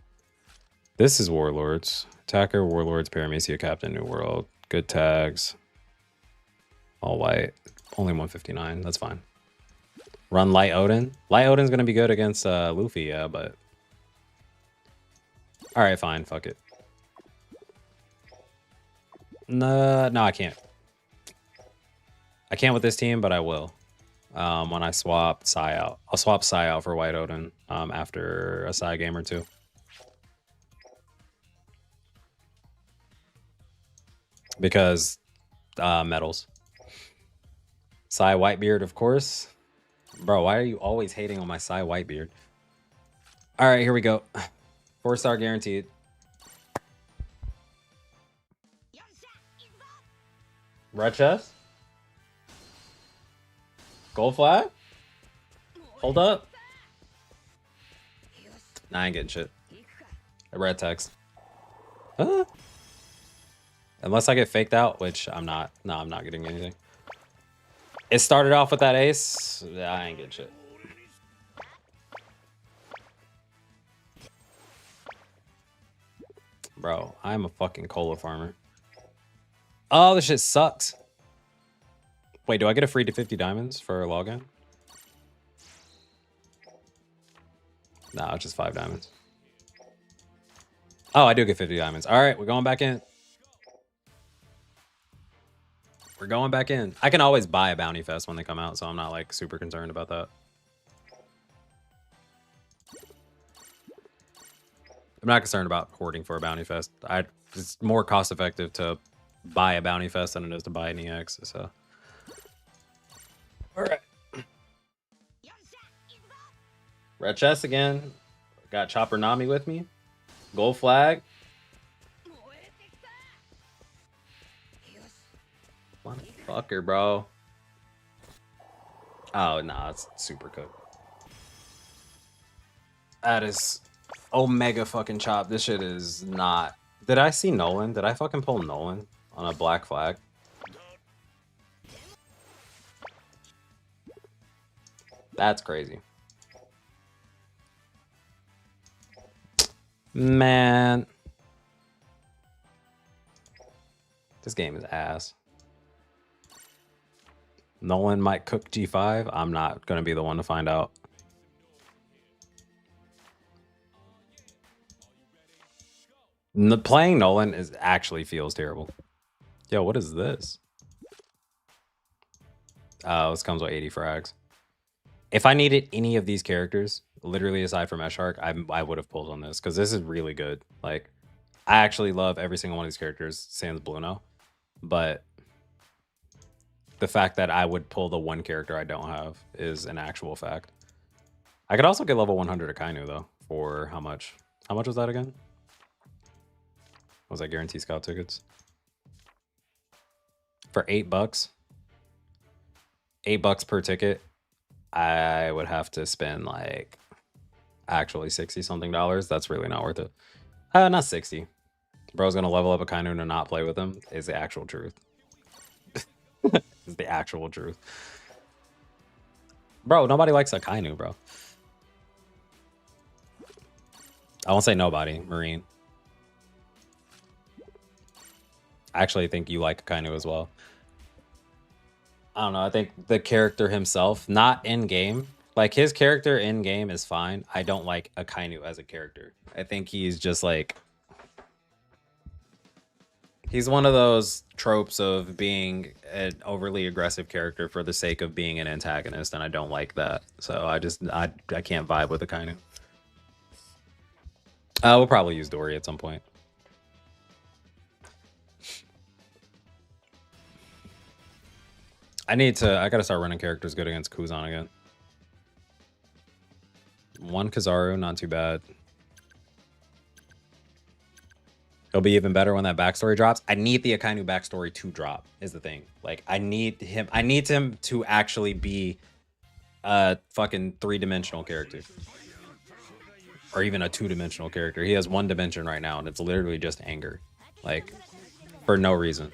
This is Warlords. Attacker, Warlords, Paramecia, Captain, New World. Good tags. All white. Only 159. That's fine. Run Light Odin. Light Odin's going to be good against Luffy, yeah, but... Alright, fine. Fuck it. No, I can't. I can't with this team, but I will. When I swap Sai out. I'll swap Sai out for White Odin after a Sai game or two. Because medals. Sai Whitebeard, of course. Bro, why are you always hating on my Sai Whitebeard? All right, here we go. 4-star guaranteed. Red chest? Gold flag? Hold up. Nah, I ain't getting shit. A red text. Huh? Unless I get faked out, which I'm not. No, I'm not getting anything. It started off with that ace. I ain't getting shit. Bro, I'm a fucking cola farmer. Oh, this shit sucks. Wait, do I get a free to 50 diamonds for a login? Nah, it's just 5 diamonds. Oh, I do get 50 diamonds. All right, we're going back in. We're going back in. I can always buy a Bounty Fest when they come out, so I'm not like super concerned about that. I'm not concerned about hoarding for a Bounty Fest. It's more cost effective to buy a Bounty Fest than it is to buy an EX, so. All right. Red chest again. Got Chopper Nami with me. Gold flag. Motherfucker, bro. Oh, nah, it's super cooked. That is Omega fucking chop. This shit is not. Did I see Nolan? Did I fucking pull Nolan on a black flag? That's crazy. Man. This game is ass. Nolan might cook G5. I'm not going to be the one to find out. Playing Nolan actually feels terrible. Yo, what is this? This comes with 80 frags. If I needed any of these characters, literally aside from Eshark, I would have pulled on this because this is really good. Like, I actually love every single one of these characters, sans Bluno. But the fact that I would pull the one character I don't have is an actual fact. I could also get level 100 Akainu though. For how much? How much was that again? Was that guarantee scout tickets? For $8. $8 per ticket. I would have to spend like actually 60 something dollars. That's really not worth it. Not 60. Bro's gonna level up Akainu to not play with him is the actual truth. Is the actual truth. Bro, nobody likes Akainu, bro. I won't say nobody, Marine. I actually think you like Akainu as well. I don't know. I think the character himself, not in game, like his character in game is fine. I don't like Akainu as a character. I think he's just like, he's one of those tropes of being an overly aggressive character for the sake of being an antagonist, and I don't like that. So I can't vibe with Akainu. We'll probably use Dory at some point. I gotta start running characters good against Kuzan again. One Kizaru, not too bad. He'll be even better when that backstory drops. I need the Akainu backstory to drop, is the thing. Like, I need him to actually be a fucking 3-dimensional character. Or even a 2-dimensional character. He has 1 dimension right now, and it's literally just anger. Like, for no reason.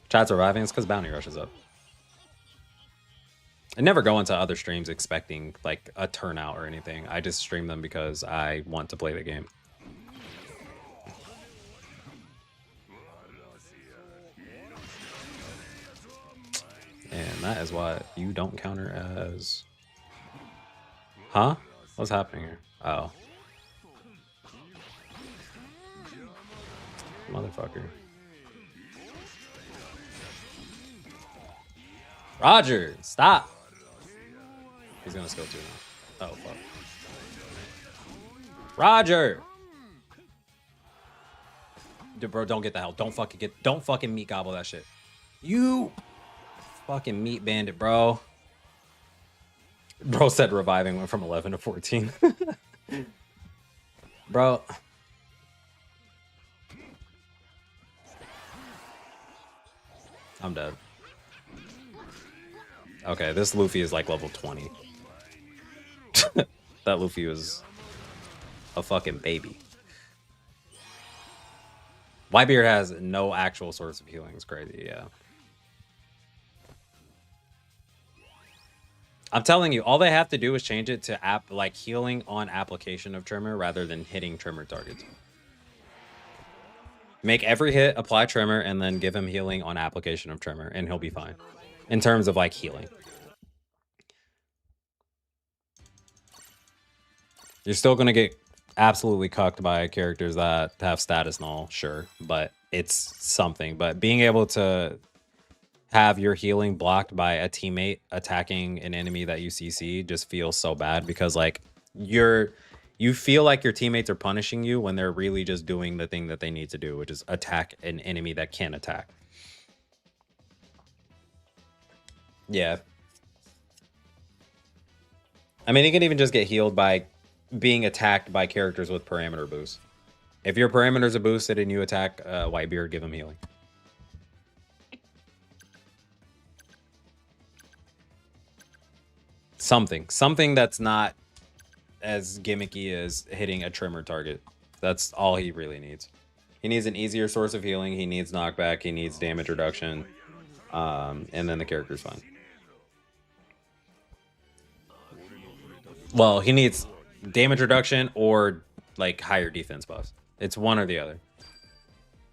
Chat's arriving. It's because Bounty Rush is up. I never go into other streams expecting like a turnout or anything. I just stream them because I want to play the game. And that is why you don't counter as... Huh? What's happening here? Oh. Motherfucker. Roger, stop. He's gonna skill 2 now. Oh, fuck. Roger! Dude, bro, don't get the hell. Don't fucking meat gobble that shit. You fucking meat bandit, bro. Bro said reviving went from 11 to 14. Bro. I'm dead. Okay, this Luffy is like level 20. That Luffy was a fucking baby. Whitebeard has no actual source of healing. It's crazy, yeah. I'm telling you, all they have to do is change it to like healing on application of Tremor rather than hitting Tremor targets. Make every hit, apply Tremor, and then give him healing on application of Tremor, and he'll be fine. In terms of like healing. You're still going to get absolutely cucked by characters that have status null, sure, but it's something. But being able to have your healing blocked by a teammate attacking an enemy that you CC just feels so bad, because like you feel like your teammates are punishing you when they're really just doing the thing that they need to do, which is attack an enemy that can attack. Yeah. I mean, you can even just get healed by being attacked by characters with parameter boosts. If your parameters are boosted and you attack Whitebeard, give him healing. Something that's not as gimmicky as hitting a trimmer target. That's all he really needs. He needs an easier source of healing. He needs knockback. He needs damage reduction. And then the character's fine. Well, he needs damage reduction or like higher defense buffs. It's one or the other.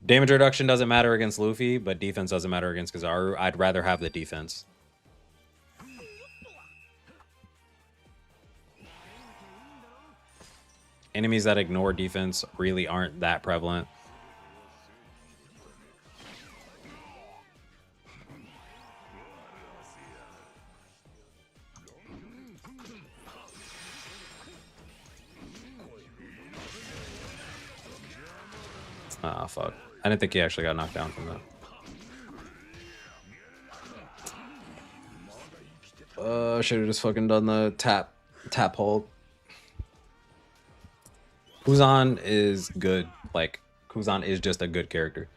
Damage reduction doesn't matter against Luffy, but defense doesn't matter against Kizaru. I'd rather have the defense. Enemies that ignore defense really aren't that prevalent. Ah, fuck. I didn't think he actually got knocked down from that. Should have just fucking done the tap hold. Kuzan is good. Like, Kuzan is just a good character.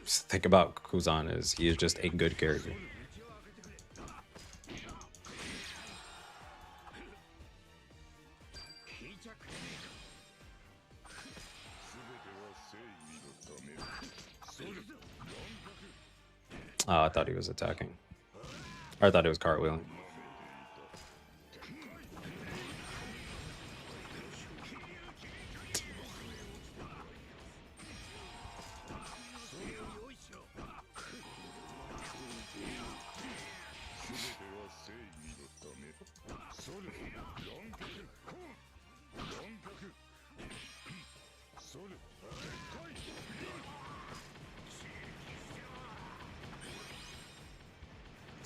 Just think about Kuzan is he is just a good character. Oh, I thought he was attacking. Or I thought he was cartwheeling.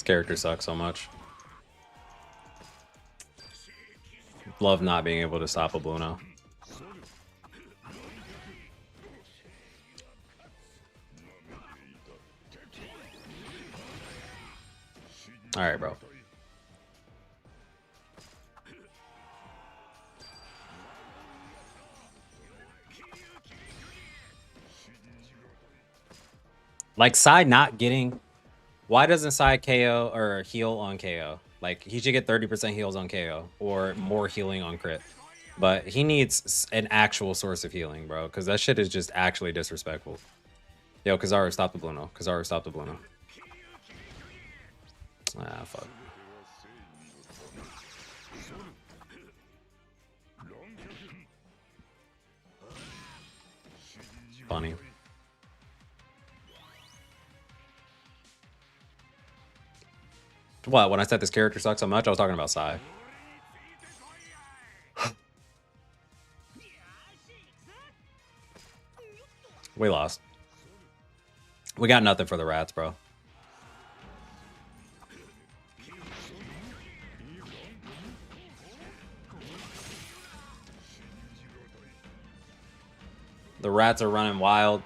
Character sucks so much. Love not being able to stop a Bluno. Alright, bro. Like, Sai not getting... Why doesn't Sai KO or heal on KO? Like, he should get 30% heals on KO or more healing on crit. But he needs an actual source of healing, bro, because that shit is just actually disrespectful. Yo, Kizaru, stop the Bluno. Kizaru, stop the Bluno. Ah, fuck. Funny. What, when I said this character sucks so much, I was talking about Sai. We lost. We got nothing for the rats, bro. The rats are running wild.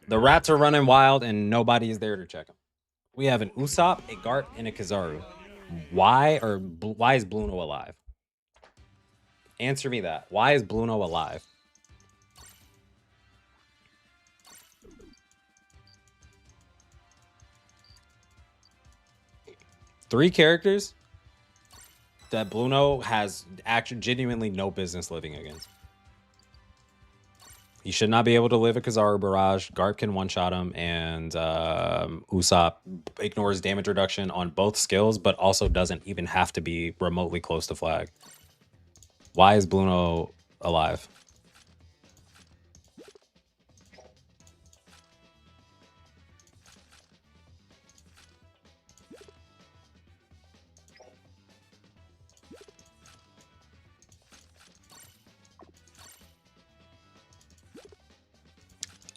The rats are running wild and nobody is there to check them. We have an Usopp, a Garp, and a Kizaru. Why is Bluno alive? Answer me that. Why is Bluno alive? Three characters that Bluno has actually genuinely no business living against. He should not be able to live a Kizaru barrage. Garp can one-shot him, and Usopp ignores damage reduction on both skills, but also doesn't even have to be remotely close to flag. Why is Bluno alive?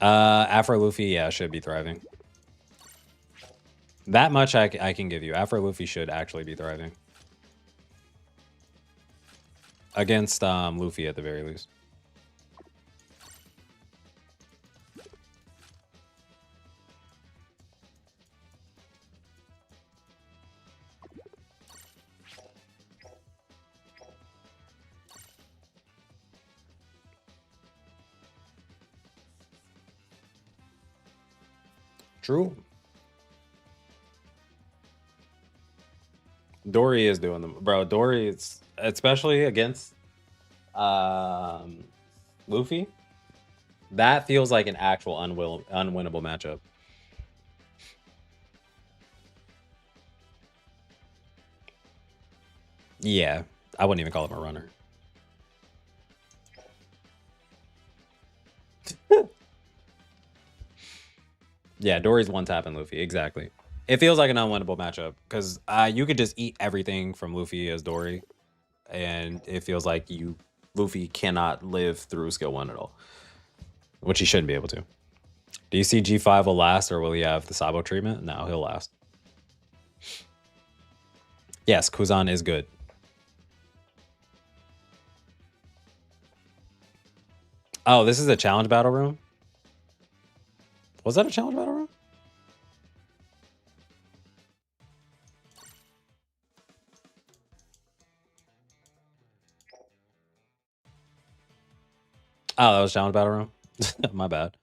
Afro Luffy, yeah, should be thriving. That much I can give you. Afro Luffy should actually be thriving. Against Luffy at the very least. True. Dory is doing them, bro. Dory is, especially against Luffy. That feels like an actual unwinnable matchup. Yeah, I wouldn't even call him a runner. Yeah, Dory's one tapping Luffy, exactly. It feels like an unwinnable matchup because you could just eat everything from Luffy as Dory, and it feels like Luffy cannot live through skill 1 at all, which he shouldn't be able to. Do you see G5 will last, or will he have the Sabo treatment? No, he'll last. Yes, Kuzan is good. Oh, this is a challenge battle room? Was that a challenge battle room? Oh, that was challenge battle room? My bad.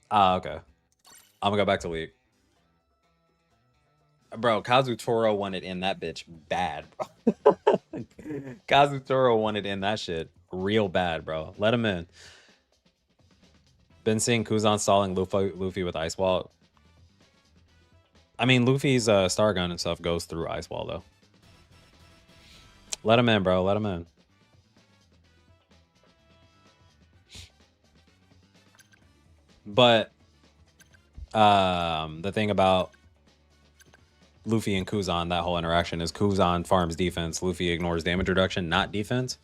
Ah, okay. I'm gonna go back to League. Bro, Kazutoro wanted in that bitch bad, bro. Kazutoro wanted in that shit real bad, bro. Let him in. Been seeing Kuzan stalling Luffy with Ice Wall. I mean, Luffy's Star Gun and stuff goes through Ice Wall, though. Let him in, bro. Let him in. But the thing about Luffy and Kuzan, that whole interaction, is Kuzan farms defense. Luffy ignores damage reduction, not defense.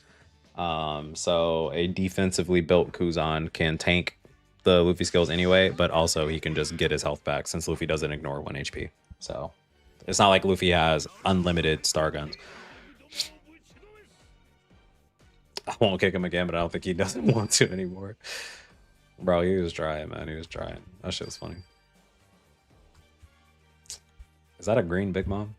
So a defensively built Kuzan can tank the Luffy skills anyway, but also he can just get his health back since Luffy doesn't ignore 1 HP. So it's not like Luffy has unlimited Star Guns. I won't kick him again, but I don't think he doesn't want to anymore. Bro, he was trying, man. He was trying. That shit was funny. Is that a green Big Mom?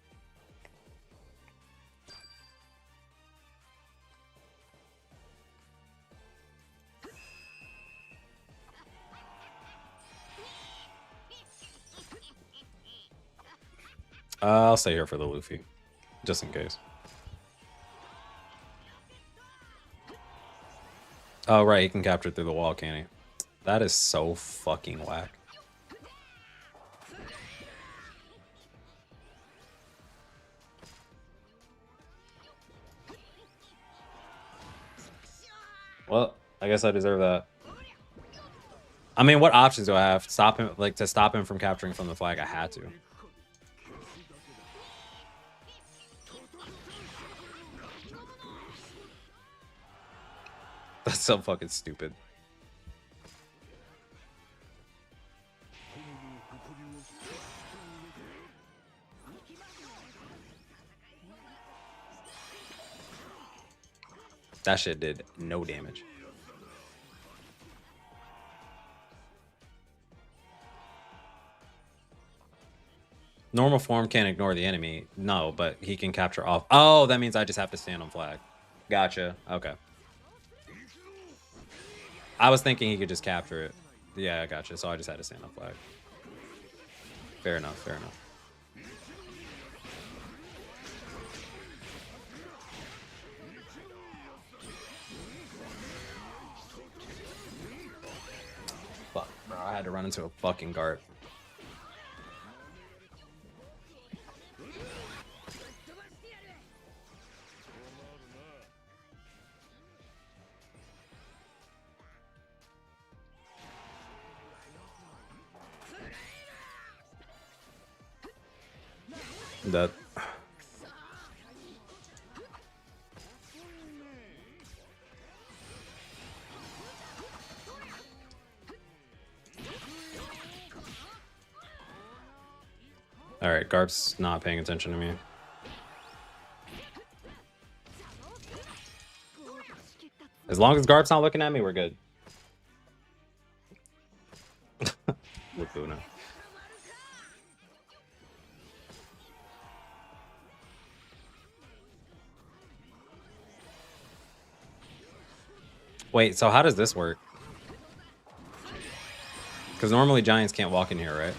I'll stay here for the Luffy, just in case. Oh, right, he can capture through the wall, can't he? That is so fucking whack. Well, I guess I deserve that. I mean, what options do I have? Stop him, like, to stop him from capturing from the flag? I had to. That's so fucking stupid. That shit did no damage. Normal form can't ignore the enemy. No, but he can capture off. Oh, that means I just have to stand on flag. Gotcha. Okay. I was thinking he could just capture it. Yeah, I gotcha. So I just had to stand on flag. Fair enough. Fair enough. Fuck, bro. I had to run into a fucking guard. That. Alright, Garp's not paying attention to me. As long as Garp's not looking at me, we're good. With Luna. Wait, so how does this work? Because normally giants can't walk in here, right?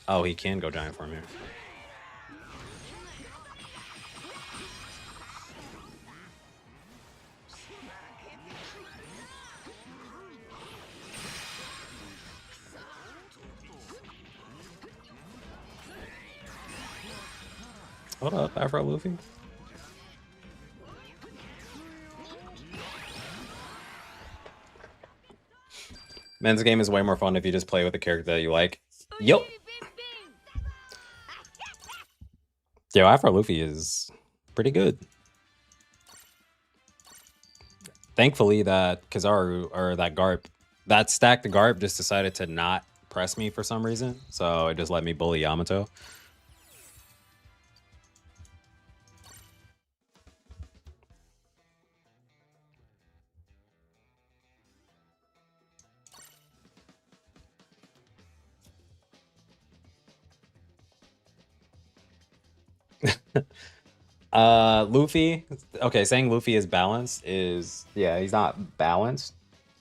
Oh, he can go giant form here. Hold up, Afro Luffy. Men's game is way more fun if you just play with a character that you like. Yo! Yo, Afro Luffy is pretty good. Thankfully that Kizaru, or that Garp, that stacked Garp just decided to not press me for some reason. So it just let me bully Yamato. Luffy, okay, saying Luffy is balanced is, yeah, he's not balanced.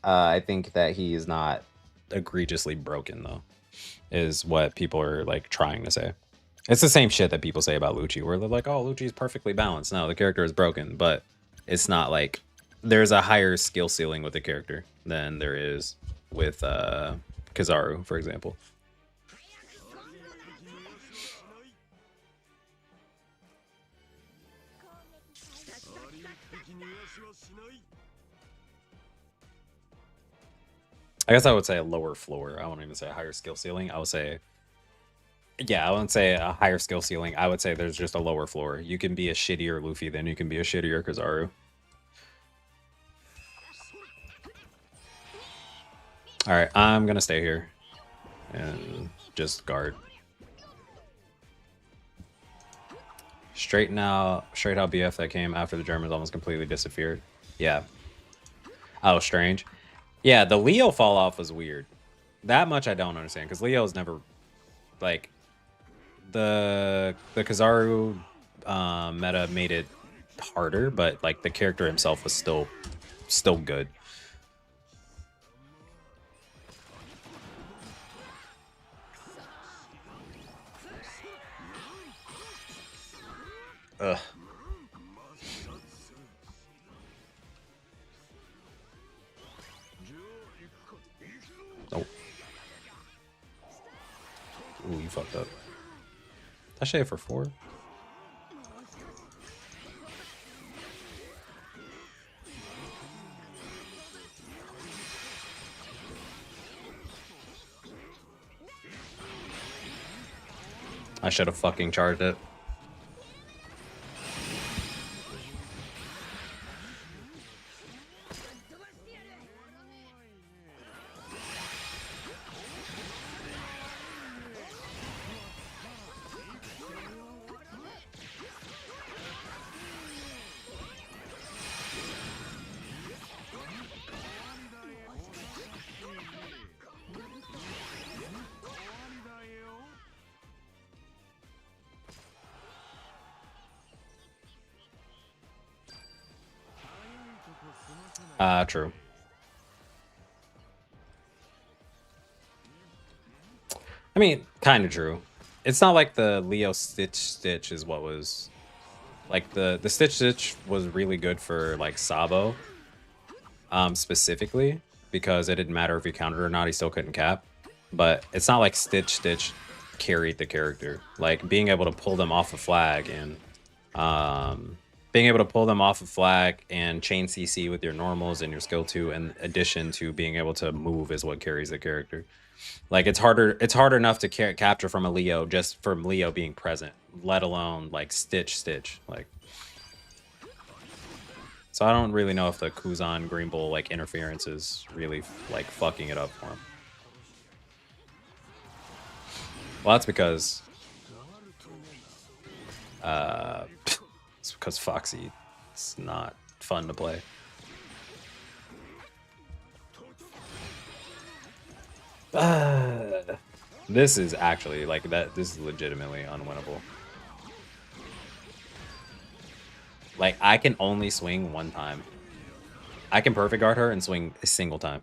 I think that he is not egregiously broken though, is what people are like trying to say. It's the same shit that people say about Lucci, where they're like, oh, Lucci's perfectly balanced. No, the character is broken, but it's not like there's a higher skill ceiling with the character than there is with Kizaru, for example. I guess I would say a lower floor. I won't even say a higher skill ceiling. I would say, yeah, I wouldn't say a higher skill ceiling. I would say there's just a lower floor. You can be a shittier Luffy than you can be a shittier Kizaru. Alright, I'm gonna stay here and just guard. Straight how BF that came after the Germans almost completely disappeared. Yeah. Oh, strange. Yeah, the Leo fall off was weird. That much I don't understand, because Leo's never, like, the Kizaru meta made it harder, but like the character himself was still good. Ugh. Oh. Ooh, you fucked up. I should have for 4. I should have fucking charged it. True. I mean, kind of true. It's not like the Leo Stitch is what was... Like, the Stitch was really good for, like, Sabo. Specifically. Because it didn't matter if he countered or not, he still couldn't cap. But it's not like Stitch carried the character. Like, being able to pull them off a flag and... being able to pull them off a flag and chain CC with your normals and your skill 2 in addition to being able to move is what carries the character. Like, it's hard enough to capture from a Leo just from Leo being present, let alone like Stitch. Like, so I don't really know if the Kuzan Green Bull like interference is really like fucking it up for him. Well, that's because it's because Foxy is not fun to play. This is actually like that. This is legitimately unwinnable. Like I can only swing one time. I can perfect guard her and swing a single time.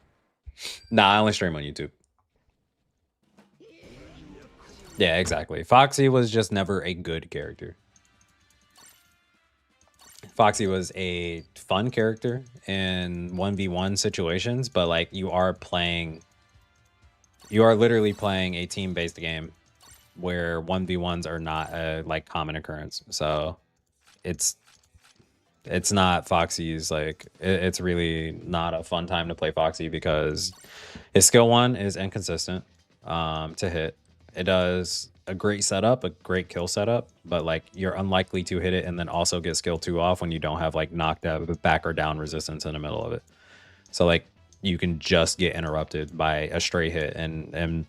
Nah, I only stream on YouTube. Yeah, exactly. Foxy was just never a good character. Foxy was a fun character in 1v1 situations, but like you are literally playing a team-based game where 1v1s are not a like common occurrence. So it's not Foxy's like it's really not a fun time to play Foxy because his skill 1 is inconsistent to hit. It does a great setup, a great kill setup, but like you're unlikely to hit it and then also get skill 2 off when you don't have like knocked out back or down resistance in the middle of it. So like you can just get interrupted by a straight hit, and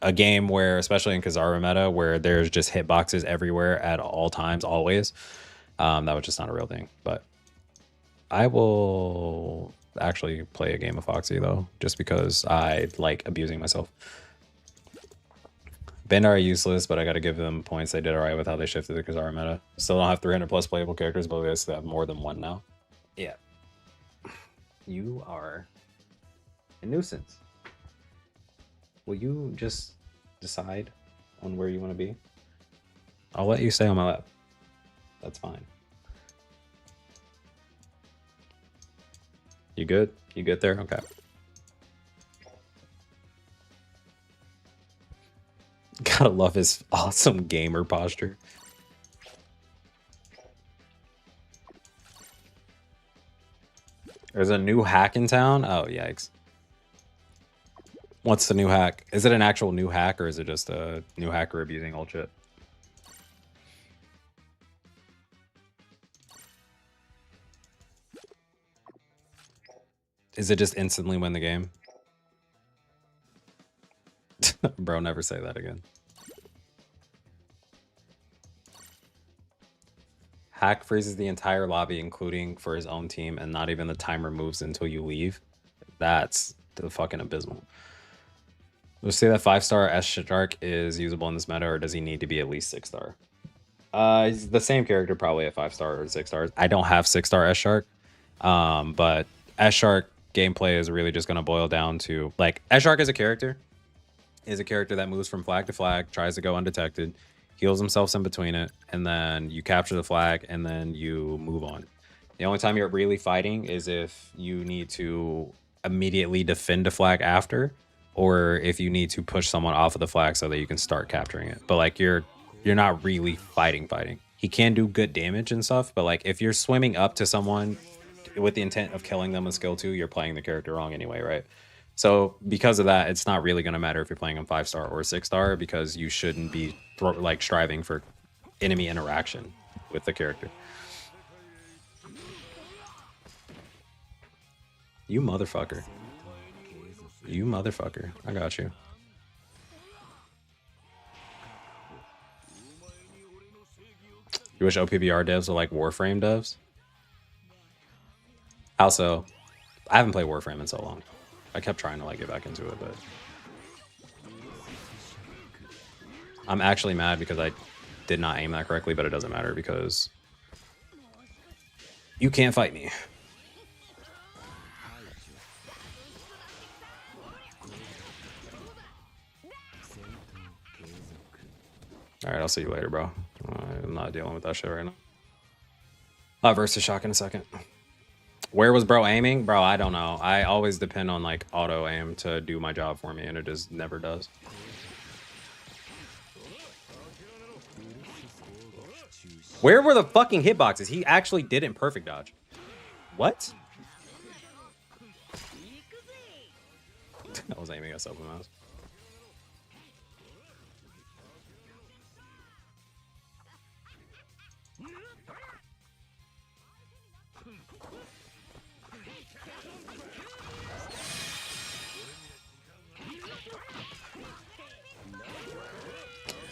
a game where, especially in Kizaru meta, where there's just hitboxes everywhere at all times, always, that was just not a real thing. But I will actually play a game of Foxy though, just because I like abusing myself. Bend are useless, but I got to give them points. They did all right with how they shifted the Kizaru meta. Still don't have 300 plus playable characters, but we guys have more than one now. Yeah. You are a nuisance. Will you just decide on where you want to be? I'll let you stay on my lap. That's fine. You good? You good there? Okay. Gotta love his awesome gamer posture. There's a new hack in town? Oh, yikes. What's the new hack? Is it an actual new hack, or is it just a new hacker abusing old shit? Is it just instantly win the game? Bro, never say that again. Hack freezes the entire lobby, including for his own team, and not even the timer moves until you leave. That's the fucking abysmal. Let's say that 5-star S-Shark is usable in this meta, or does he need to be at least 6-star? He's the same character, probably at 5-star or 6 stars. I don't have 6-star S-Shark, but S-Shark gameplay is really just going to boil down to, like, S-Shark as a character is a character that moves from flag to flag, tries to go undetected, heals himself in between it, and then you capture the flag, and then you move on. The only time you're really fighting is if you need to immediately defend a flag after, or if you need to push someone off of the flag so that you can start capturing it. But like you're not really fighting. He can do good damage and stuff, but like if you're swimming up to someone with the intent of killing them with skill 2, you're playing the character wrong anyway, right? So because of that, it's not really going to matter if you're playing on 5-star or 6-star, because you shouldn't be like striving for enemy interaction with the character. You motherfucker. You motherfucker. I got you. You wish OPBR devs were like Warframe devs? Also, I haven't played Warframe in so long. I kept trying to like get back into it, but I'm actually mad because I did not aim that correctly, but it doesn't matter because you can't fight me. All right, I'll see you later, bro. I'm not dealing with that shit right now. I'll versus shock in a second. Where was bro aiming? Bro, I don't know. I always depend on like auto aim to do my job for me, and it just never does. Where were the fucking hitboxes? He actually didn't perfect dodge. What? I was aiming at open mouse.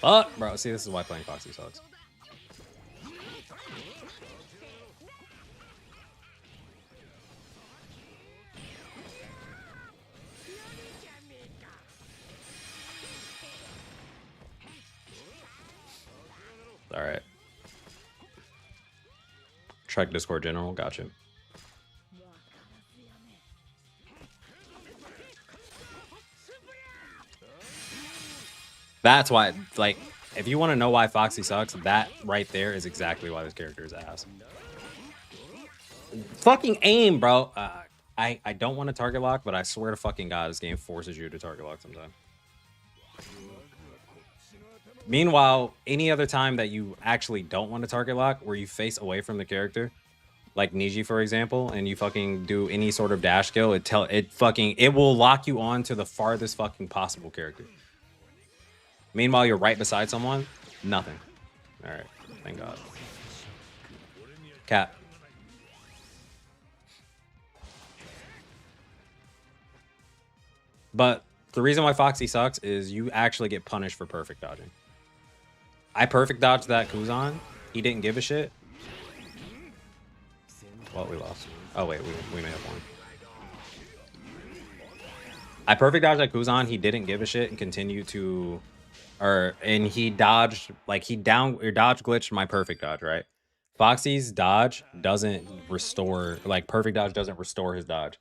Fuck, bro. See, this is why playing Foxy sucks. All right. Trek Discord General, gotcha. That's why, like, if you want to know why Foxy sucks, that right there is exactly why this character is ass. Fucking aim, bro. I don't want to target lock, but I swear to fucking God, this game forces you to target lock sometimes. Meanwhile, any other time that you actually don't want to target lock, where you face away from the character, like Niji, for example, and you fucking do any sort of dash skill, it will lock you on to the farthest fucking possible character. Meanwhile, you're right beside someone, nothing. All right, thank God. Cat. But the reason why Foxy sucks is you actually get punished for perfect dodging. I perfect dodged that Kuzan. He didn't give a shit. Well, we lost. Oh, wait, we may have won. I perfect dodged that Kuzan. He didn't give a shit and continued to... and he dodged... Like, dodge glitched my perfect dodge, right? Foxy's dodge doesn't restore... Like, perfect dodge doesn't restore his dodge.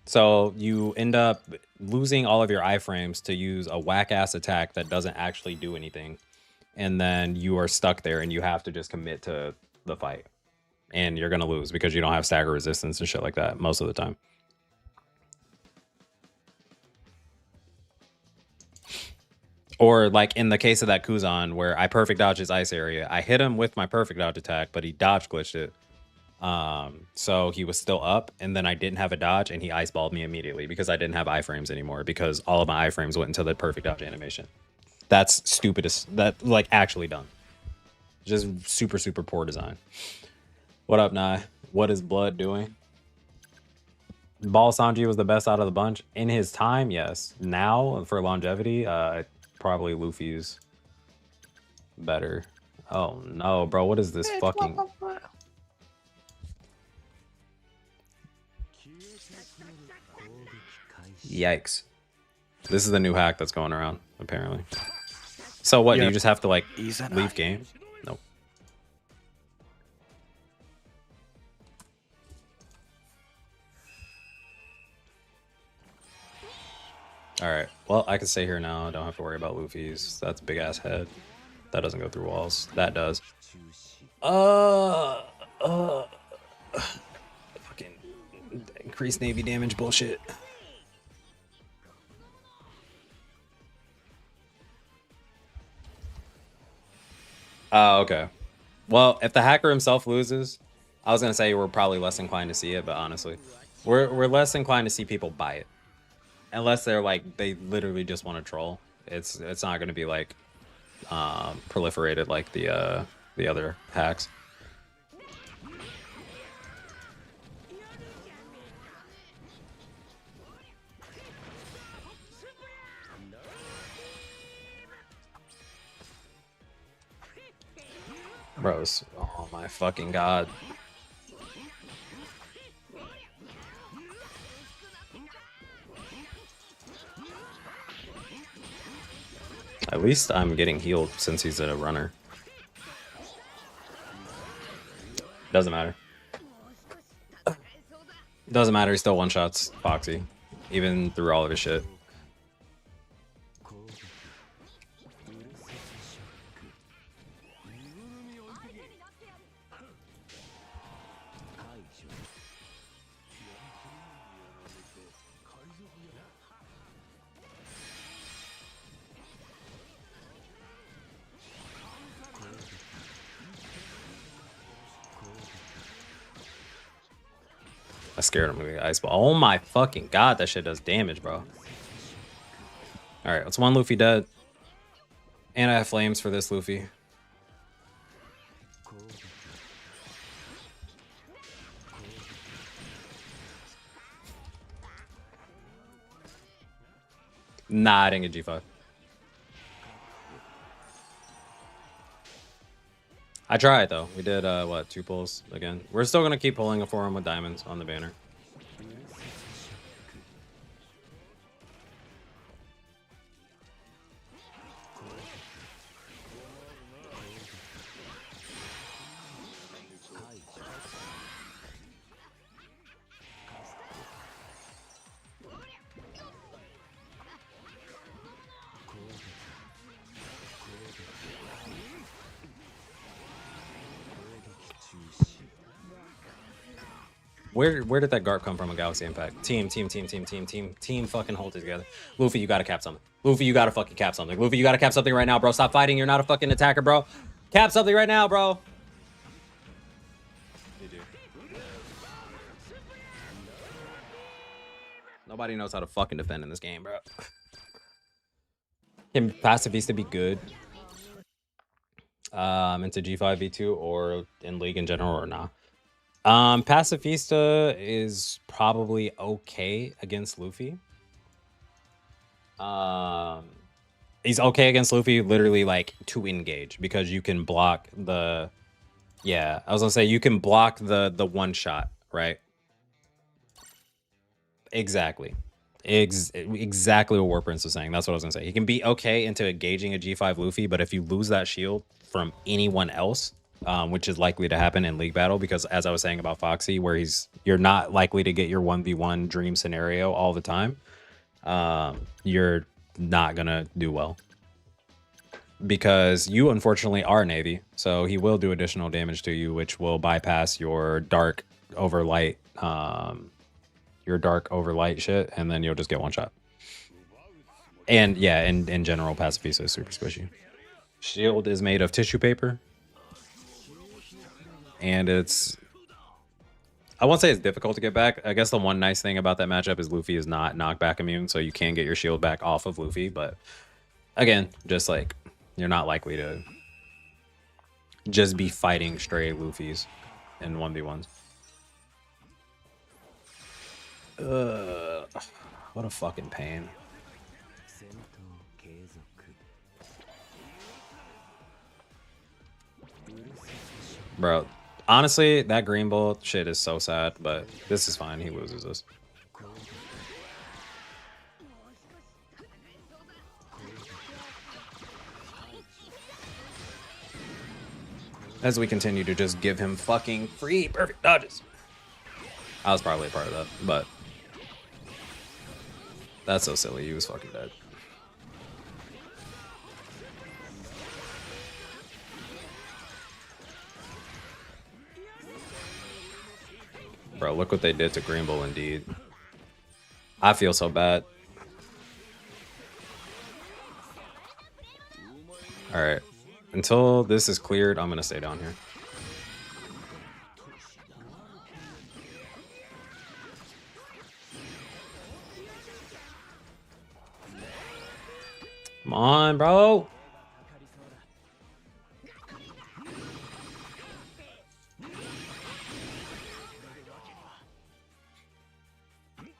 So you end up losing all of your iframes to use a whack-ass attack that doesn't actually do anything. And then you are stuck there and you have to just commit to the fight. And you're going to lose because you don't have stagger resistance and shit like that most of the time. Or like in the case of that Kuzan where I perfect dodged his ice area. I hit him with my perfect dodge attack, but he dodge glitched it. So he was still up and then I didn't have a dodge and he ice balled me immediately because I didn't have iframes anymore because all of my iframes went into the perfect dodge animation. That's stupidest. That like actually done. Just super, super poor design. What up, Nye? What is Blood doing? Ball Sanji was the best out of the bunch. In his time, yes. Now, for longevity, probably Luffy's better. Oh no, bro. What is this fucking... Yikes. This is the new hack that's going around, apparently. So what, do you just have to, like, leave game? Nope. Alright, well, I can stay here now. I don't have to worry about Luffy's. That's a big-ass head. That doesn't go through walls. That does. Fucking increased Navy damage bullshit. Oh, okay. Well, if the hacker himself loses, I was gonna say we're probably less inclined to see it, but honestly, we're less inclined to see people buy it, unless they're like they literally just want to troll. It's not gonna be like proliferated like the other hacks. Bros, oh my fucking God. At least I'm getting healed since he's a runner. Doesn't matter. Doesn't matter, he still one-shots Foxy, even through all of his shit. I scared him with the ice ball. Oh my fucking God, that shit does damage, bro. Alright, that's one Luffy dead. And I have flames for this Luffy. Nah, I didn't get G5. I tried though. We did what, 2 pulls again. We're still gonna keep pulling for him with diamonds on the banner. Where did that Garp come from? A Galaxy Impact. Team fucking hold it together. Luffy, you gotta cap something. Luffy, you gotta fucking cap something. Luffy, you gotta cap something right now, bro. Stop fighting. You're not a fucking attacker, bro. Cap something right now, bro. Nobody knows how to fucking defend in this game, bro. Can Pacifista be good into G5 V2 or in League in general or not? Pacifista is probably okay against Luffy. He's okay against Luffy literally like to engage because you can block the, yeah, I was gonna say you can block the one shot, right? Exactly. Exactly what War Prince was saying. That's what I was gonna say. He can be okay into engaging a G5 Luffy, but if you lose that shield from anyone else, which is likely to happen in League Battle, because as I was saying about Foxy, where you're not likely to get your 1v1 dream scenario all the time, you're not gonna do well. Because you unfortunately are Navy, so he will do additional damage to you, which will bypass your dark overlight shit, and then you'll just get one shot. And yeah, in general, Pacifista is super squishy. Shield is made of tissue paper. And I won't say it's difficult to get back. I guess the one nice thing about that matchup is Luffy is not knockback immune, so you can get your shield back off of Luffy. But again, just like, you're not likely to just be fighting stray Luffys in 1v1s. What a fucking pain. Bro, honestly, that Green Bull shit is so sad, but this is fine. He loses this. As we continue to just give him fucking free perfect dodges. I was probably a part of that, but that's so silly. He was fucking dead. Bro, look what they did to Green Bull indeed. I feel so bad. Alright. Until this is cleared, I'm gonna stay down here. Come on, bro.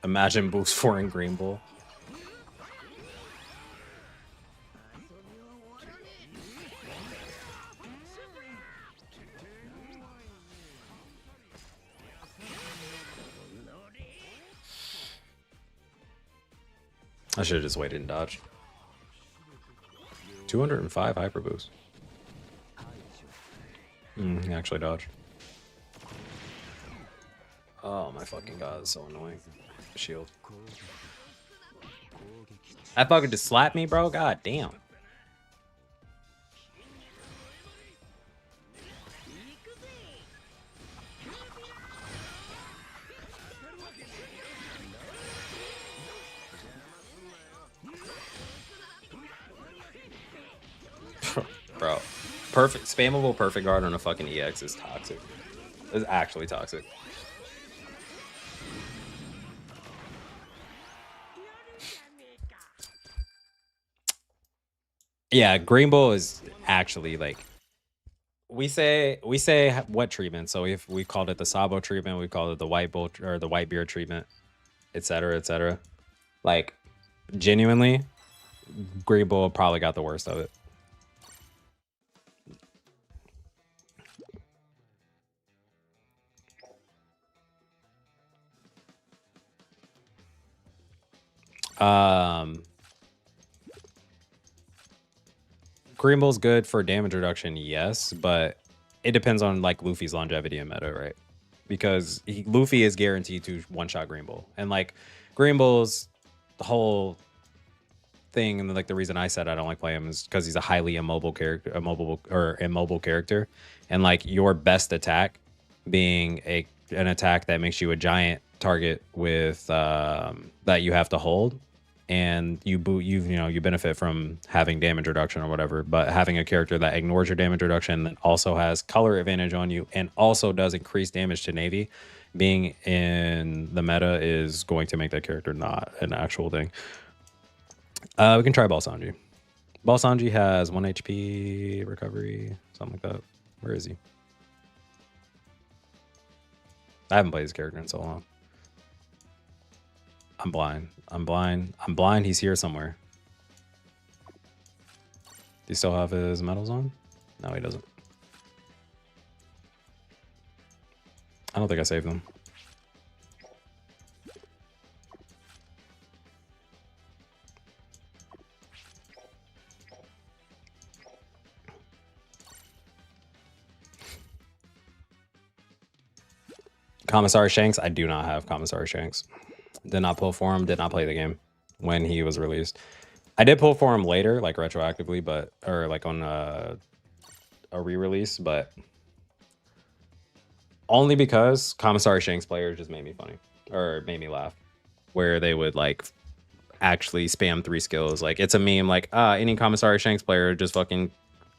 Imagine boost 4 in Green Bull. I should have just waited and dodged. 205 hyper boost. He actually dodged. Oh my fucking god, it's so annoying. Shield. That fucker just slapped me, bro. God damn. Bro, perfect spammable perfect guard on a fucking EX is toxic. It's actually toxic. Yeah, Green Bull is actually like, we say what treatment. So if we called it the Sabo treatment, we called it the white bull or the white beard treatment, etc., etc. Like, genuinely, Green Bull probably got the worst of it. Green Bull's good for damage reduction, yes, but it depends on like Luffy's longevity in meta, right? Because Luffy is guaranteed to one-shot Green Bull, and like Green Bull's the whole thing, and like the reason I said I don't like playing him is because he's a highly immobile character, immobile character, and like your best attack being an attack that makes you a giant target with that you have to hold, and you benefit from having damage reduction or whatever, but having a character that ignores your damage reduction that also has color advantage on you and also does increase damage to Navy, being in the meta is going to make that character not an actual thing. We can try Balsanji. Balsanji has 1 HP recovery, something like that. Where is he? I haven't played this character in so long. I'm blind. I'm blind. I'm blind. He's here somewhere. Do you still have his medals on? No, he doesn't. I don't think I saved them. Commissary Shanks, I do not have Commissary Shanks. Did not pull for him, did not play the game when he was released. I did pull for him later, like retroactively, but or like on a re-release, but only because Commissary Shanks players just made me funny or made me laugh, where they would like actually spam 3 skills. Like it's a meme, like any Commissary Shanks player just fucking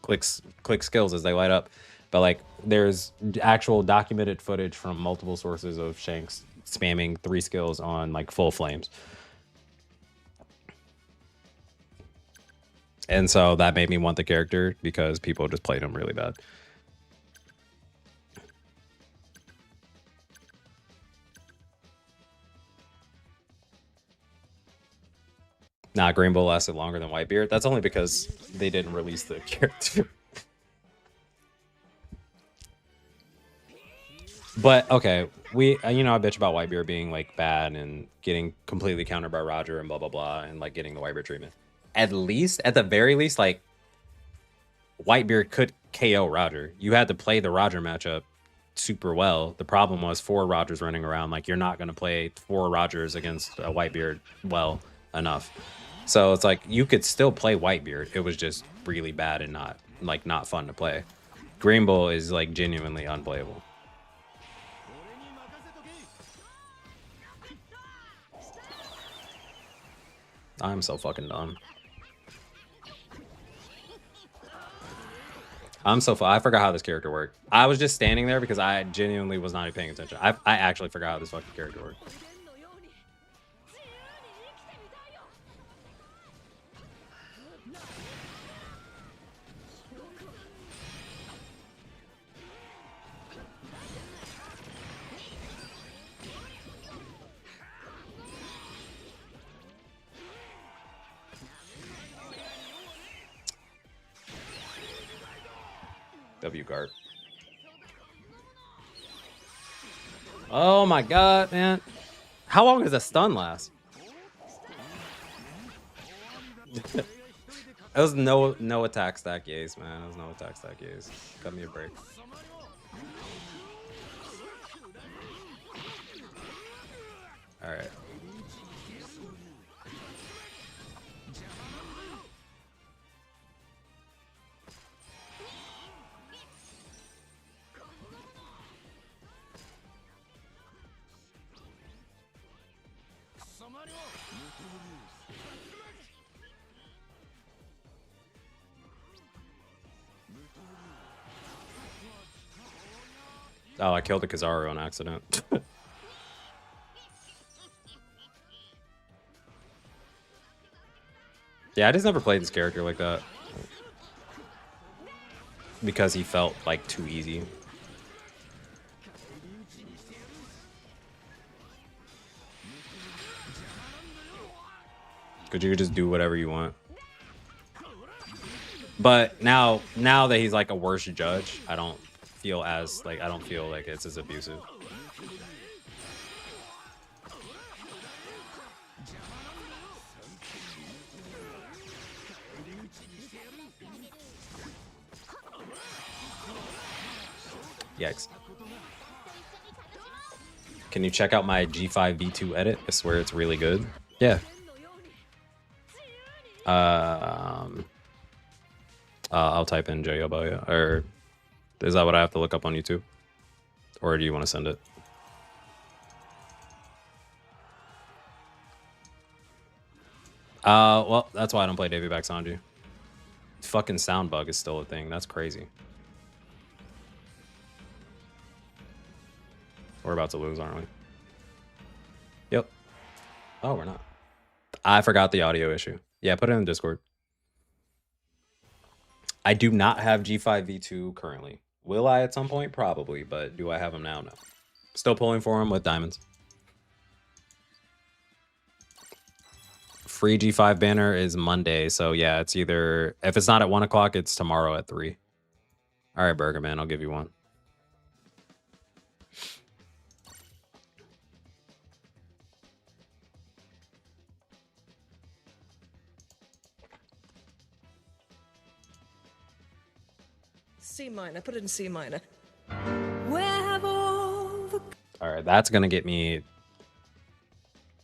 click skills as they light up. But like there's actual documented footage from multiple sources of Shanks spamming 3 skills on like full flames. And so that made me want the character because people just played him really bad. Nah, Green Bull lasted longer than Whitebeard. That's only because they didn't release the character. But okay, I bitch about Whitebeard being like bad and getting completely countered by Roger and blah blah blah and like getting the Whitebeard treatment. At the very least, like Whitebeard could KO Roger. You had to play the Roger matchup super well. The problem was 4 Rogers running around. Like you're not gonna play 4 Rogers against a Whitebeard well enough. So it's like you could still play Whitebeard. It was just really bad and not fun to play. Green Bull is like genuinely unplayable. I'm so fucking dumb. I forgot how this character worked. I was just standing there because I genuinely was not even paying attention. I actually forgot how this fucking character worked. W guard. Oh my god, man. How long does a stun last? It was no attack stack yays, man. It was no attack stack yays. Cut me a break. Alright. Oh, I killed a Kizaru on accident. Yeah, I just never played this character like that. Because he felt like too easy. Because you could just do whatever you want. But now that he's like a worse judge, I don't feel like it's as abusive. Yikes. Can you check out my G5 V2 edit? I swear it's really good. Yeah. I'll type in Joyobo, yeah. Or is that what I have to look up on YouTube? Or do you want to send it? Well, that's why I don't play Davy Back Sanji. Fucking sound bug is still a thing. That's crazy. We're about to lose, aren't we? Yep. Oh, we're not. I forgot the audio issue. Yeah, put it in Discord. I do not have G5 V2 currently. Will I at some point? Probably, but do I have them now? No. Still pulling for them with diamonds. Free G5 banner is Monday, so yeah, it's either, if it's not at 1 o'clock, it's tomorrow at 3. All right, Burger Man, I'll give you one. C minor, put it in C minor. Where have all the... All right, that's gonna get me.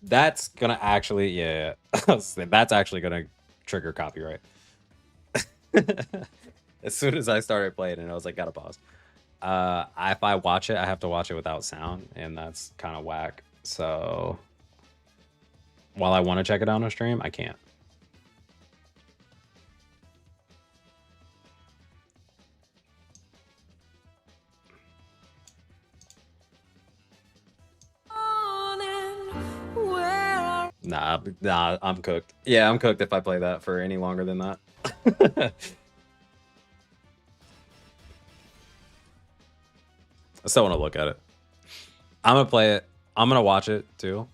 That's gonna actually, yeah. That's actually gonna trigger copyright. As soon as I started playing it, I was like, gotta pause. If I watch it, I have to watch it without sound, and that's kind of whack. So while I want to check it out on stream, I can't. Nah, I'm cooked. Yeah, I'm cooked if I play that for any longer than that. I still want to look at it. I'm gonna play it. I'm gonna watch it too,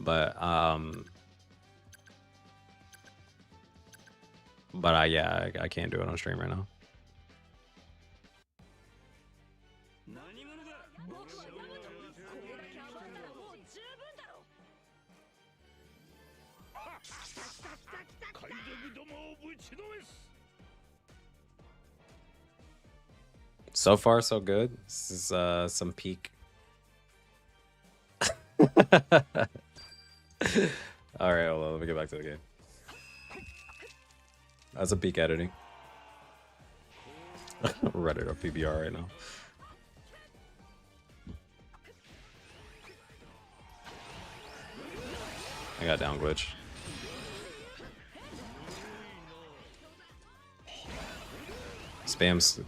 but yeah, I can't do it on stream right now. So far, so good. This is some peak. All right, hold on, let me get back to the game. That's a peak editing. Reddit or PBR right now. I got down glitch.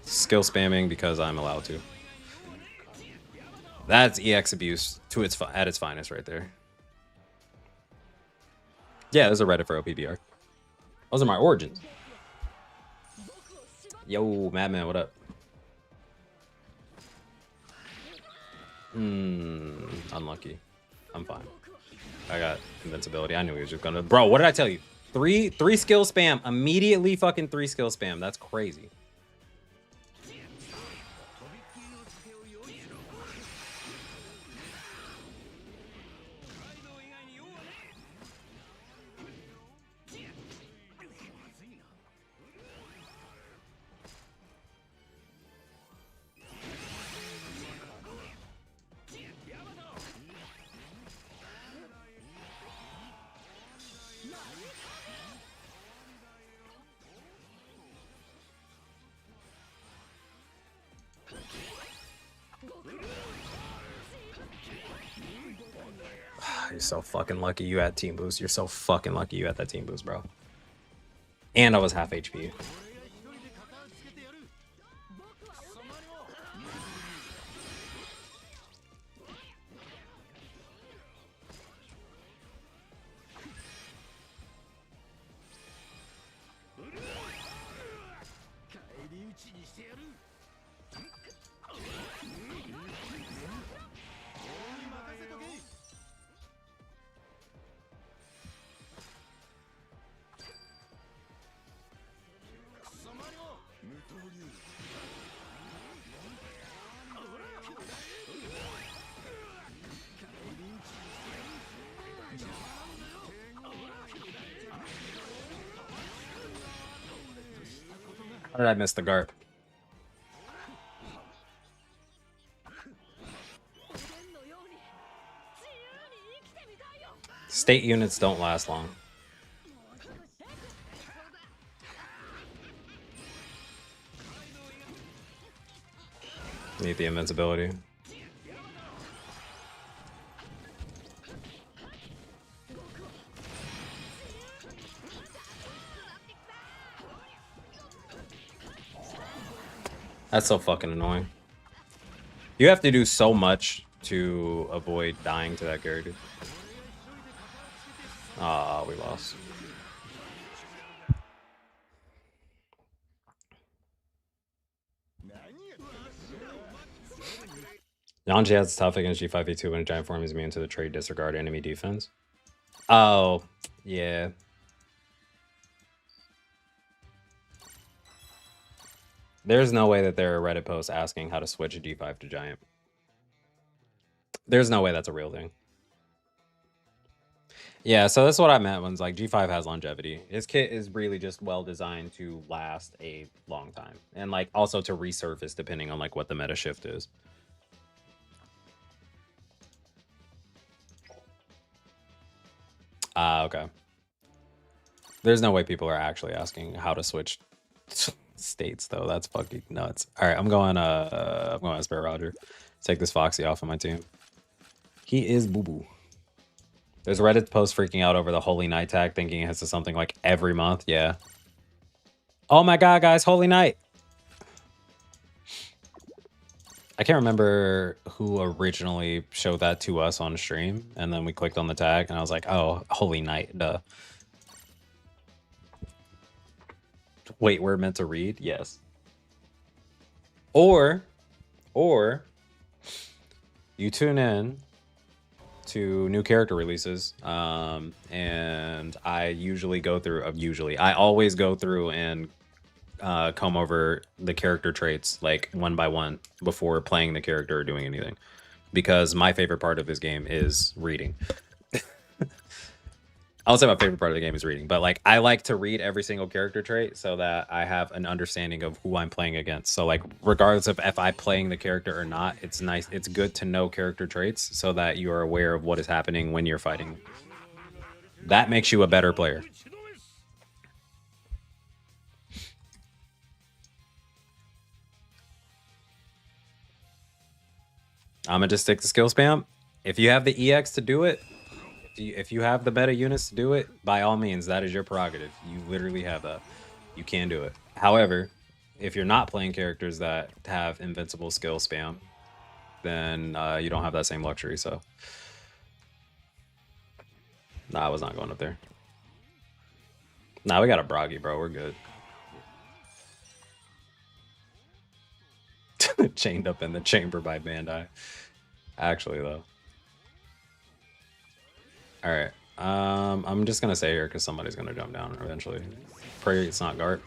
Skill spamming because I'm allowed to. That's EX abuse to at its finest right there. Yeah, there's a Reddit for OPBR. Those are my origins. Yo, Madman, what up? Unlucky. I'm fine. I got invincibility. I knew he was just gonna. Bro, what did I tell you? Three skill spam. Immediately fucking 3 skill spam. That's crazy. You're so fucking lucky you had team boost. You're so fucking lucky you had that team boost, bro. And I was half HP. How did I miss the Garp? State units don't last long. Need the invincibility. That's so fucking annoying. You have to do so much to avoid dying to that character. Ah, we lost. Yanji has tough against G5E2 when a giant form is immune to the trade disregard enemy defense. Oh, yeah. There's no way that there are Reddit posts asking how to switch a G5 to giant. There's no way that's a real thing. Yeah, so that's what I meant when it's like G5 has longevity. His kit is really just well designed to last a long time. And like also to resurface depending on like what the meta shift is. Okay. There's no way people are actually asking how to switch states though. That's fucking nuts. All right, I'm going Esper Roger. Take this Foxy off of my team. He is boo-boo. There's Reddit posts freaking out over the Holy Night tag, thinking it has something like every month. Yeah. Oh my god, guys, Holy Night. I can't remember who originally showed that to us on stream, and then we clicked on the tag, and I was like, oh, Holy Night, duh. Wait, we're meant to read? Yes. Or you tune in to new character releases, and I always go through and comb over the character traits like one by one before playing the character or doing anything, because my favorite part of this game is reading. I'll say my favorite part of the game is reading, but like I like to read every single character trait so that I have an understanding of who I'm playing against. So like regardless of if I'm playing the character or not, it's good to know character traits so that you are aware of what is happening when you're fighting. That makes you a better player. I'm gonna just stick to skill spam. If you have the EX to do it, if you have the meta units to do it, by all means, that is your prerogative. You literally have that. You can do it. However, if you're not playing characters that have invincible skill spam, then you don't have that same luxury. So, nah, I was not going up there. Nah, we got a Bragi, bro. We're good. Chained up in the chamber by Bandai. Actually, though. All right. I'm just gonna stay here because somebody's gonna jump down eventually. Pray it's not Gart.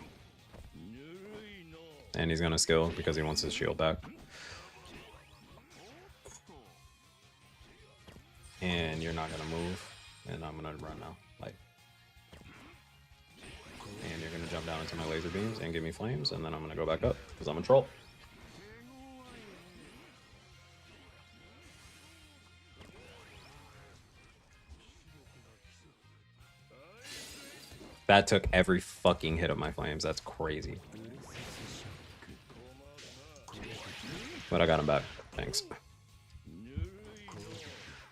And he's gonna skill because he wants his shield back. And you're not gonna move. And I'm gonna run now. Like. And you're gonna jump down into my laser beams and give me flames, and then I'm gonna go back up because I'm a troll. That took every fucking hit of my flames. That's crazy. But I got him back. Thanks.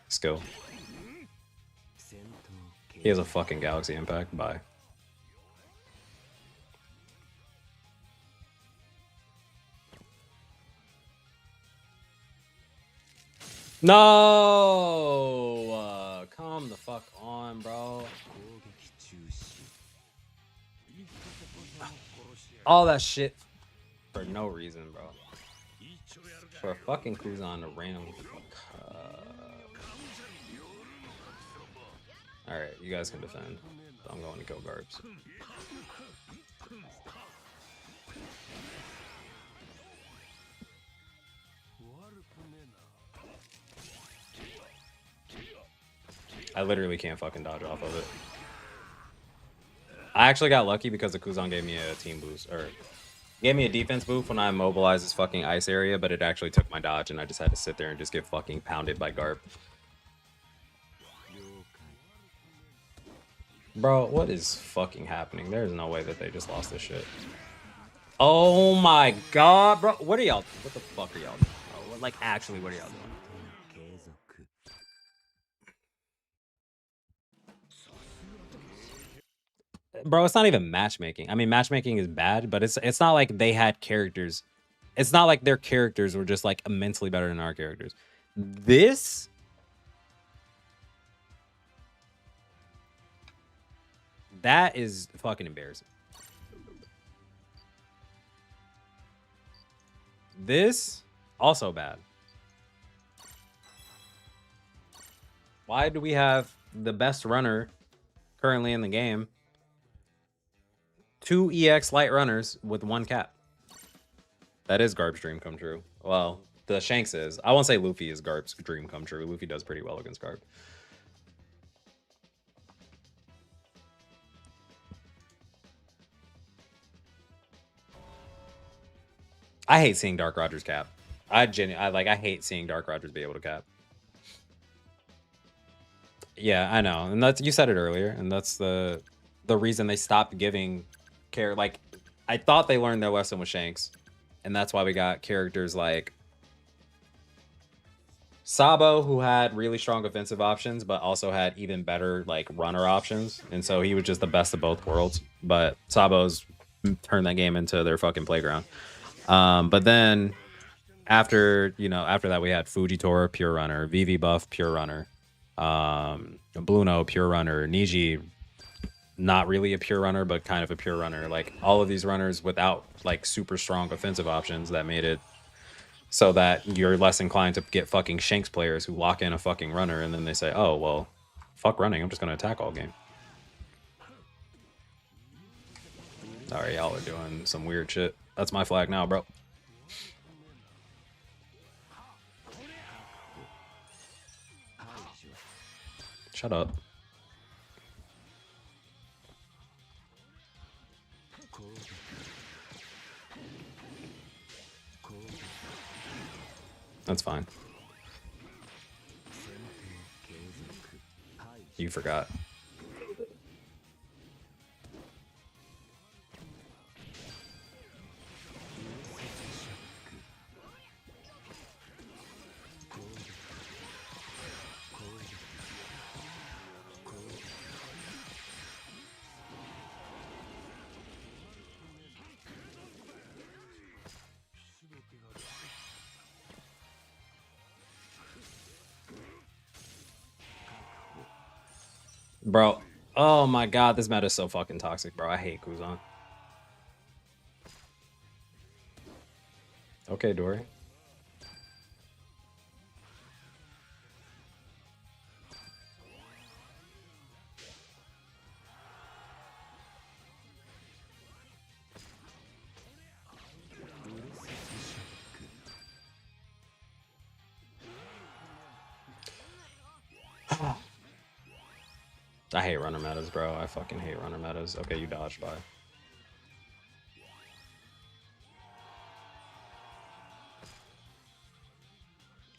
Skill. He has a fucking galaxy impact. Bye. No! Come the fuck on, bro. All that shit for no reason, bro. For a fucking Kuzan to ram. Alright, you guys can defend. I'm going to kill Garbs. I literally can't fucking dodge off of it. I actually got lucky because the Kuzan gave me a team boost, or gave me a defense boost when I immobilized this fucking ice area, but it actually took my dodge, and I just had to sit there and just get fucking pounded by Garp. Bro, what is fucking happening? There's no way that they just lost this shit. Oh my god, bro. What are y'all? What the fuck are y'all doing, bro? Like, actually, what are y'all doing? Bro, it's not even matchmaking. I mean, matchmaking is bad, but it's not like they had characters. It's not like their characters were just like immensely better than our characters. This that is fucking embarrassing. This also bad. Why do we have the best runner currently in the game? 2 EX light runners with 1 cap. That is Garb's dream come true. Well, the Shanks is. I won't say Luffy is Garb's dream come true. Luffy does pretty well against Garb. I hate seeing Dark Rogers cap. I hate seeing Dark Rogers be able to cap. Yeah, I know. And that's, you said it earlier, and that's the reason they stopped giving care. Like, I thought they learned their lesson with Shanks, and that's why we got characters like Sabo, who had really strong offensive options, but also had even better like runner options. And so he was just the best of both worlds. But Sabo's turned that game into their fucking playground. But then after that, we had Fujitora, pure runner, Vivi Buff, pure runner, Bluno, pure runner, Niji, not really a pure runner, but kind of a pure runner. Like, all of these runners without like super strong offensive options that made it so that you're less inclined to get fucking Shanks players who lock in a fucking runner and then they say, oh, well, fuck running, I'm just gonna attack all game. Sorry, y'all are doing some weird shit. That's my flag now, bro. Shut up. That's fine. You forgot. Bro, oh my god, this meta is so fucking toxic, bro. I hate Kuzan. Okay, Dory. I hate runner metas, bro. I fucking hate runner metas. Okay, you dodged by.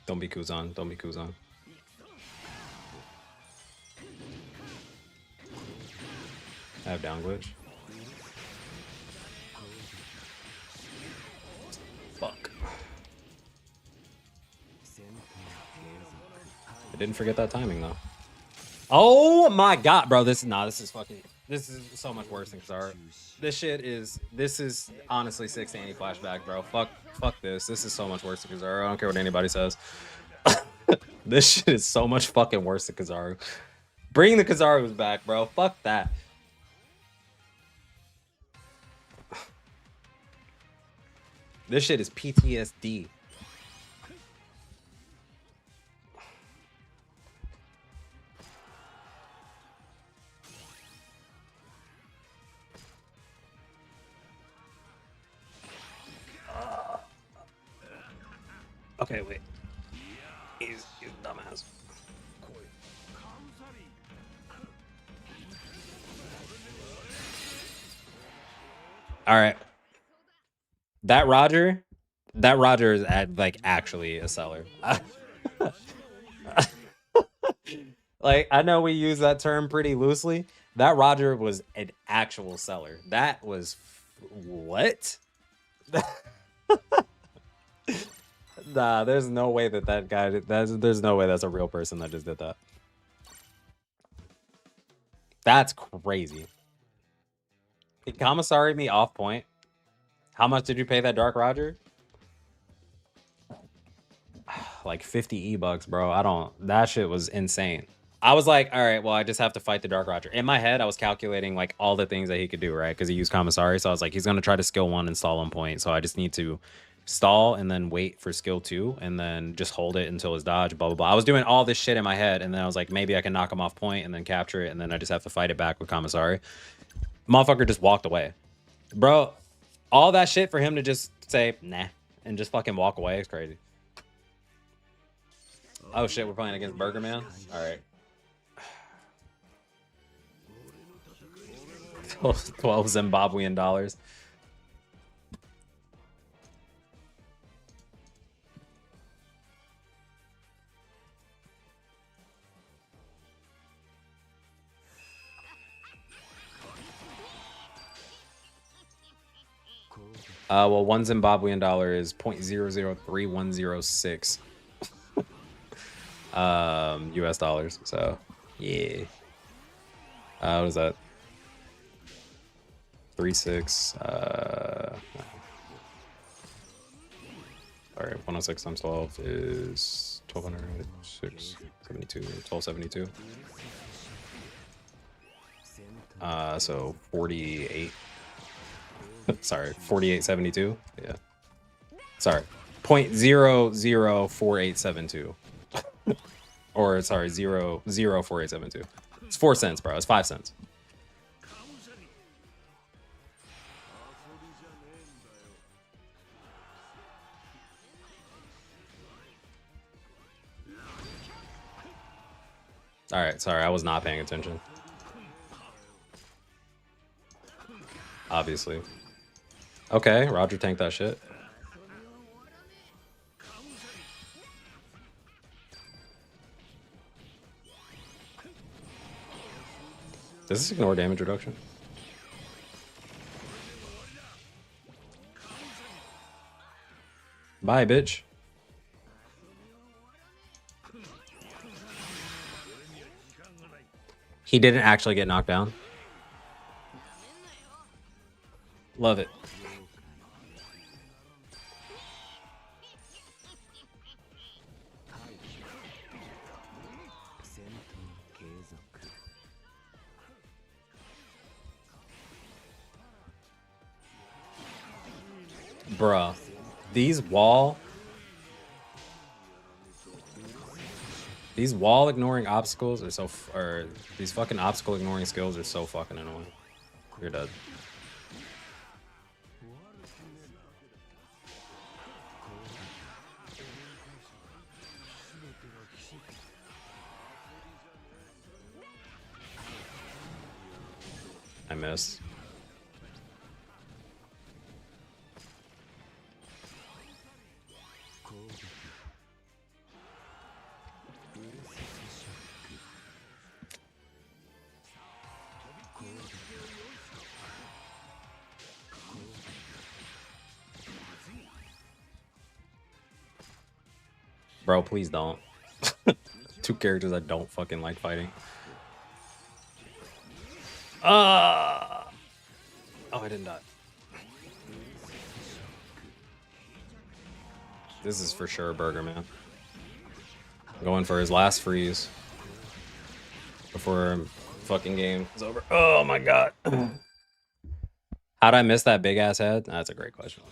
Don't be Kuzan. Don't be Kuzan. I have down glitch. Fuck. I didn't forget that timing though. Oh my god, bro. This is so much worse than Kazar. This is honestly 680 flashback, bro. Fuck this. This is so much worse than Kizaru. I don't care what anybody says. This shit is so much fucking worse than Kizaru. Bring the Kazarus back, bro. Fuck that. This shit is PTSD. Okay, wait. He's dumbass. All right. That Roger is like actually a seller. Like, I know we use that term pretty loosely. That Roger was an actual seller. That was what? Nah, there's no way that guy. There's no way that's a real person that just did that. That's crazy. He commissaried me off point. How much did you pay that Dark Roger? Like 50 E-bucks, bro. That shit was insane. I was like, all right, well, I just have to fight the Dark Roger. In my head, I was calculating like all the things that he could do, right? Because he used commissary. So I was like, he's going to try to skill 1 and stall on point. So I just need to stall and then wait for skill 2 and then just hold it until his dodge, blah, blah, blah. I was doing all this shit in my head. And then I was like, maybe I can knock him off point and then capture it. And then I just have to fight it back with commissary. Motherfucker just walked away. Bro, all that shit for him to just say, nah, and just fucking walk away is crazy. Oh shit, we're playing against Burger Man? Alright. 12 Zimbabwean dollars. Well, 1 Zimbabwean dollar is 0.003106 US dollars. So yeah. What is that? 36 all right, 106 times 12 is 1206 72 1272. So 48. Sorry, 4872. Yeah. Sorry, 0.004872. Or sorry, 0.04872. It's 4 cents, bro. It's 5 cents. All right, sorry, I was not paying attention. Obviously. Okay, Roger tanked that shit. Does this ignore damage reduction? Bye, bitch. He didn't actually get knocked down. Love it. Bruh, these wall ignoring obstacles are so, or these fucking obstacle ignoring skills are so fucking annoying. You're dead. I missed. Bro, please don't. 2 characters I don't fucking like fighting. Oh, I didn't die. This is for sure Burger Man. Going for his last freeze before fucking game is over. Oh my god. How'd I miss that big ass head? That's a great question.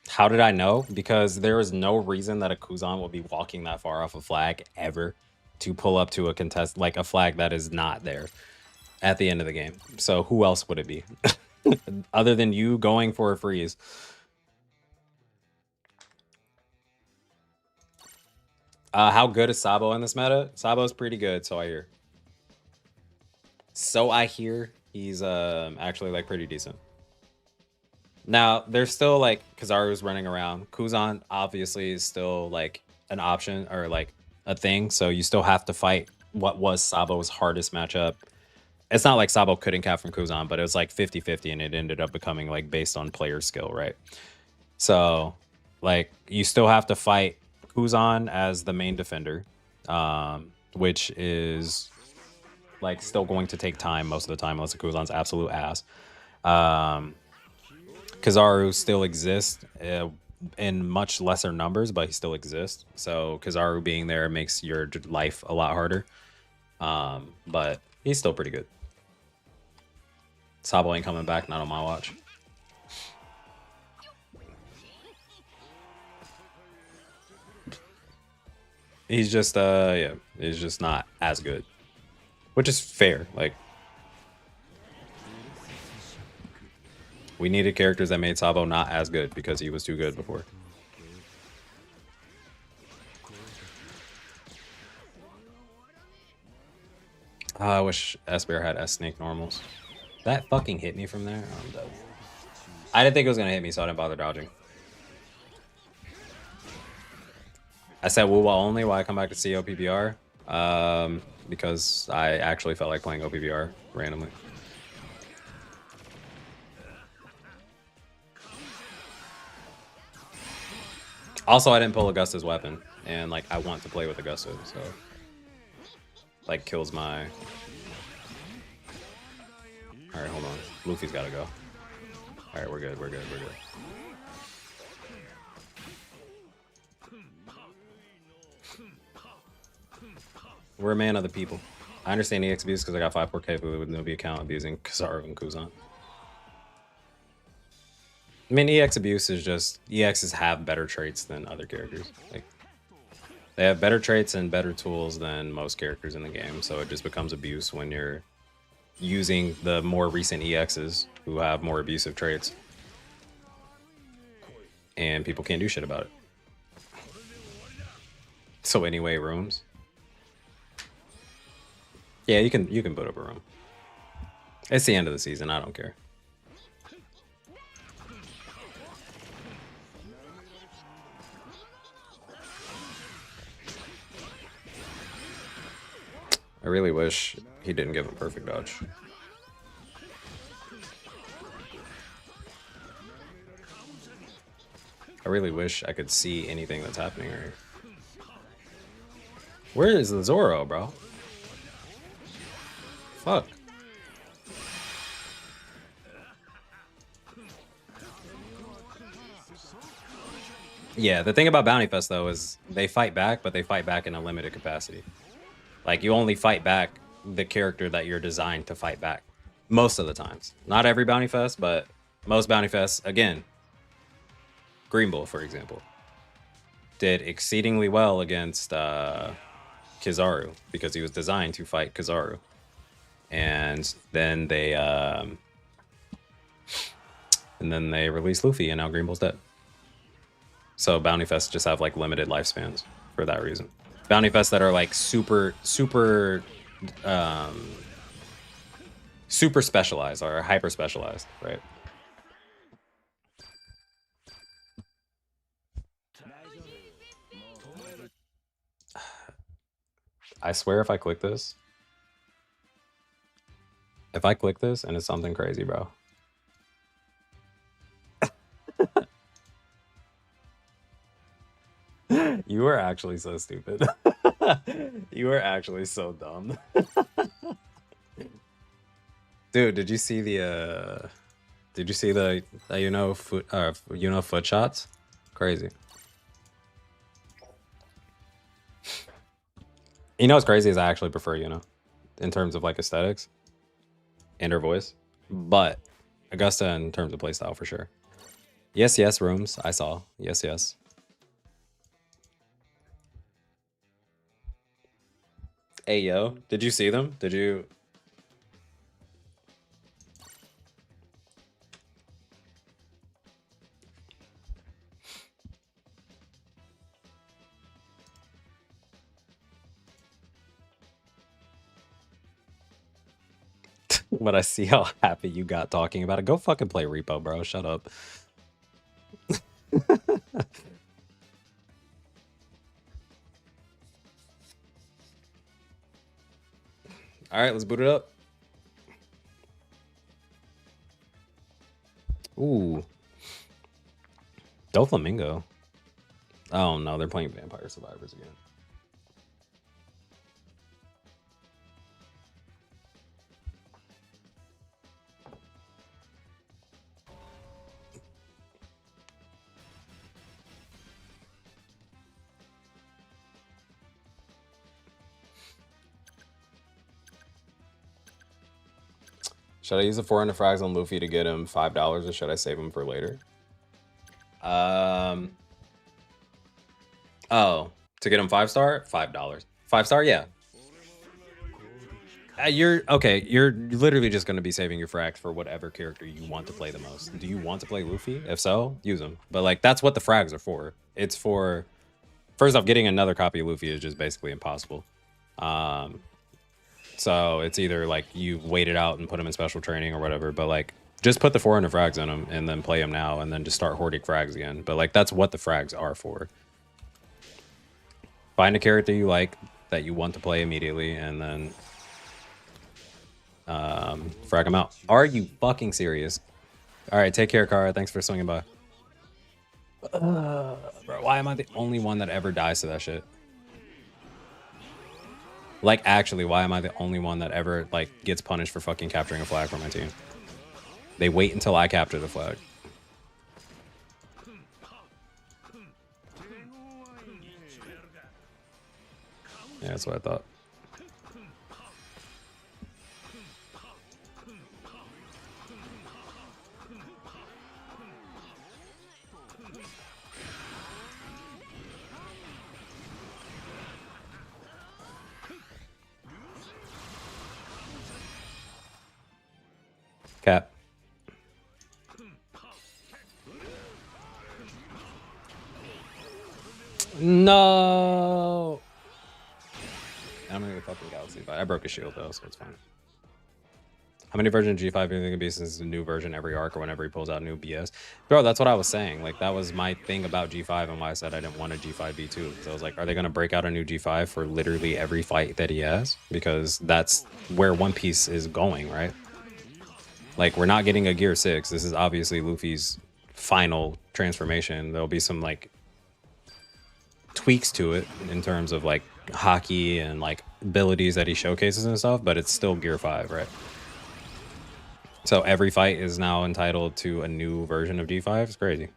How did I know? Because there is no reason that a Kuzan will be walking that far off a flag ever to pull up to a contest, like a flag that is not there at the end of the game. So who else would it be? Other than you going for a freeze. How good is Sabo in this meta? Sabo's pretty good, so I hear. So I hear he's actually like pretty decent. Now there's still like Kizaru's running around. Kuzan obviously is still like an option or like a thing, so you still have to fight what was Sabo's hardest matchup. It's not like Sabo couldn't cap from Kuzan, but it was like 50-50 and it ended up becoming like based on player skill, right? So like you still have to fight Kuzan as the main defender, which is like still going to take time most of the time unless the Kuzan's absolute ass. Kizaru still exists in much lesser numbers, but he still exists. So Kizaru being there makes your life a lot harder. But he's still pretty good. Sabo ain't coming back, not on my watch. He's just yeah, he's just not as good. Which is fair. Like, we needed characters that made Sabo not as good because he was too good before. I wish S-Bear had S-Snake normals. That fucking hit me from there. I'm dead. I didn't think it was gonna hit me, so I didn't bother dodging. I said Wuwa only while I come back to see OPBR. Because I actually felt like playing OPBR randomly. Also, I didn't pull Augusta's weapon, and like I want to play with Augusta, so like kills my. All right, hold on. Luffy's got to go. All right, we're good. We're good. We're good. We're a man of the people. I understand EX abuse because I got 5 capability with no account abusing Kizaru and Kuzan. I mean, EX abuse is just EXs have better traits than other characters. Like they have better traits and better tools than most characters in the game, so it just becomes abuse when you're using the more recent EXs who have more abusive traits, and people can't do shit about it. So anyway, rooms. Yeah, you can put up a room. It's the end of the season. I don't care. I really wish he didn't give a perfect dodge. I really wish I could see anything that's happening right here. Where is the Zoro, bro? Fuck. Yeah, the thing about Bounty Fest, though, is they fight back, but they fight back in a limited capacity. Like, you only fight back the character that you're designed to fight back. Most of the times. Not every Bounty Fest, but most Bounty Fests, again, Green Bull, for example, did exceedingly well against Kizaru because he was designed to fight Kizaru. And then they released Luffy, and now Green Bull's dead. So Bounty Fests just have like limited lifespans for that reason. Bounty Fests that are like super specialized or hyper specialized, right? I swear if I click this and it's something crazy, bro. You are actually so stupid. You are actually so dumb. Dude, did you see the foot shots? Crazy. You know what's crazy is I actually prefer in terms of like aesthetics and her voice, but Augusta in terms of playstyle for sure. Yes, rooms I saw. Yes. Hey yo, did you see them? Did you? But I see how happy you got talking about it. Go fucking play Repo, bro. Shut up. All right, let's boot it up. Ooh. Doflamingo. Oh no, they're playing Vampire Survivors again. Should I use the 400 frags on Luffy to get him $5, or should I save him for later? Oh, to get him 5-star? $5. 5-star, yeah. You're okay. You're literally just going to be saving your frags for whatever character you want to play the most. Do you want to play Luffy? If so, use them. But like, that's what the frags are for. It's for, first off, getting another copy of Luffy is just basically impossible. So it's either like you wait it out and put him in special training or whatever, but like just put the 400 frags in him and then play him now and then just start hoarding frags again. But like that's what the frags are for. Find a character you like that you want to play immediately and then frag him out. Are you fucking serious? All right, take care, Kara. Thanks for swinging by. Bro, why am I the only one that ever dies to that shit? Like, actually, why am I the only one that ever, like, gets punished for fucking capturing a flag for my team? They wait until I capture the flag. Yeah, that's what I thought. Cap. No. I'm gonna get fucking Galaxy, but I broke a shield though, so it's fine. How many versions of G5 do you think it'll be since the new version every arc or whenever he pulls out new BS? Bro, that's what I was saying. Like, that was my thing about G5 and why I said I didn't want a G5 B2. Because I was like, are they going to break out a new G5 for literally every fight that he has? Because that's where One Piece is going, right? Like, we're not getting a Gear 6. This is obviously Luffy's final transformation. There'll be some, like, tweaks to it in terms of, like, hockey and, like, abilities that he showcases and stuff. But it's still Gear 5, right? So every fight is now entitled to a new version of G5. It's crazy.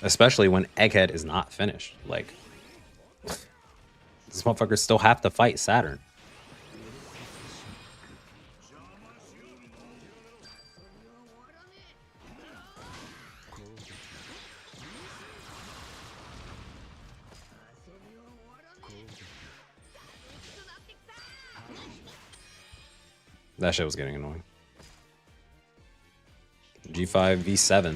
Especially when Egghead is not finished. Like, these motherfuckers still have to fight Saturn. That shit was getting annoying. G5 V7.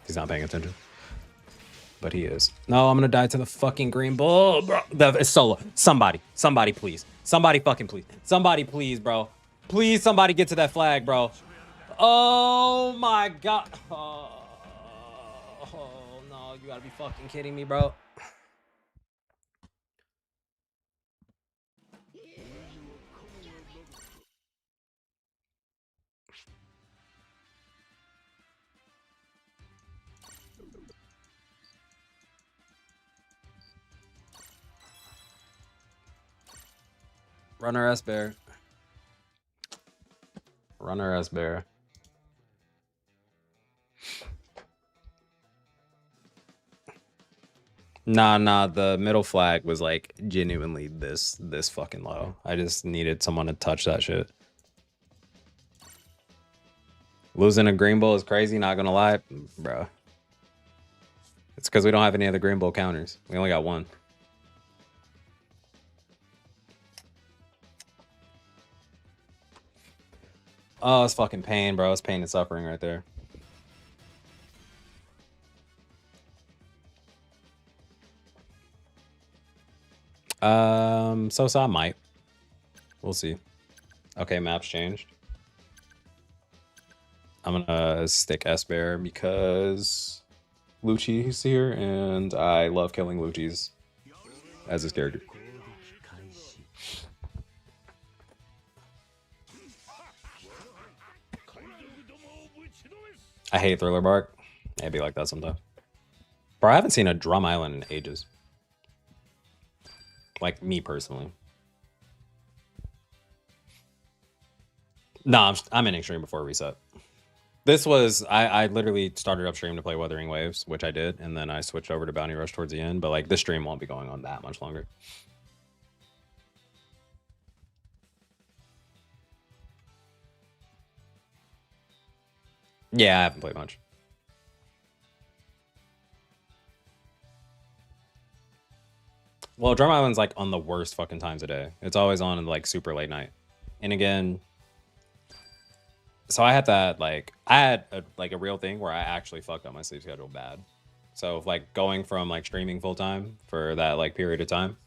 He's not paying attention. But he is. No, I'm gonna die to the fucking green bull, bro. It's solo. Somebody, please. Somebody fucking please. Somebody please, bro. Please, somebody get to that flag, bro. Oh my god. Oh no, you gotta be fucking kidding me, bro. Runner S bear. Runner S bear. Nah, the middle flag was like genuinely this fucking low. I just needed someone to touch that shit. Losing a green bull is crazy, not gonna lie, bro. It's because we don't have any other green bull counters. We only got one. Oh, it's fucking pain, bro. It's pain and suffering right there. So I might. We'll see. Okay, maps changed. I'm gonna stick S-Bear because Lucci's here, and I love killing Lucci's as his character. I hate Thriller Bark. It'd be like that sometimes. Bro, I haven't seen a Drum Island in ages. Like, me personally. Nah, I'm in Extreme before reset. This was, I literally started up stream to play Wuthering Waves, which I did, and then I switched over to Bounty Rush towards the end, but like this stream won't be going on that much longer. Yeah, I haven't played much. Well, Drum Island's like on the worst fucking times of day. It's always on like super late night. And again, so I had that, like, I had a real thing where I actually fucked up my sleep schedule bad. So like going from like streaming full time for that like period of time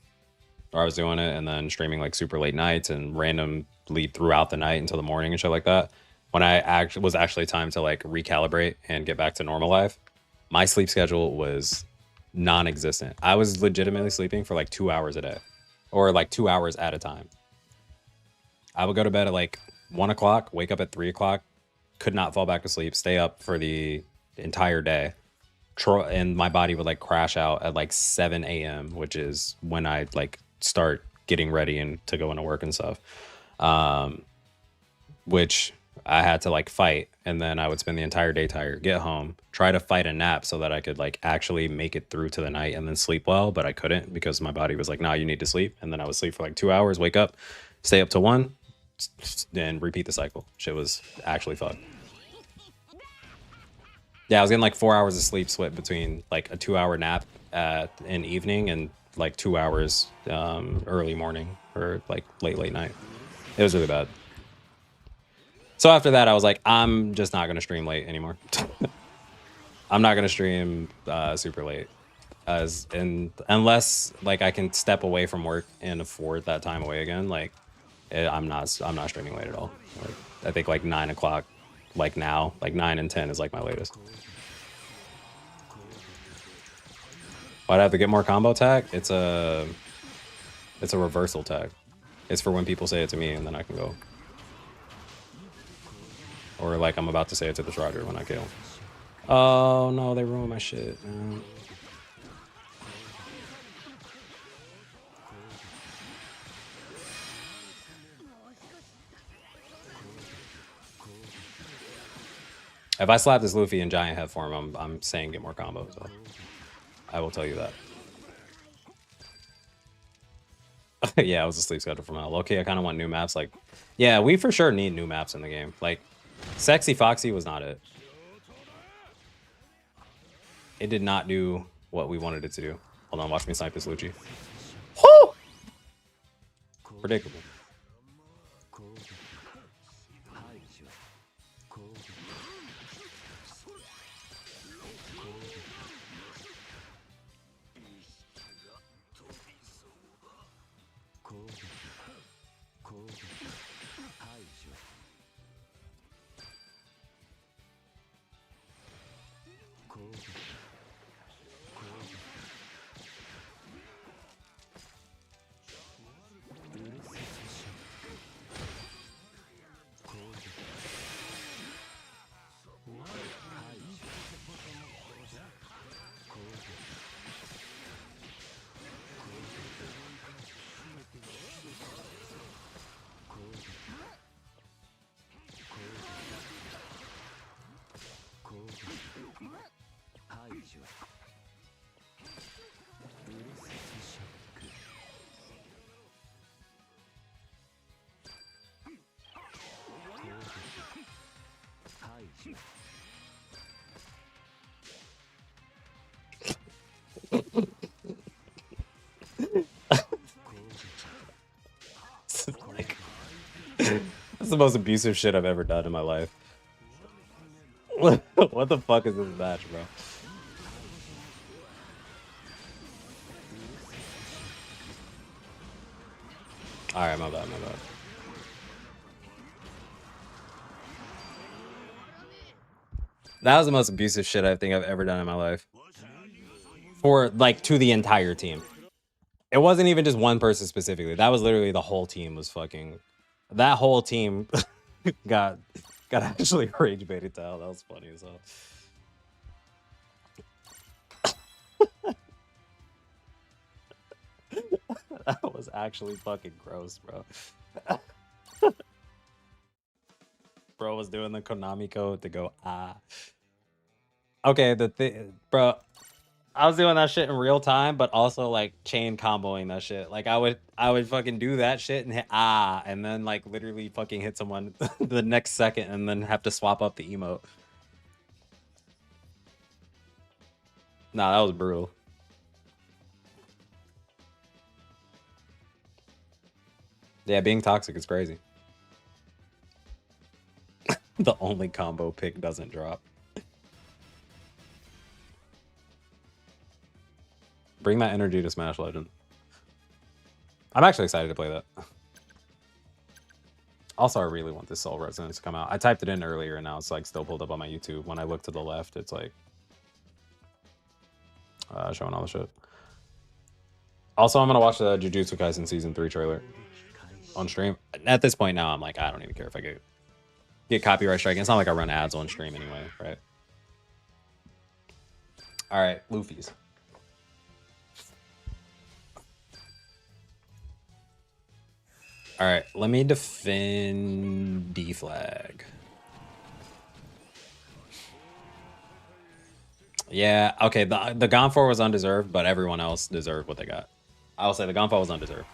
where I was doing it, and then streaming like super late nights and randomly throughout the night until the morning and shit like that. When I was actually time to like recalibrate and get back to normal life, my sleep schedule was non-existent. I was legitimately sleeping for like 2 hours a day, or like 2 hours at a time. I would go to bed at like 1 o'clock, wake up at 3 o'clock, could not fall back to sleep, stay up for the entire day. And my body would like crash out at like 7 a.m., which is when I like start getting ready and to go into work and stuff. Which I had to like fight, and then I would spend the entire day tired, get home, try to fight a nap so that I could like actually make it through to the night and then sleep well, but I couldn't because my body was like, nah, you need to sleep. And then I would sleep for like 2 hours, wake up, stay up to 1, then repeat the cycle. Shit was actually fun. Yeah, I was getting like 4 hours of sleep split between like a 2-hour nap in evening and like 2 hours early morning or like late night. It was really bad. So after that, I was like, I'm just not going to stream late anymore. I'm not going to stream super late, unless like I can step away from work and afford that time away again. Like I'm not streaming late at all. Like, I think like 9 o'clock, like now, like 9 and 10 is like my latest. Why'd I have to get more combo tag? It's a reversal tag. It's for when people say it to me and then I can go. Or like I'm about to say it to the Strider when I kill. Oh no, they ruined my shit, man. If I slap this Luffy in giant head form, I'm saying get more combos. So I will tell you that. Yeah, it was a sleep schedule from hell. Okay, I kind of want new maps. Like, yeah, we for sure need new maps in the game. Like, Sexy Foxy was not it. It did not do what we wanted it to do. Hold on, watch me snipe this Lucci. Whoo! Predictable. That's the most abusive shit I've ever done in my life. What the fuck is this match, bro? Alright, my bad, my bad. That was the most abusive shit I think I've ever done in my life. For, like, to the entire team. It wasn't even just one person specifically. That was literally the whole team was fucking... That whole team got actually rage baited to hell. That was funny as hell. That was actually fucking gross, bro. Bro was doing the Konami code to go, ah. Okay, the thing, bro, I was doing that shit in real time, but also like chain comboing that shit. Like I would fucking do that shit and hit ah, and then like literally fucking hit someone the next second and then have to swap up the emote. Nah, that was brutal. Yeah, being toxic is crazy. The only combo pick doesn't drop. Bring that energy to Smash Legends. I'm actually excited to play that. Also, I really want this Soul Resonance to come out. I typed it in earlier and now it's like still pulled up on my YouTube. When I look to the left, it's like showing all the shit. Also, I'm gonna watch the Jujutsu Kaisen Season 3 trailer on stream. At this point now, I'm like, I don't even care if I get copyright strike. It's not like I run ads on stream anyway, right? All right, Luffy's. All right, let me defend D flag. Yeah, okay, the Gonfor was undeserved, but everyone else deserved what they got. I will say the Gonfor was undeserved.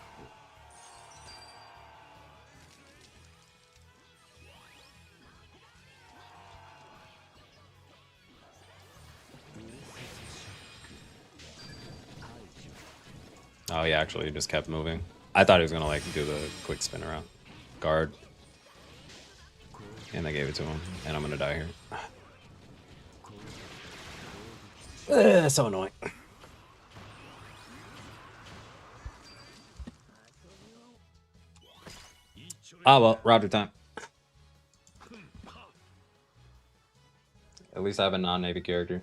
Oh, he actually just kept moving. I thought he was gonna like do the quick spin around. Guard. And they gave it to him. And I'm gonna die here. That's so annoying. Ah, well, Roger time. At least I have a non-Navy character.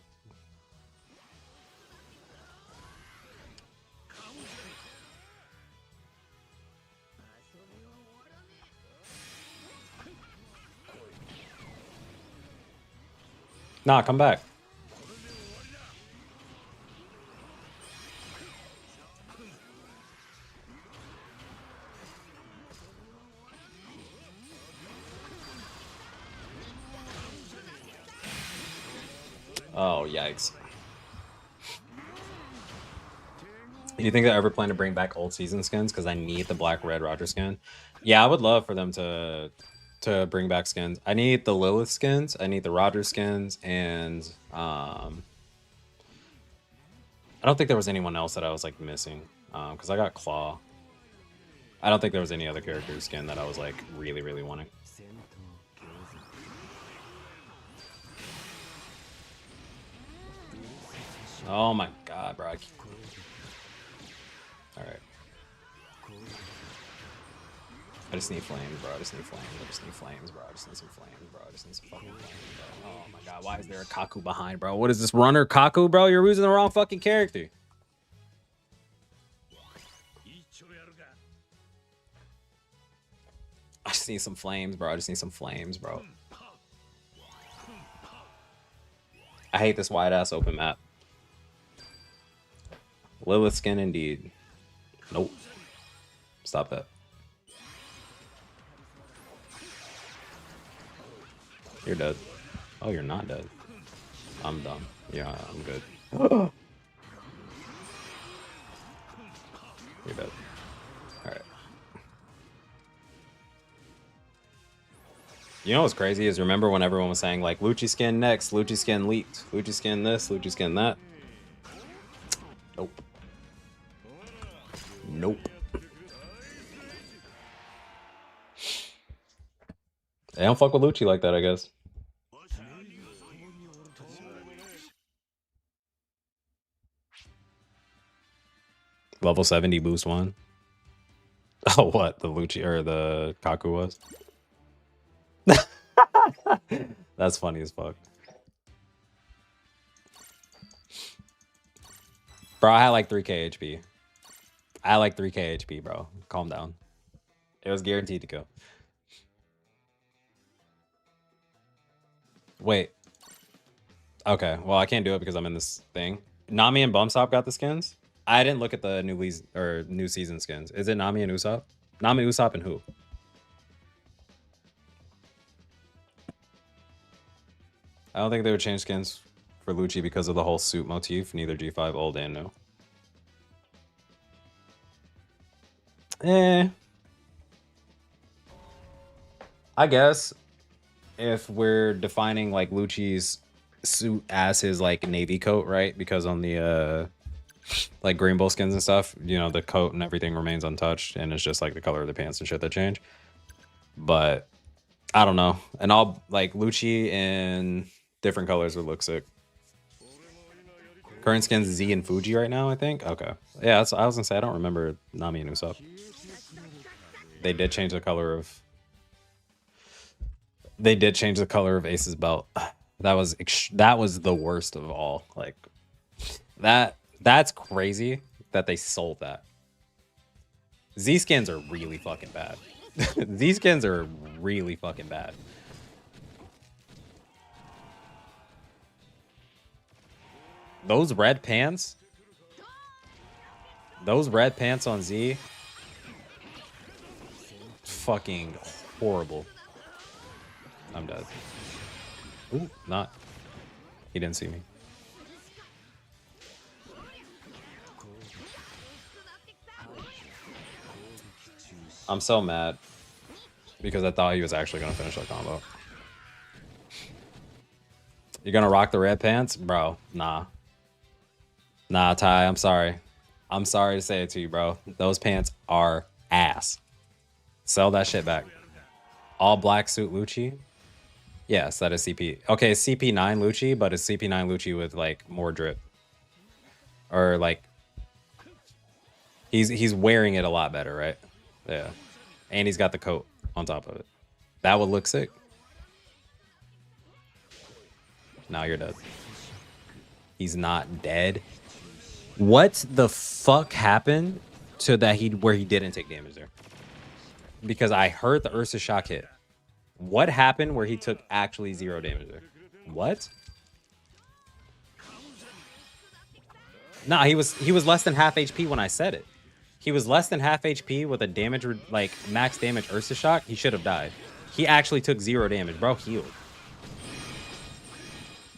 Nah, come back. Oh, yikes. Do you think they ever plan to bring back old season skins? Because I need the black red Roger skin. Yeah, I would love for them to bring back skins. I need the Lilith skins. I need the Roger skins, and I don't think there was anyone else that I was like missing. Because I got Claw. I don't think there was any other character skin that I was like really, really wanting. Oh my god, bro. Alright. I just need flames, bro. I just need flames. I just need flames, bro. I just need some flames, bro. I just need some fucking flames, bro. Oh my god, why is there a Kaku behind, bro? What is this, runner Kaku, bro? You're using the wrong fucking character. I just need some flames, bro. I just need some flames, bro. I hate this wide-ass open map. Lilith skin indeed. Nope. Stop that. You're dead. Oh, you're not dead. I'm dumb. Yeah, I'm good. You're dead. Alright. You know what's crazy is remember when everyone was saying like Lucci skin next, Lucci skin leaked, Lucci skin this, Lucci skin that? Nope. Nope. They don't fuck with Lucci like that, I guess. Level 70 boost 1. Oh, what? The Lucci or the Kaku was? That's funny as fuck. Bro, I had like 3k HP. I had like 3k HP, bro. Calm down. It was guaranteed to kill. Wait. Okay, well, I can't do it because I'm in this thing. Nami and Bumstop got the skins? I didn't look at the new season skins. Is it Nami and Usopp? Nami, Usopp, and who? I don't think they would change skins for Lucci because of the whole suit motif. Neither G5, old and new. I guess if we're defining like Lucci's suit as his like navy coat, right? Because on the like Green Bull skins and stuff, you know, the coat and everything remains untouched, and it's just like the color of the pants and shit that change. But I don't know. And all like Lucci in different colors would look sick. Current skins Z and Fuji right now, I think. Okay, yeah, that's, I was gonna say I don't remember Nami and Usopp. They did change the color of. They did change the color of Ace's belt. That was the worst of all. Like that's crazy that they sold that. Z skins are really fucking bad. Z skins are really fucking bad. Those red pants on Z, fucking horrible. I'm dead. Ooh, not. He didn't see me. I'm so mad because I thought he was actually gonna finish that combo. You're gonna rock the red pants? Bro, nah. Nah, Ty, I'm sorry. I'm sorry to say it to you, bro. Those pants are ass. Sell that shit back. All black suit Lucci? Yes, that is CP. Okay, it's CP9 Lucci, but it's CP9 Lucci with like more drip. Or like he's wearing it a lot better, right? Yeah. And he's got the coat on top of it. That would look sick. Now you're dead. He's not dead. What the fuck happened to that where he didn't take damage there? Because I heard the Ursa shock hit. What happened where he took actually 0 damage there? What? Nah, he was less than half HP when I said it. He was less than half HP with a damage, like max damage Ursa shock. He should have died. He actually took 0 damage. Bro, healed.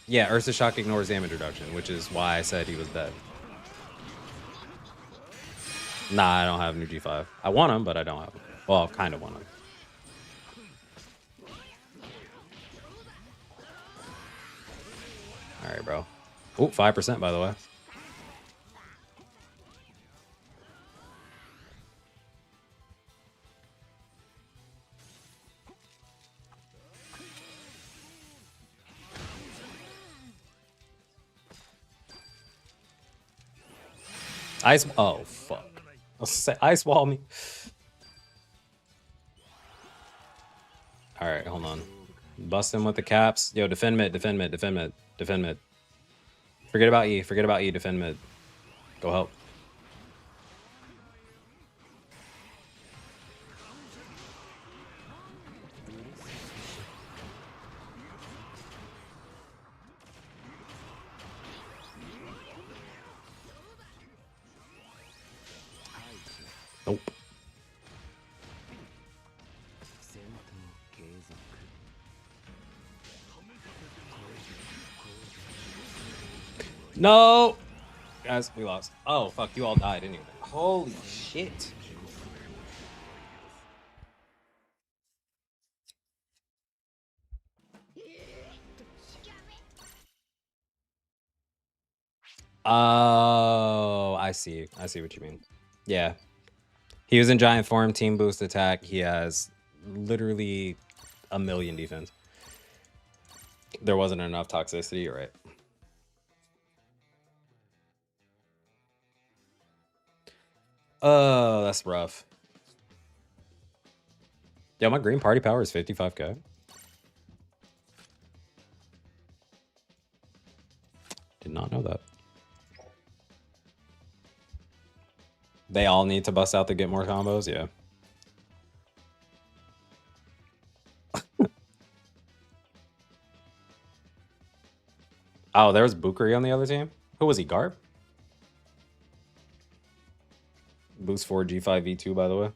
Yeah, Ursa shock ignores damage reduction, which is why I said he was dead. Nah, I don't have new G5. I want him, but I don't have him. Well, I kind of want him. All right, bro. Oh, 5% by the way. Ice. Oh fuck. I'll say ice wall me. All right, hold on. Bust him with the caps. Yo, defend mid, defend mid, defend mid, defend mid. Forget about E. Forget about E. Defend mid. Go help. Nope. No! Guys, we lost. Oh, fuck. You all died, didn't you? Holy shit. Oh, I see. I see what you mean. Yeah. He was in giant form, team boost attack. He has literally a million defense. There wasn't enough toxicity, you're right. Oh, that's rough. Yo, my green party power is 55k. Did not know that. They all need to bust out to get more combos, yeah. Oh, there was Bukri on the other team? Who was he, Garb? Boost 4 G5 V2, by the way.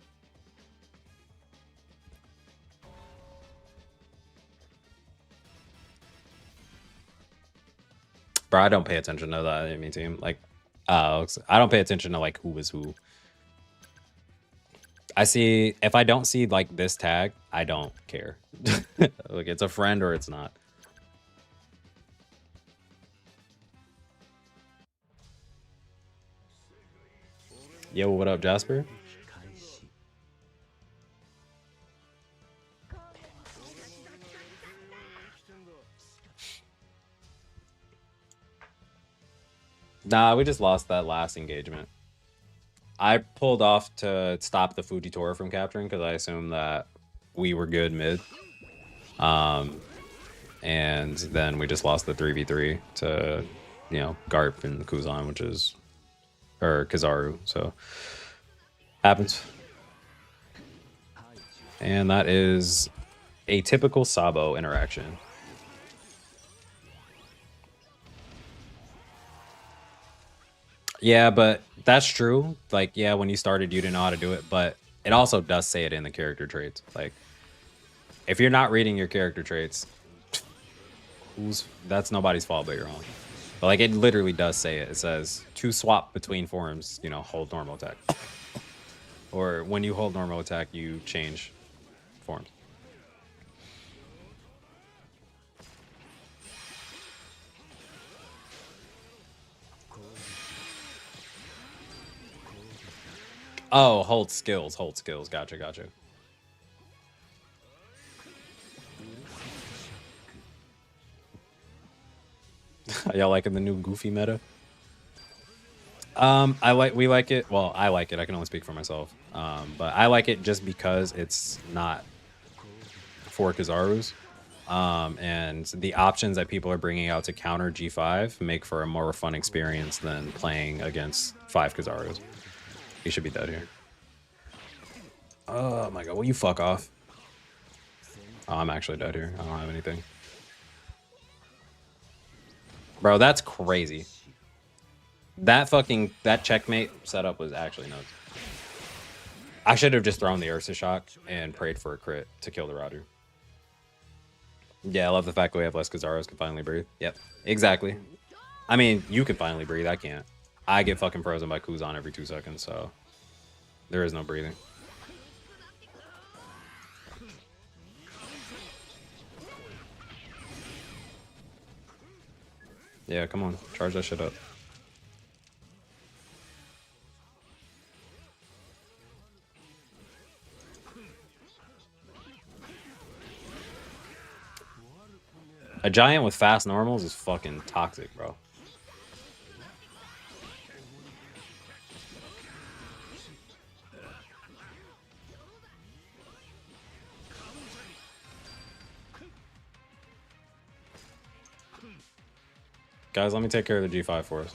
Bro, I don't pay attention to that enemy team. Like, I don't pay attention to like who is who. I see, if I don't see like this tag, I don't care. Like, it's a friend or it's not. Yo, what up, Jasper? Nah, we just lost that last engagement. I pulled off to stop the Fujitora from capturing because I assumed that we were good mid. And then we just lost the 3v3 to, you know, Garp and Kuzan, which is, or Kizaru, so happens. And that is a typical Sabo interaction. Yeah, but that's true. Like, yeah, when you started, you didn't know how to do it, but it also does say it in the character traits. Like, if you're not reading your character traits, that's nobody's fault but your own. But like, it literally does say it. It says to swap between forms, you know, hold normal attack. Or when you hold normal attack, you change forms. Oh, hold skills, hold skills. Gotcha, gotcha. Y'all liking the new Goofy meta? We like it. Well, I like it. I can only speak for myself. But I like it just because it's not for Kizaru's. And the options that people are bringing out to counter G5 make for a more fun experience than playing against 5 Kizaru's. He should be dead here. Oh my god, will you fuck off? Oh, I'm actually dead here. I don't have anything. Bro, that's crazy. That checkmate setup was actually nuts. I should have just thrown the Ursa Shock and prayed for a crit to kill the Radu. Yeah, I love the fact that we have less Kizaru's can finally breathe. Yep, exactly. I mean, you can finally breathe. I can't. I get fucking frozen by Kuzan every 2 seconds, so there is no breathing. Yeah, come on. Charge that shit up. A giant with fast normals is fucking toxic, bro. Guys, let me take care of the G5 for us.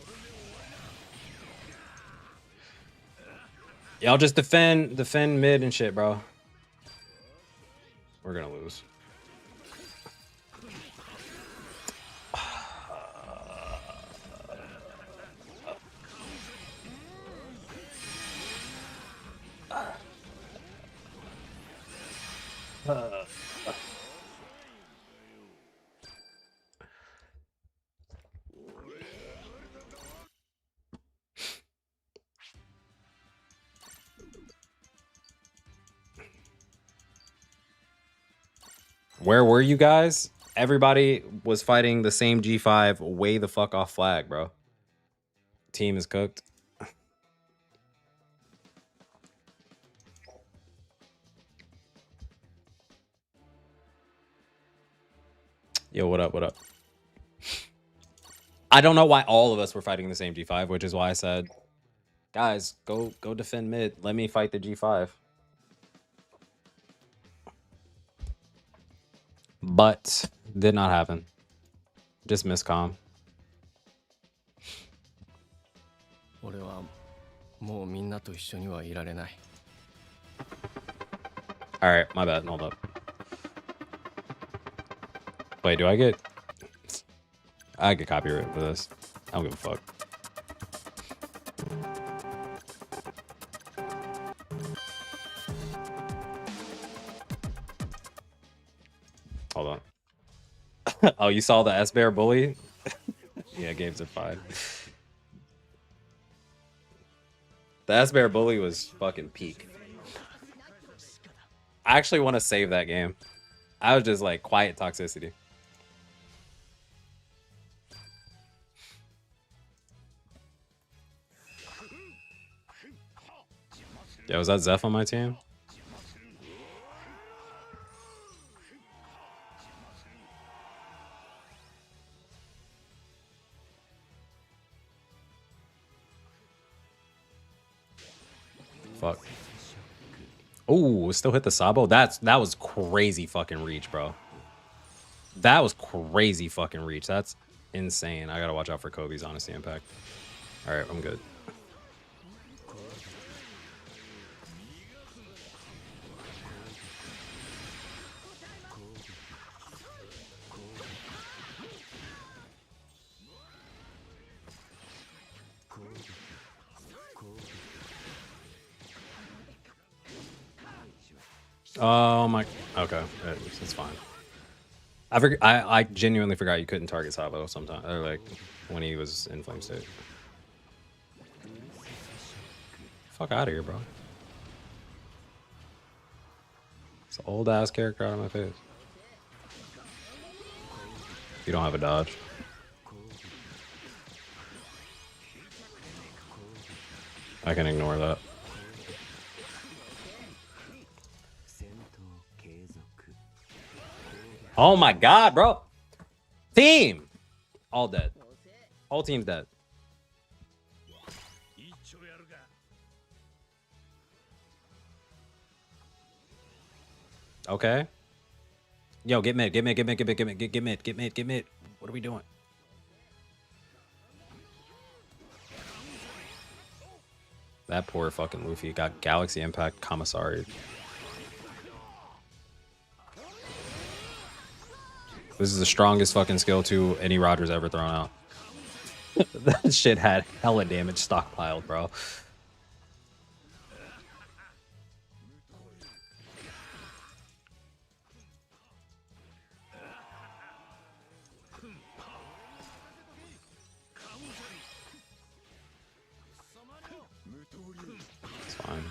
Y'all just defend mid and shit, bro. We're gonna lose. Where were you guys? Everybody was fighting the same G5 way the fuck off flag, bro. Team is cooked. Yo, what up? What up? I don't know why all of us were fighting the same G5, which is why I said, guys, go defend mid. Let me fight the G5. But did not happen. Just miscomm. Alright, my bad. Hold up. Wait, do I get copyright for this? I don't give a fuck. Hold on. Oh, you saw the S-Bear bully? Yeah, games are fine. The S-Bear bully was fucking peak. I actually want to save that game. I was just like quiet toxicity. Yo, was that Zeph on my team? Fuck. Oh, still hit the Sabo? That was crazy fucking reach, bro. That was crazy fucking reach. That's insane. I gotta watch out for Kobe's honesty impact. Alright, I'm good. Oh my. Okay, it's fine. I genuinely forgot you couldn't target Sabo sometimes, or like when he was in flame state. Fuck out of here, bro. It's an old ass character out of my face. You don't have a dodge. I can ignore that. Oh my god, bro. Team! All dead. Whole team's dead. Okay. Yo, get mid. Get mid. What are we doing? That poor fucking Luffy got Galaxy Impact Commissary. This is the strongest fucking skill 2 any Roger's ever thrown out. That shit had hella damage stockpiled, bro. It's fine.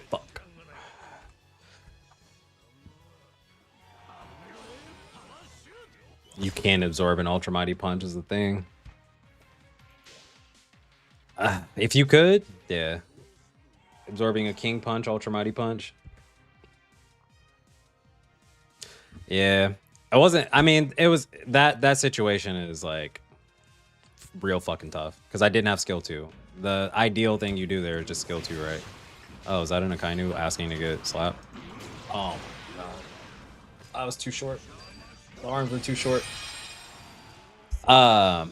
Fuck. You can't absorb an Ultra Mighty Punch is the thing. If you could, yeah. Absorbing a King Punch, Ultra Mighty Punch. Yeah. I wasn't, I mean, it was, that situation is like real fucking tough. Because I didn't have skill 2. The ideal thing you do there is just skill 2, right? Oh, is that an Akainu asking to get slapped? Oh my god. I was too short. The arms were too short. But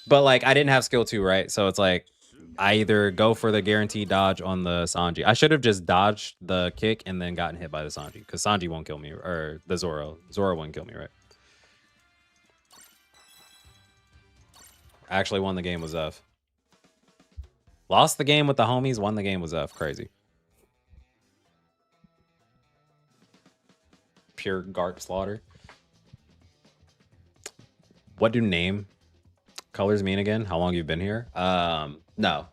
like I didn't have skill 2, right? So it's like I either go for the guaranteed dodge on the Sanji. I should have just dodged the kick and then gotten hit by the Sanji, because Sanji won't kill me, or the Zoro. Zoro won't kill me, right? I actually won the game with Zeph. Lost the game with the homies, won the game with Zeph. Crazy. Pure Garp slaughter. What do name colors mean again? How long you've been here? No.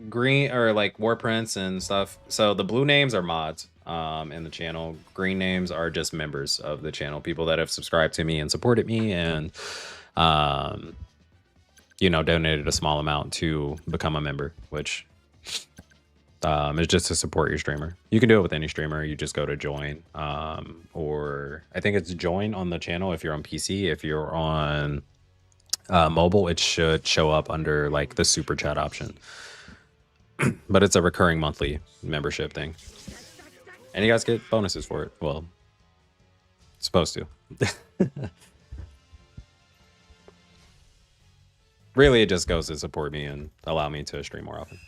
Green, or like war prints and stuff. So the blue names are mods in the channel. Green names are just members of the channel, people that have subscribed to me and supported me and you know, donated a small amount to become a member, which It's just to support your streamer. You can do it with any streamer. You just go to join, or I think it's join on the channel if you're on PC. If you're on mobile, it should show up under like the super chat option. But it's a recurring monthly membership thing, and you guys get bonuses for it. Well, supposed to. Really, it just goes to support me and allow me to stream more often.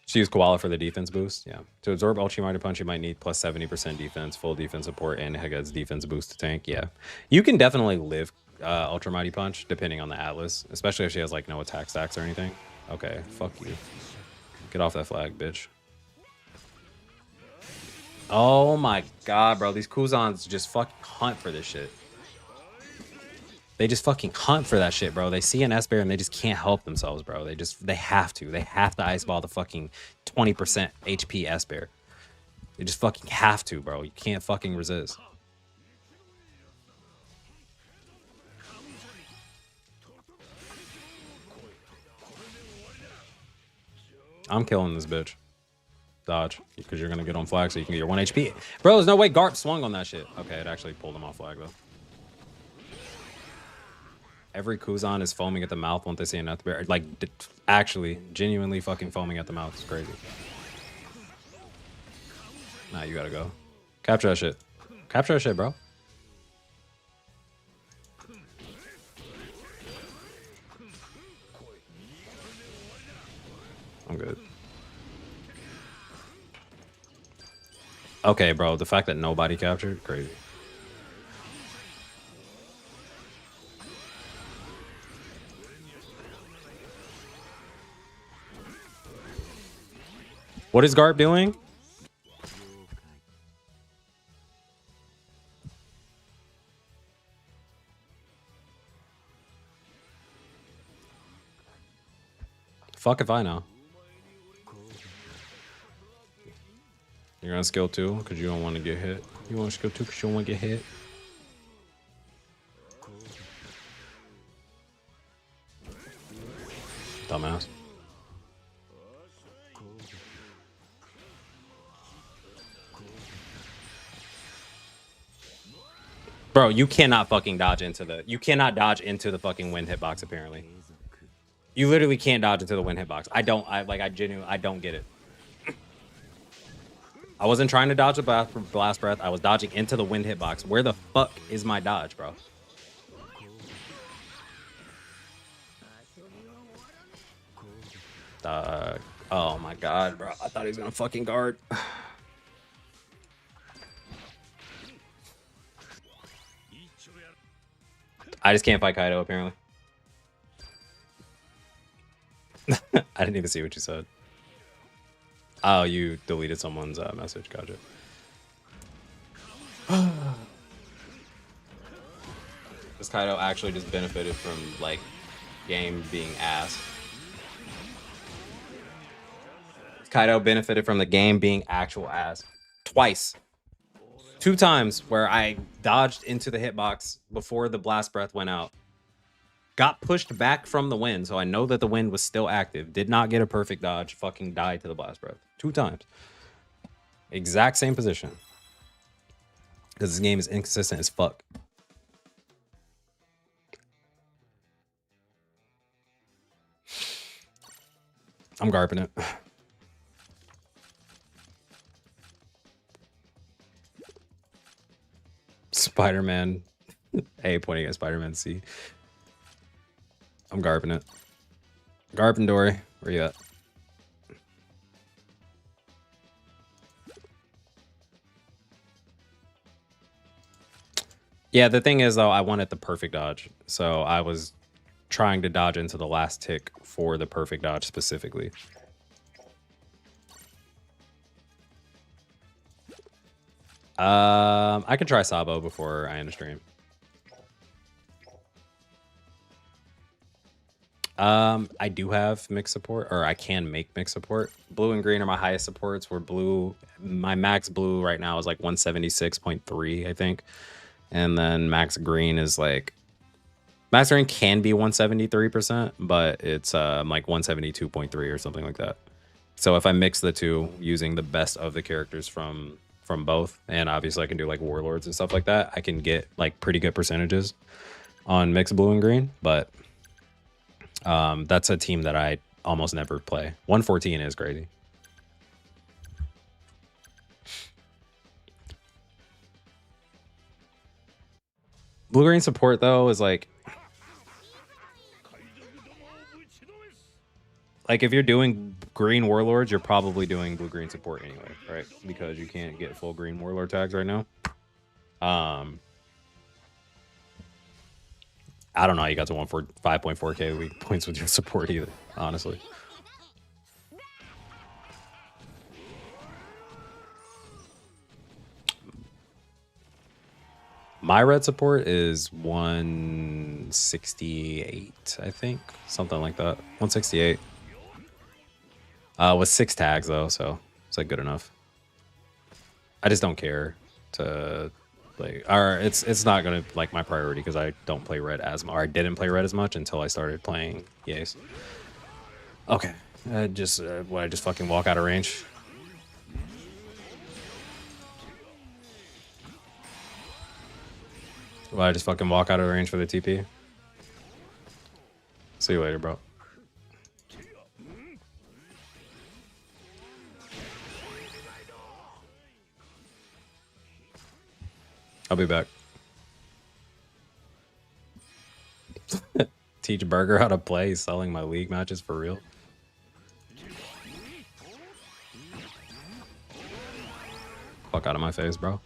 Just use Koala for the defense boost. Yeah. To absorb Ultra Mighty Punch, you might need plus 70% defense, full defense support, and Hegad's defense boost to tank. Yeah. You can definitely live Ultra Mighty Punch depending on the Atlas, especially if she has like no attack stacks or anything. Okay, fuck you. Get off that flag, bitch. Oh my god, bro. These Kuzans just fucking hunt for this shit. They just fucking hunt for that shit, bro. They see an S-Bear and they just can't help themselves, bro. They have to. They have to ice ball the fucking 20% HP S-Bear. They just fucking have to, bro. You can't fucking resist. I'm killing this bitch. Dodge, because you're gonna get on flag so you can get your 1 HP. Bro, there's no way Garp swung on that shit. Okay, it actually pulled him off flag though. Every Kuzan is foaming at the mouth once they see an S-Bear. Like, actually, genuinely fucking foaming at the mouth. It's crazy. Nah, you gotta go. Capture that shit. Capture that shit, bro. I'm good. Okay, bro. The fact that nobody captured, crazy. What is Garp doing? Fuck if I know. You're gonna skill 2 because you don't want to get hit. You want to skill 2 because you don't want to get hit. Dumbass. Bro, you cannot fucking dodge into the... You cannot dodge into the fucking wind hitbox, apparently. You literally can't dodge into the wind hitbox. I don't get it. I wasn't trying to dodge the blast breath. I was dodging into the wind hitbox. Where the fuck is my dodge, bro? Oh my god, bro. I thought he was gonna fucking guard. I just can't fight Kaido, apparently. I didn't even see what you said. Oh, you deleted someone's message. Gotcha. This Kaido actually just benefited from, like, game being ass. Kaido benefited from the game being actual ass. Twice. 2 times where I dodged into the hitbox before the blast breath went out. Got pushed back from the wind, so I know that the wind was still active. Did not get a perfect dodge. Fucking died to the blast breath. 2 times. Exact same position. Because this game is inconsistent as fuck. I'm garping it. Spider-Man A pointing at Spider-Man C. I'm garping it. Garping Dory, where you at? Yeah, the thing is though, I wanted the perfect dodge. So I was trying to dodge into the last tick for the perfect dodge specifically. I could try Sabo before I end the stream. I do have mixed support, or I can make mixed support. Blue and green are my highest supports, where blue, my max blue right now is like 176.3, I think. And then max green is like, max green can be 173%, but it's like 172.3 or something like that. So if I mix the two using the best of the characters from both, and obviously I can do like warlords and stuff like that, I can get like pretty good percentages on mixed blue and green. But that's a team that I almost never play. 114 is crazy. Blue green support though is like if you're doing green warlords, you're probably doing blue green support anyway, right? Because you can't get full green warlord tags right now. I don't know how you got to 5.4k weak points with your support either, honestly. My red support is 168, I think. Something like that. 168. With 6 tags though, so it's like good enough. I just don't care to like, or it's not gonna like my priority because I don't play red as much, or I didn't play red as much until I started playing Yace. Okay, I just fucking walk out of range. Well, I just fucking walk out of range for the TP. See you later, bro. I'll be back. Teach Burger how to play. He's selling my league matches for real. Fuck out of my face, bro.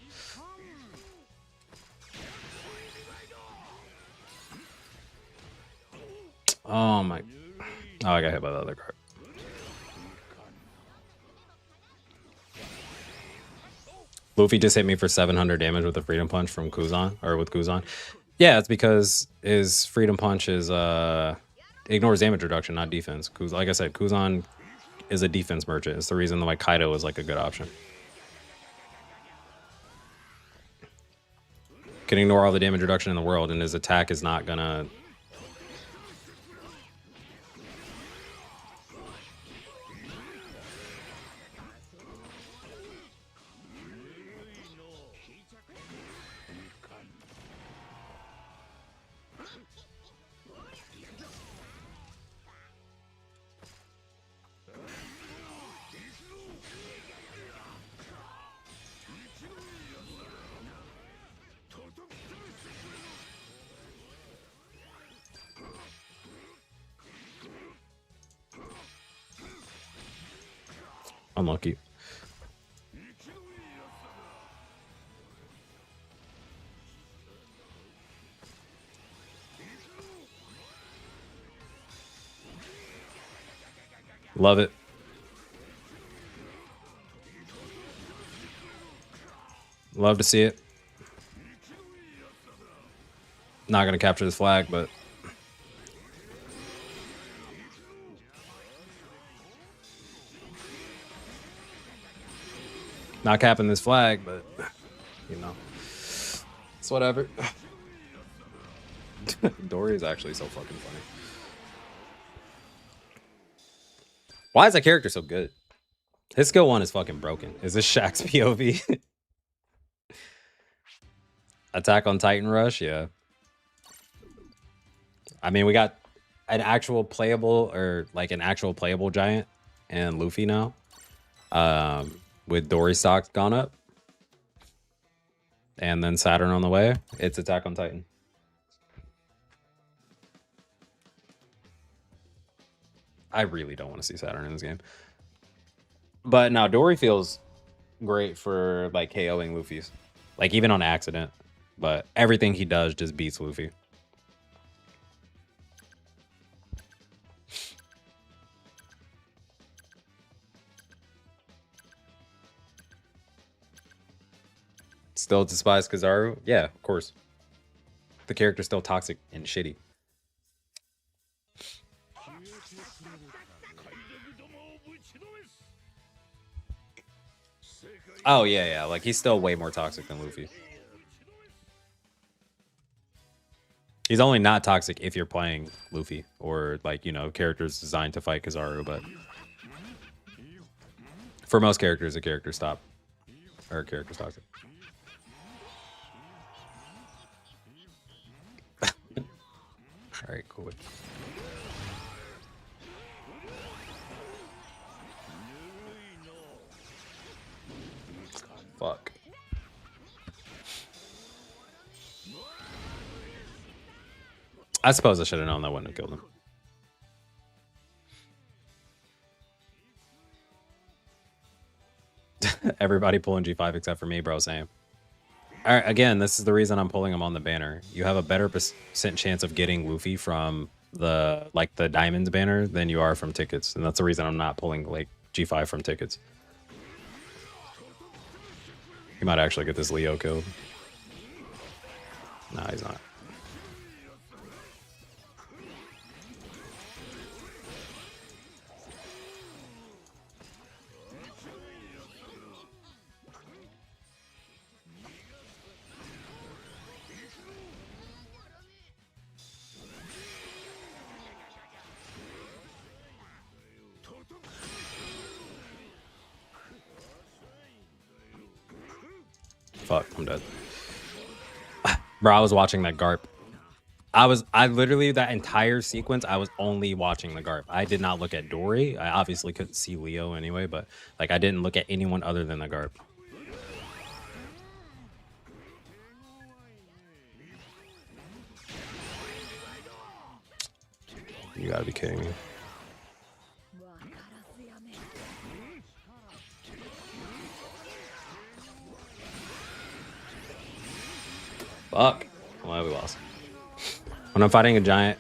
Oh my. Oh, I got hit by the other card. Luffy just hit me for 700 damage with a Freedom Punch from Kuzan, or with Kuzan. Yeah, it's because his Freedom Punch is ignores damage reduction, not defense. Like I said, Kuzan is a defense merchant. It's the reason why Kaido is like a good option. Can ignore all the damage reduction in the world, and his attack is not gonna. Unlucky. Love it. Love to see it. Not gonna capture this flag, but not capping this flag, but you know, it's whatever. Dory is actually so fucking funny. Why is that character so good? His skill 1 is fucking broken. Is this Shaq's POV? Attack on Titan Rush, yeah. I mean, we got an actual playable, or like an actual playable giant and Luffy now. With Dory stocks gone up. And then Saturn on the way. It's Attack on Titan. I really don't want to see Saturn in this game. But now Dory feels great for like KOing Luffy's. Like even on accident. But everything he does just beats Luffy. Still despise Kizaru? Yeah, of course. The character's still toxic and shitty. Oh, yeah. Like, he's still way more toxic than Luffy. He's only not toxic if you're playing Luffy. Or, like, you know, characters designed to fight Kizaru, but For most characters, a character stop. Or a character's toxic. Alright, cool. Fuck. I suppose I should have known that wouldn't have killed him. Everybody pulling G5 except for me, bro. Same. All right, again, this is the reason I'm pulling him on the banner. You have a better percent chance of getting Luffy from the diamonds banner than you are from tickets, and that's the reason I'm not pulling like G5 from tickets. He might actually get this Leo killed. Nah, he's not. Fuck, I'm dead. Bro, I was watching that Garp. I literally, that entire sequence, I was only watching the Garp. I did not look at Dory. I obviously couldn't see Leo anyway, but like I didn't look at anyone other than the Garp. You gotta be kidding me. Fuck. Well, we lost. When I'm fighting a giant,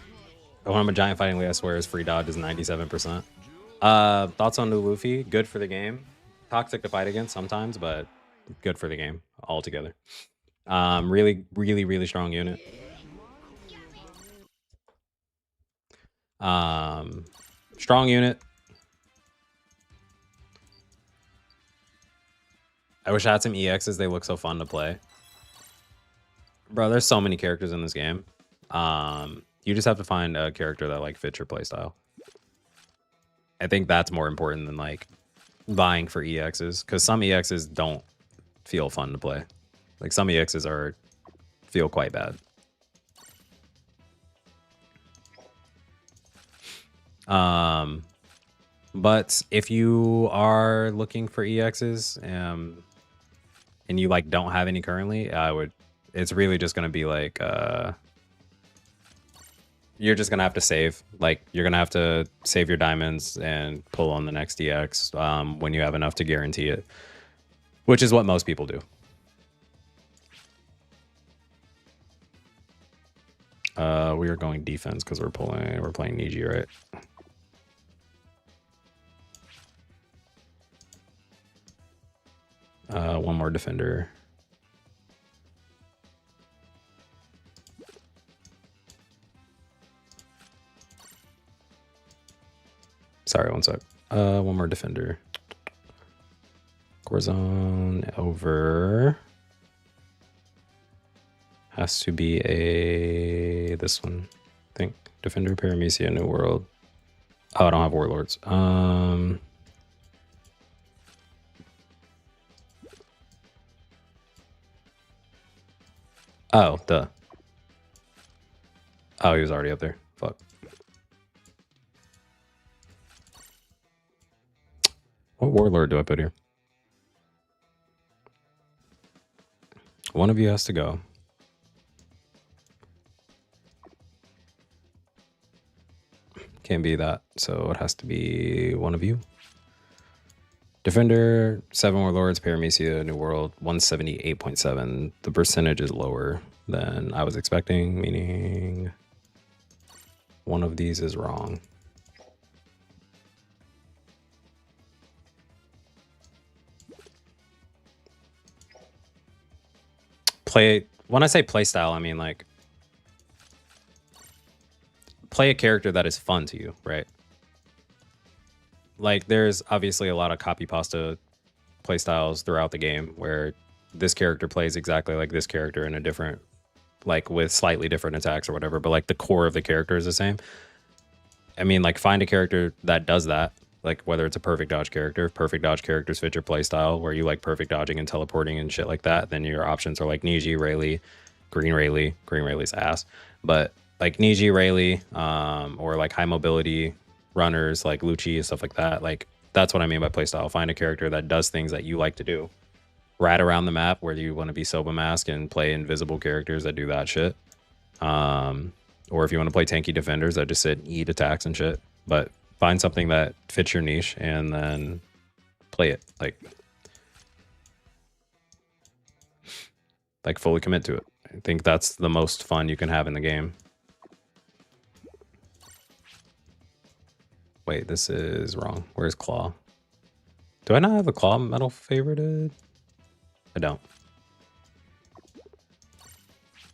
when I'm a giant fighting Lee, I swear his free dodge is 97%. Thoughts on new Luffy? Good for the game. Toxic to fight against sometimes, but good for the game altogether. Really, really, really strong unit. Strong unit. I wish I had some EXs. They look so fun to play. Bro, there's so many characters in this game. You just have to find a character that like fits your playstyle. I think that's more important than like buying for EXs, because some EXs don't feel fun to play. Like some EXs feel quite bad. But if you are looking for EXs and you like don't have any currently, it's really just going to be like, you're just going to have to save. Like, you're going to have to save your diamonds and pull on the next EX when you have enough to guarantee it, which is what most people do. We are going defense because we're playing Niji, right? One more defender. Sorry, one sec. One more defender. Corazon over. Has to be this one, I think. Defender, Paramecia, New World. Oh, I don't have Warlords. Oh, duh. Oh, he was already up there. Fuck. What Warlord do I put here? One of you has to go. Can't be that, so it has to be one of you. Defender, 7 Warlords, Paramecia, New World, 178.7. The percentage is lower than I was expecting, meaning one of these is wrong. When I say play style, I mean like play a character that is fun to you, right? Like, there's obviously a lot of copy pasta playstyles throughout the game where this character plays exactly like this character in a different, like with slightly different attacks or whatever, but like the core of the character is the same. I mean, like, find a character that does that Like whether it's a perfect dodge character, if perfect dodge characters fit your playstyle where you like perfect dodging and teleporting and shit like that, then your options are like Niji, Rayleigh, Green Rayleigh. Green Rayleigh's ass. But like Niji, Rayleigh, or like high mobility runners like Lucci and stuff like that. Like that's what I mean by playstyle. Find a character that does things that you like to do. Rat around the map where you want to be Soba Mask and play invisible characters that do that shit. Or if you want to play tanky defenders that just sit and eat attacks and shit. But find something that fits your niche and then play it. Like fully commit to it. I think that's the most fun you can have in the game. Wait, this is wrong. Where's Claw? Do I not have a Claw medal favorited? I don't.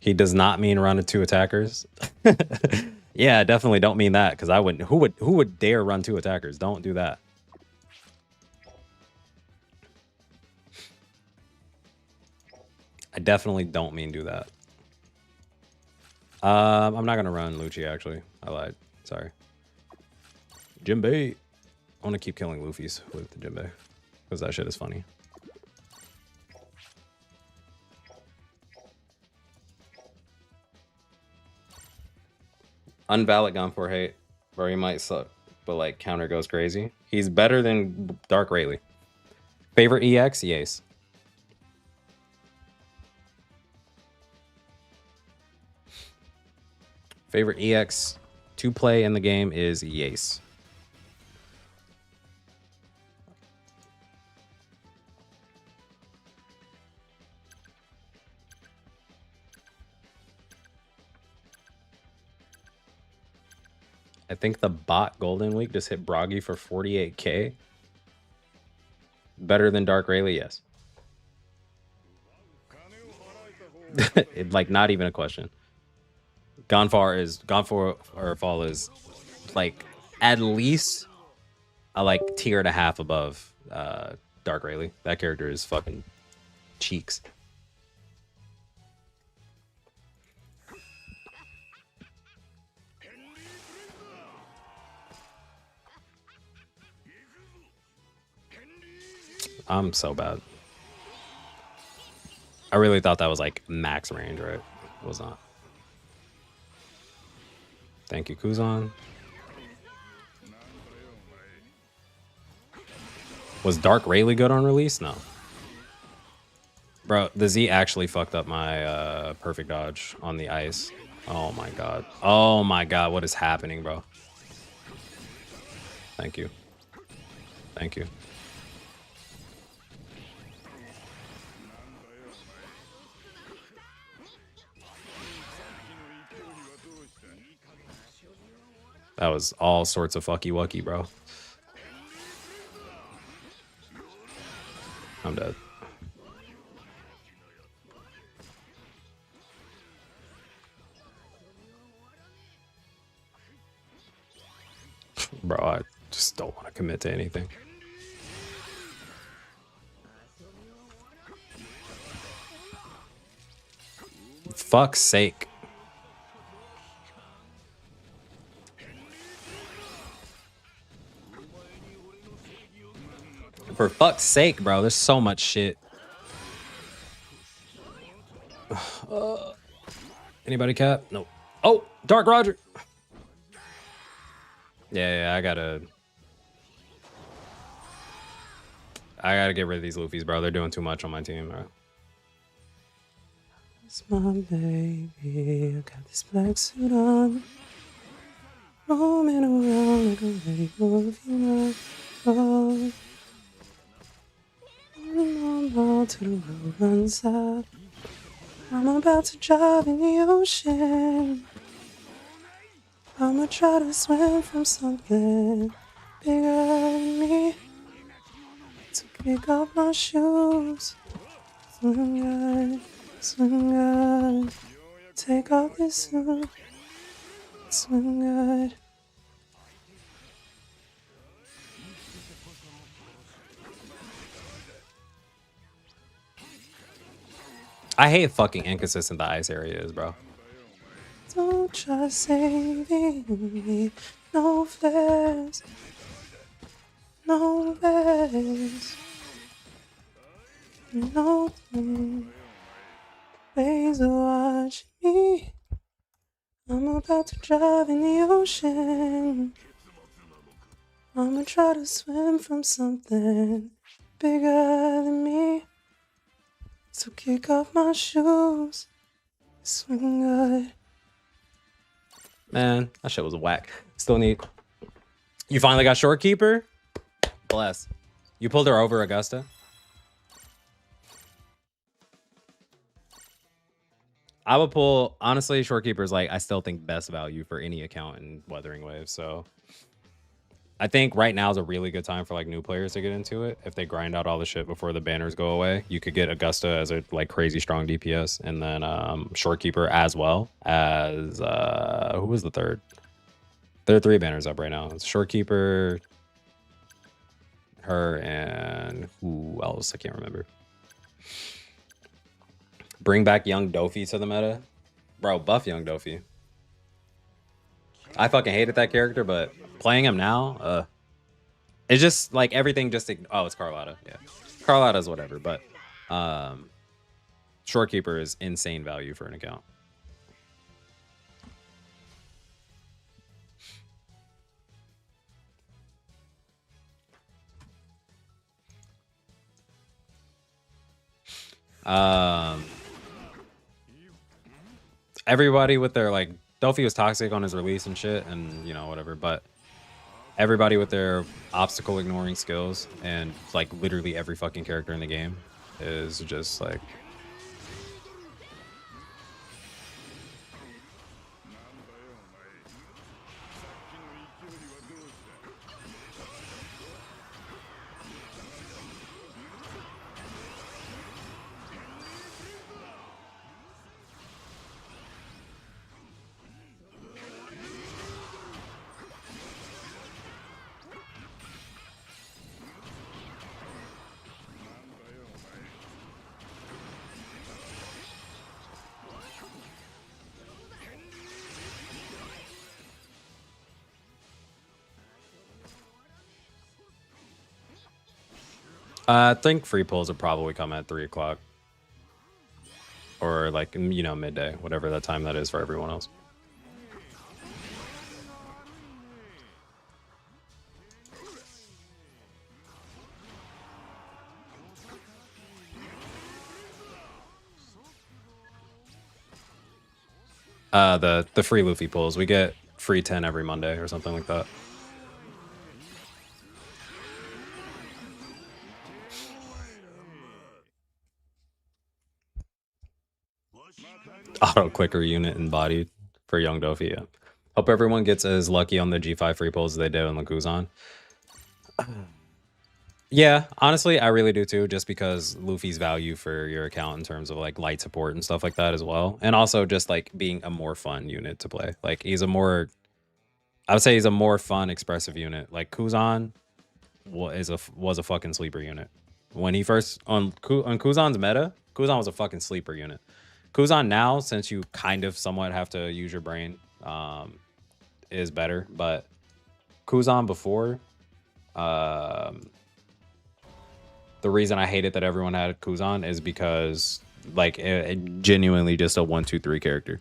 He does not mean run to 2 attackers. Yeah, I definitely don't mean that because I wouldn't. Who would dare run 2 attackers? Don't do that. I definitely don't mean do that. I'm not gonna run Lucci actually. I lied. Sorry. Jinbei. I want to keep killing Luffy's with the Jinbei because that shit is funny. Unvalid Gunfor hate, bro. He might suck, but like counter goes crazy. He's better than Dark Rayleigh. Favorite EX? Yes. Favorite EX to play in the game is Yace. I think the bot Golden Week just hit Broggy for 48k. Better than Dark Rayleigh, yes. It, like, not even a question. Fall is like at least a like tier and a half above Dark Rayleigh. That character is fucking cheeks. I'm so bad. I really thought that was like max range, right? It was not. Thank you, Kuzan. Was Dark Rayleigh good on release? No. Bro, the Z actually fucked up my perfect dodge on the ice. Oh my god. Oh my god, what is happening, bro? Thank you. Thank you. That was all sorts of fucky wucky, bro. I'm dead. Bro, I just don't want to commit to anything. Fuck's sake. For fuck's sake, bro. There's so much shit. Anybody cap? Nope. Oh, Dark Roger. Yeah, I gotta get rid of these Luffys, bro. They're doing too much on my team, bro. It's my baby. I got this black suit on. Roaming around like a radio if you know. Oh. I'm to the road runs out. I'm about to drive in the ocean. I'ma try to swim from something bigger than me. To pick up my shoes. Swim good. Take off this suit. Swim good. I hate fucking inconsistent the ice area is, bro. Don't try saving me, no flares. no ways, no ways of watching me. I'm about to drive in the ocean. I'ma try to swim from something bigger than me. So kick off my shoes, swing good. Man, that shit was whack. Still need. You finally got Shorekeeper? Bless. You pulled her over, Augusta? I would pull, honestly, Shorekeeper's like, I still think best value for any account in Wuthering Waves. So I think right now is a really good time for like new players to get into it. If they grind out all the shit before the banners go away, you could get Augusta as a like crazy strong DPS, and then Shorekeeper as well as who was the third? There are 3 banners up right now. It's Shorekeeper, her, and who else? I can't remember. Bring back Young Dofi to the meta. Bro, buff Young Dofi. I fucking hated that character, but playing him now, it's just like everything just... Oh, it's Carlotta. Yeah. Carlotta's whatever, but Shorekeeper is insane value for an account. Everybody with their like Dofi was toxic on his release and shit, and you know whatever, but everybody with their obstacle ignoring skills and like literally every fucking character in the game is just like I think free pulls will probably come at 3 o'clock. Or like, you know, midday, whatever that time that is for everyone else. The free Luffy pulls. We get free 10 every Monday or something like that. Auto clicker unit embodied for Young Dofi. Yeah. Hope everyone gets as lucky on the G5 free pulls as they did on the Kuzan. Yeah, honestly, I really do too, just because Luffy's value for your account in terms of like light support and stuff like that as well. And also just like being a more fun unit to play. Like he's a more, I would say he's a more fun, expressive unit. Like Kuzan was a fucking sleeper unit. When he first, on Kuzan's meta, Kuzan was a fucking sleeper unit. Kuzan now, since you kind of somewhat have to use your brain, is better. But Kuzan before, the reason I hated that everyone had Kuzan is because, like, it genuinely just a 1-2-3 character.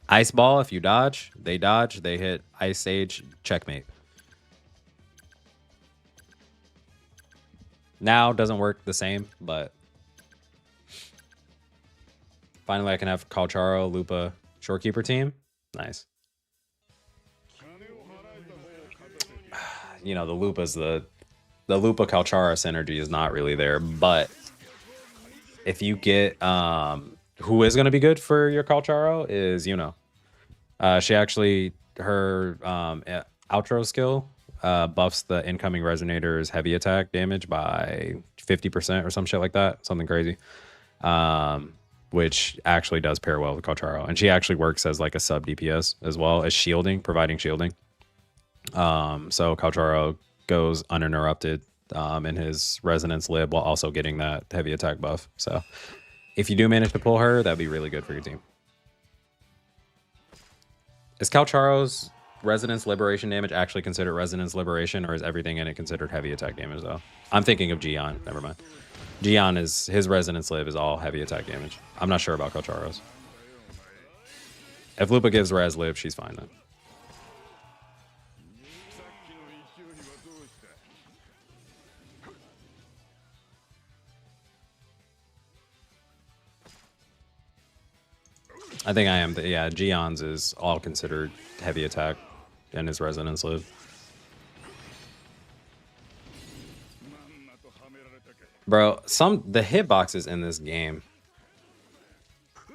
Ice Ball, if you dodge, they hit Ice Sage, checkmate. Now doesn't work the same, but finally I can have Calcharo, Lupa, Shorekeeper team. Nice. You know, the Lupa's the Lupa Calchara synergy is not really there, but if you get who is going to be good for your Calcharo is, you know, she actually, her outro skill buffs the incoming resonator's heavy attack damage by 50% or some shit like that, something crazy, which actually does pair well with Calcharo. And she actually works as like a sub DPS as well as shielding, providing shielding. So Calcharo goes uninterrupted in his resonance lib while also getting that heavy attack buff. So if you do manage to pull her, that'd be really good for your team. Is Calcharo's resonance liberation damage actually considered resonance liberation, or is everything in it considered heavy attack damage though? I'm thinking of Gion. Never mind. Gion is his resonance live is all heavy attack damage. I'm not sure about Kocharo's. If Lupa gives res live, she's fine then. I think I am. Yeah, Gion's is all considered heavy attack and his resonance live. Bro, the hitboxes in this game.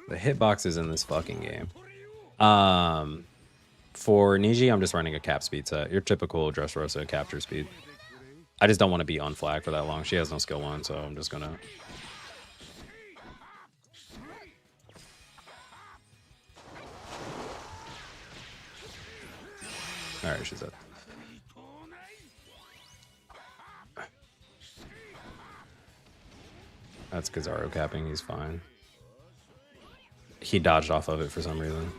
The hitboxes in this fucking game. For Niji, I'm just running a cap speed set. Your typical Dressrosa capture speed. I just don't want to be on flag for that long. She has no skill 1, so I'm just gonna... Alright, she's dead. That's Kizaru capping, he's fine. He dodged off of it for some reason.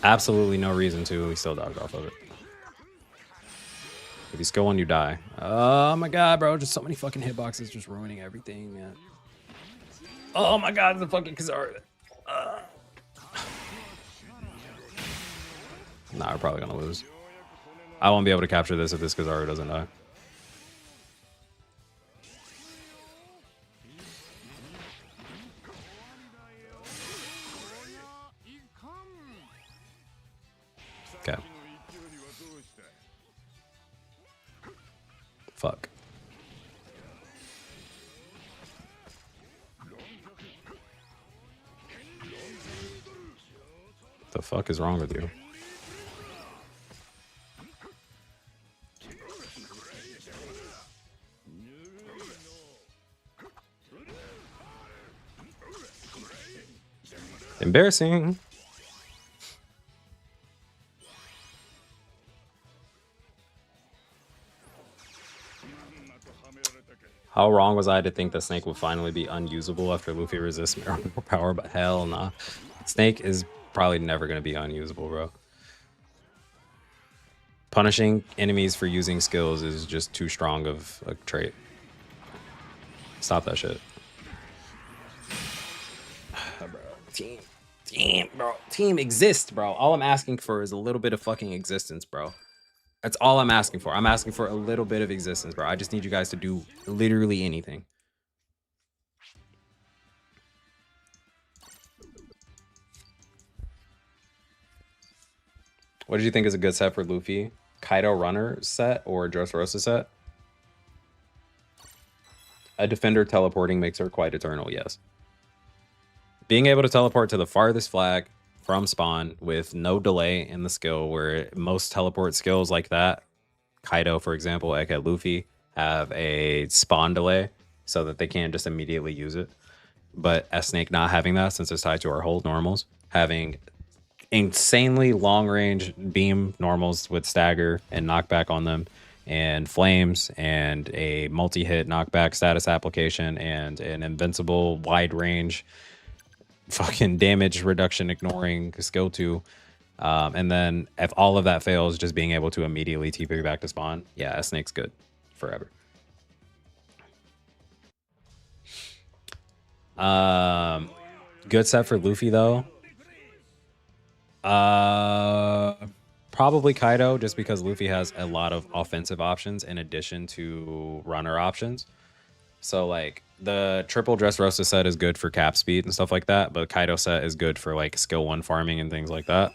Absolutely no reason to, he still dodged off of it. If you skill 1, you die. Oh my god, bro, just so many fucking hitboxes just ruining everything, man. Oh my god, the fucking Kizaru. Nah, we're probably gonna lose. I won't be able to capture this if this Kizaru doesn't die. Okay. Fuck. The fuck is wrong with you? Embarrassing. How wrong was I to think the snake would finally be unusable after Luffy resists Miracle Power? But hell nah. Snake is probably never going to be unusable, bro. Punishing enemies for using skills is just too strong of a trait. Stop that shit. Bro, team exists, bro. All I'm asking for is a little bit of fucking existence, bro. That's all I'm asking for. I'm asking for a little bit of existence, bro. I just need you guys to do literally anything. What did you think is a good set for Luffy? Kaido Runner set or Dressrosa set? A defender teleporting makes her quite eternal, yes. Being able to teleport to the farthest flag from spawn with no delay in the skill, where most teleport skills like that, Kaido, for example, aka Luffy, have a spawn delay so that they can't just immediately use it. But S-Snake not having that, since it's tied to our hold normals, having insanely long range beam normals with stagger and knockback on them, and flames, and a multi-hit knockback status application, and an invincible wide range fucking damage reduction ignoring skill 2, and then if all of that fails, just being able to immediately TP back to spawn. Yeah, Snake's good forever. Good set for Luffy though. Probably Kaido, just because Luffy has a lot of offensive options in addition to runner options. So like the triple Dressrosa set is good for cap speed and stuff like that, but Kaido set is good for like skill 1 farming and things like that.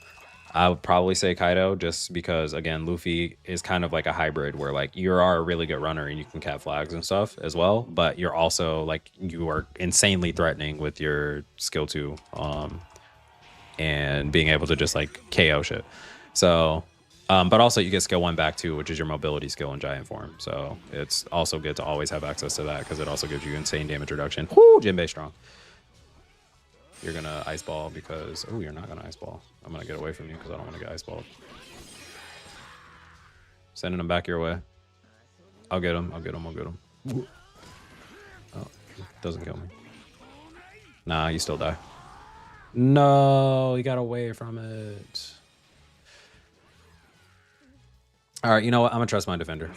I would probably say Kaido, just because again Luffy is kind of like a hybrid where like you are a really good runner and you can cap flags and stuff as well, but you're also like you are insanely threatening with your skill 2 and being able to just like KO shit. So but also you get skill 1 back too, which is your mobility skill in giant form. So it's also good to always have access to that because it also gives you insane damage reduction. Whoo, Jinbei strong. You're gonna ice ball because you're not gonna ice ball. I'm gonna get away from you because I don't want to get ice balled. Sending him back your way. I'll get him. I'll get him. I'll get him. Oh, doesn't kill me. Nah, you still die. No, he got away from it. All right, you know what? I'm gonna trust my defender.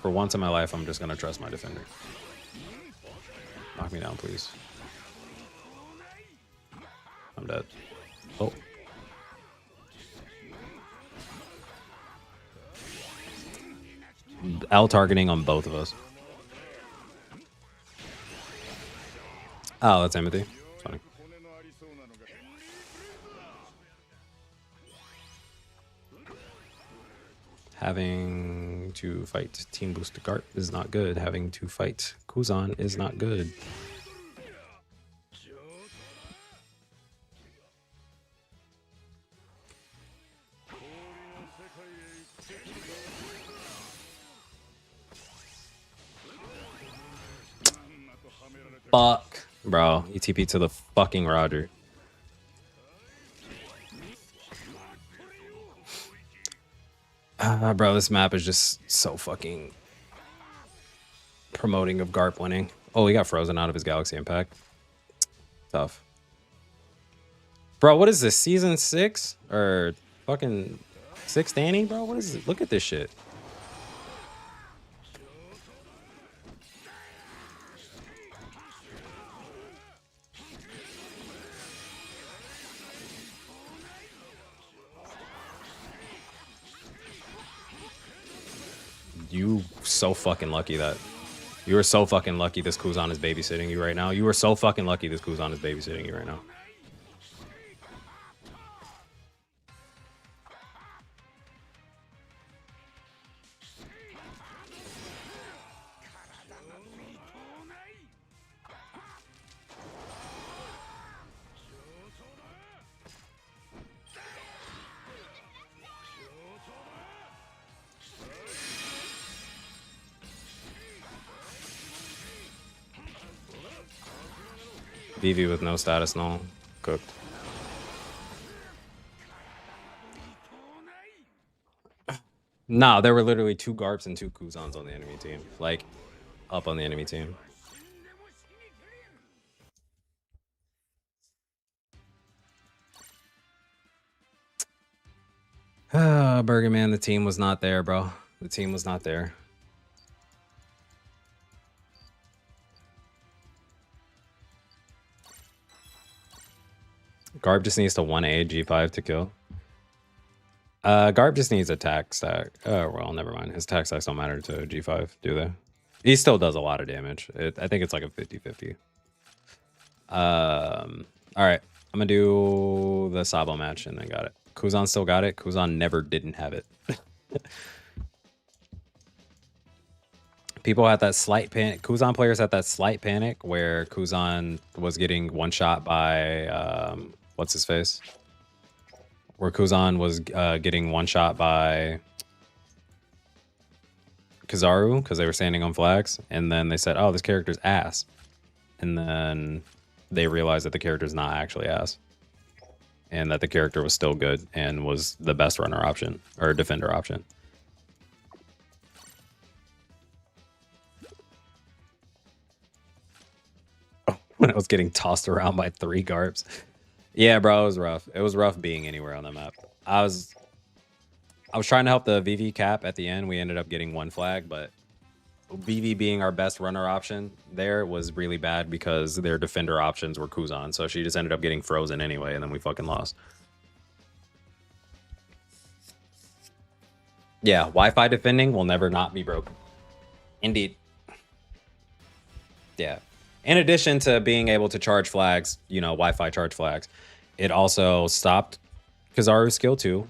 For once in my life, I'm just gonna trust my defender. Knock me down, please. I'm dead. Oh. L targeting on both of us. Oh, that's Timothy. Funny. Having to fight Team Boost Garp is not good. Having to fight Kuzan is not good. Fuck. Bro, you TP to the fucking Roger. Bro, this map is just so fucking promoting of Garp winning. Oh, he got frozen out of his Galaxy Impact. Tough. Bro, what is this? Season 6? Or fucking 6th Danny, bro? What is it? Look at this shit. You so fucking lucky that you are so fucking lucky this Kuzan is babysitting you right now. You are so fucking lucky this Kuzan is babysitting you right now. Vivi with no status null. Cooked. Nah, there were literally 2 Garps and 2 Kuzans on the enemy team. Like, up on the enemy team. Burger Man, the team was not there, bro. The team was not there. Garb just needs to 1A G5 to kill. Garb just needs attack stack. Oh, well, never mind. His attack stacks don't matter to G5, do they? He still does a lot of damage. I think it's like a 50-50. All right. I'm going to do the Sabo match and then got it. Kuzan still got it. Kuzan never didn't have it. People had that slight panic. Kuzan players had that slight panic where Kuzan was getting one shot by what's his face? Where Kuzan was getting one shot by Kizaru because they were standing on flags, and then they said, "Oh, this character's ass," and then they realized that the character's not actually ass, and that the character was still good and was the best runner option or defender option. When I was getting tossed around by 3 Garps. Yeah, bro, it was rough. It was rough being anywhere on the map. I was trying to help the VV cap at the end. We ended up getting 1 flag, but VV being our best runner option there was really bad because their defender options were Kuzan. So she just ended up getting frozen anyway, and then we fucking lost. Yeah, Wi-Fi defending will never not be broken. Indeed. Yeah. In addition to being able to charge flags, you know, Wi-Fi charge flags, it also stopped Kizaru's skill 2.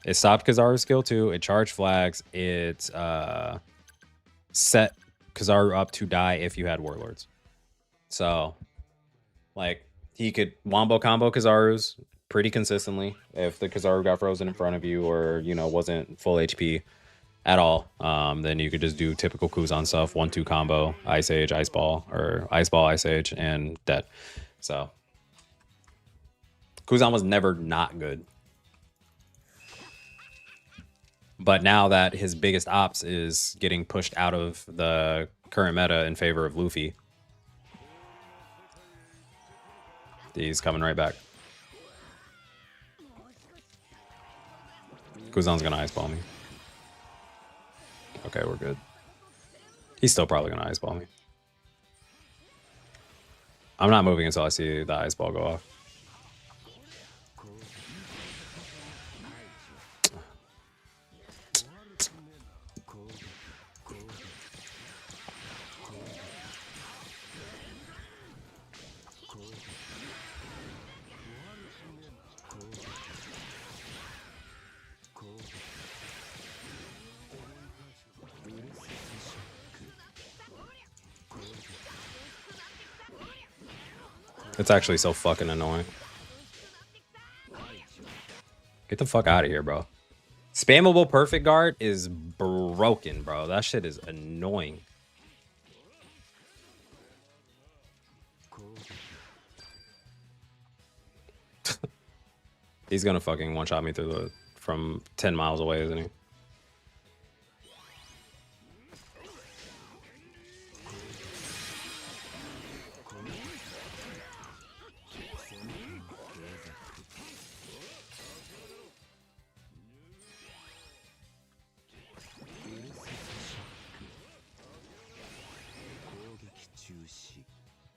It stopped Kizaru's skill 2. It charged flags. It set Kizaru up to die if you had Warlords. So, like, he could wombo combo Kizaru's pretty consistently if the Kizaru got frozen in front of you or, you know, wasn't full HP at all. Then you could just do typical Kuzan stuff, 1-2 combo, Ice Age, Ice Ball, or Ice Ball, Ice Age, and dead. So Kuzan was never not good. But now that his biggest ops is getting pushed out of the current meta in favor of Luffy, he's coming right back. Kuzan's gonna Ice Ball me. Okay, we're good. He's still probably gonna ice ball me. I'm not moving until I see the ice ball go off. It's actually so fucking annoying. Get the fuck out of here, bro. Spammable perfect guard is broken, bro. That shit is annoying. He's gonna fucking one-shot me through the from 10 miles away, isn't he?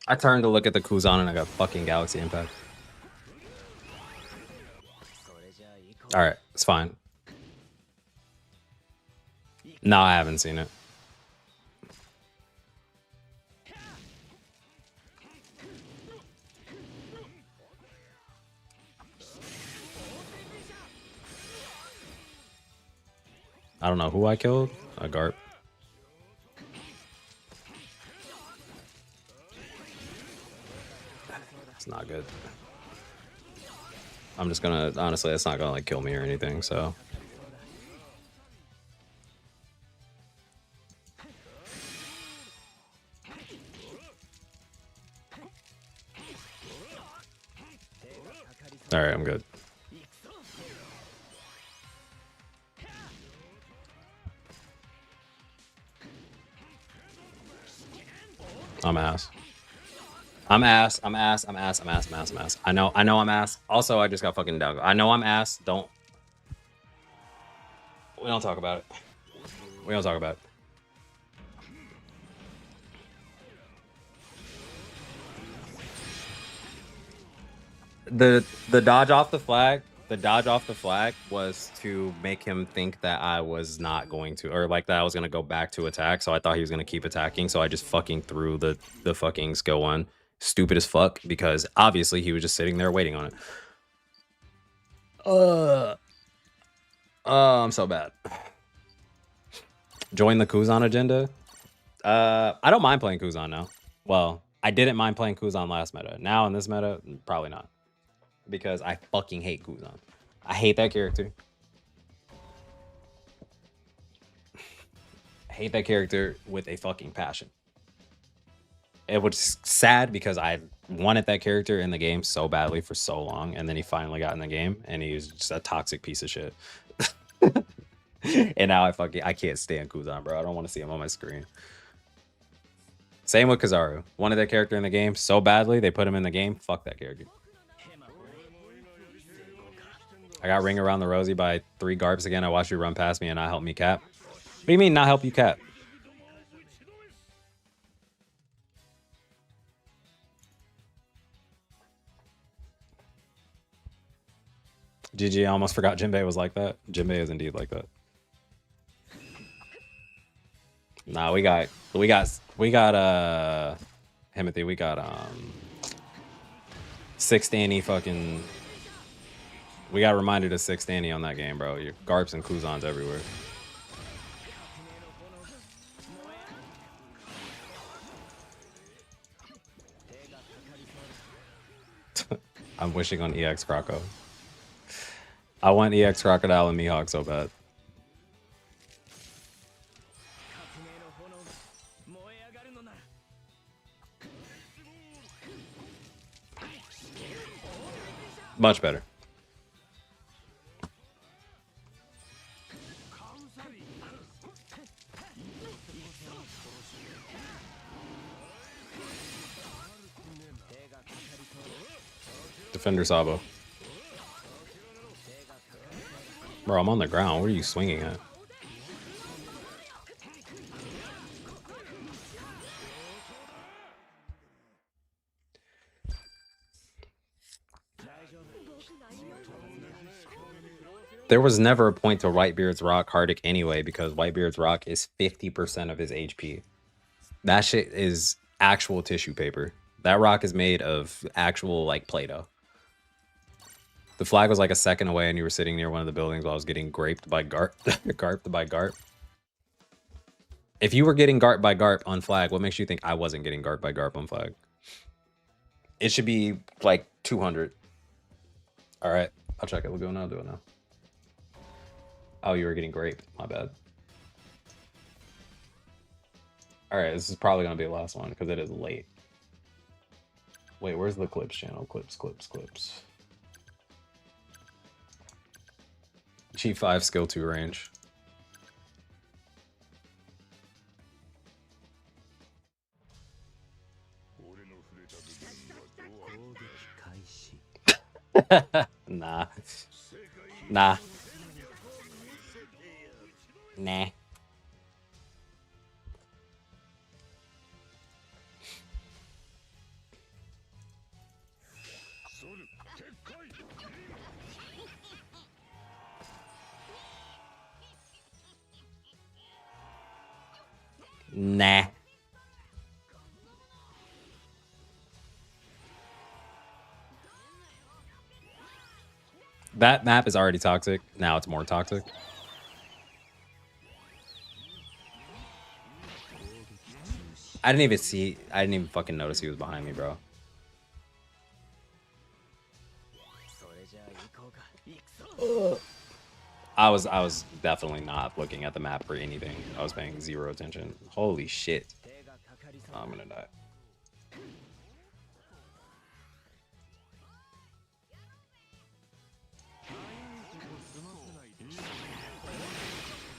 I turned to look at the Kuzan and I got fucking Galaxy Impact. Alright, it's fine. No, I haven't seen it. I don't know who I killed. A Garp. It's not good. I'm just gonna, honestly, it's not gonna like kill me or anything, so. Alright, I'm good. I'm ass. I'm ass. I'm ass. I'm ass. I'm ass. I'm ass. I'm ass. I know I'm ass. Also, I just got fucking down. I know I'm ass. We don't talk about it. We don't talk about it. The dodge off the flag. The dodge off the flag was to make him think that I was not going to, or like that I was gonna go back to attack. So I thought he was gonna keep attacking. So I just fucking threw the fucking skill one. Stupid as fuck, because obviously he was just sitting there waiting on it. I'm so bad. Join the Kuzan agenda. I don't mind playing Kuzan now. Well, I didn't mind playing Kuzan last meta. Now in this meta, probably not. Because I fucking hate Kuzan. I hate that character. I hate that character with a fucking passion. It was sad because I wanted that character in the game so badly for so long, and then he finally got in the game, and he was just a toxic piece of shit. And now I can't stand Kuzan, bro. I don't want to see him on my screen. Same with Kizaru. Wanted that character in the game so badly, they put him in the game. Fuck that character. I got ring around the rosy by 3 Garps again. I watched you run past me and not help me cap. What do you mean not help you cap? GG, I almost forgot Jinbei was like that. Jinbei is indeed like that. Nah, we got Himothy, we got 6 Danny fucking. We got reminded of 6 Danny on that game, bro. Your Garps and Kuzans everywhere. I'm wishing on EX Croco. I want EX Crocodile and Mihawk so bad. Much better. Defender Sabo. Bro, I'm on the ground. What are you swinging at? There was never a point to Whitebeard's Rock Hardic anyway, because Whitebeard's Rock is 50% of his HP. That shit is actual tissue paper. That rock is made of actual, like, Play-Doh. The flag was like a second away and you were sitting near one of the buildings while I was getting graped by Garp. Garped by Garp. If you were getting Garp by Garp on flag, what makes you think I wasn't getting Garp by Garp on flag? It should be like 200. All right, I'll check it. We'll go now. I'll do it now. Oh, you were getting graped. My bad. All right, this is probably going to be the last one because it is late. Wait, where's the clips channel? Clips. G5 skill 2 range. Nah. Nah. Nah. That map is already toxic. Now it's more toxic. I didn't even fucking notice he was behind me, bro. I was definitely not looking at the map for anything. I was paying zero attention. Holy shit. Oh, I'm gonna die.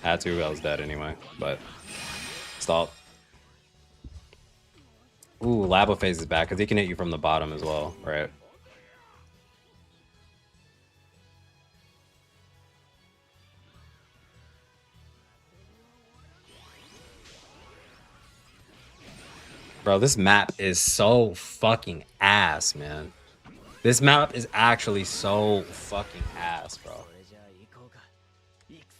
Had to, I was dead anyway, but stalled. Ooh, Labo phase is back because he can hit you from the bottom as well, right? Bro, this map is so fucking ass, man. This map is actually so fucking ass, bro.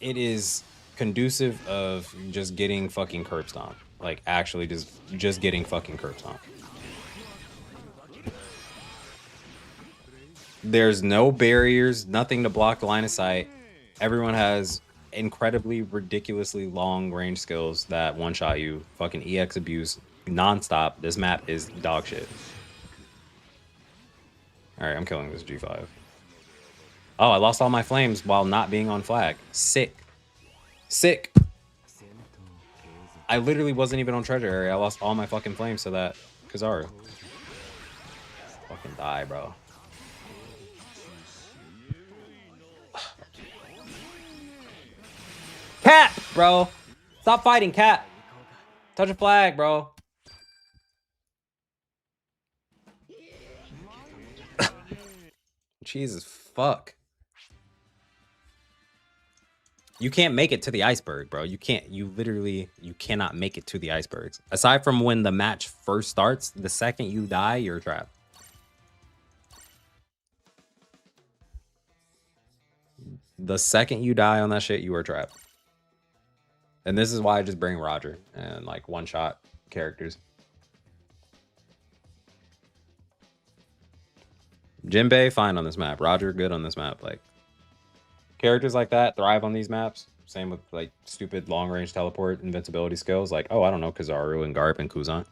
It is conducive of just getting fucking curb stomp. Like, actually just getting fucking curb stomp. There's no barriers, nothing to block line of sight. Everyone has incredibly, ridiculously long range skills that one-shot you. Fucking EX abuse non-stop. This map is dog shit. Alright, I'm killing this G5. Oh, I lost all my flames while not being on flag. Sick. Sick. I literally wasn't even on treasure area. I lost all my fucking flames to that Kizaru. Fucking die, bro. Cat, bro. Stop fighting, cat. Touch a flag, bro. Jesus fuck. You can't make it to the iceberg, bro. You cannot make it to the icebergs. Aside from when the match first starts, the second you die, you're trapped. The second you die on that shit, you are trapped. And this is why I just bring Roger and like one-shot characters. Jinbei, fine on this map. Roger, good on this map. Like, characters like that thrive on these maps. Same with like stupid long-range teleport invincibility skills. Like, oh, I don't know, Kizaru and Garp and Kuzan.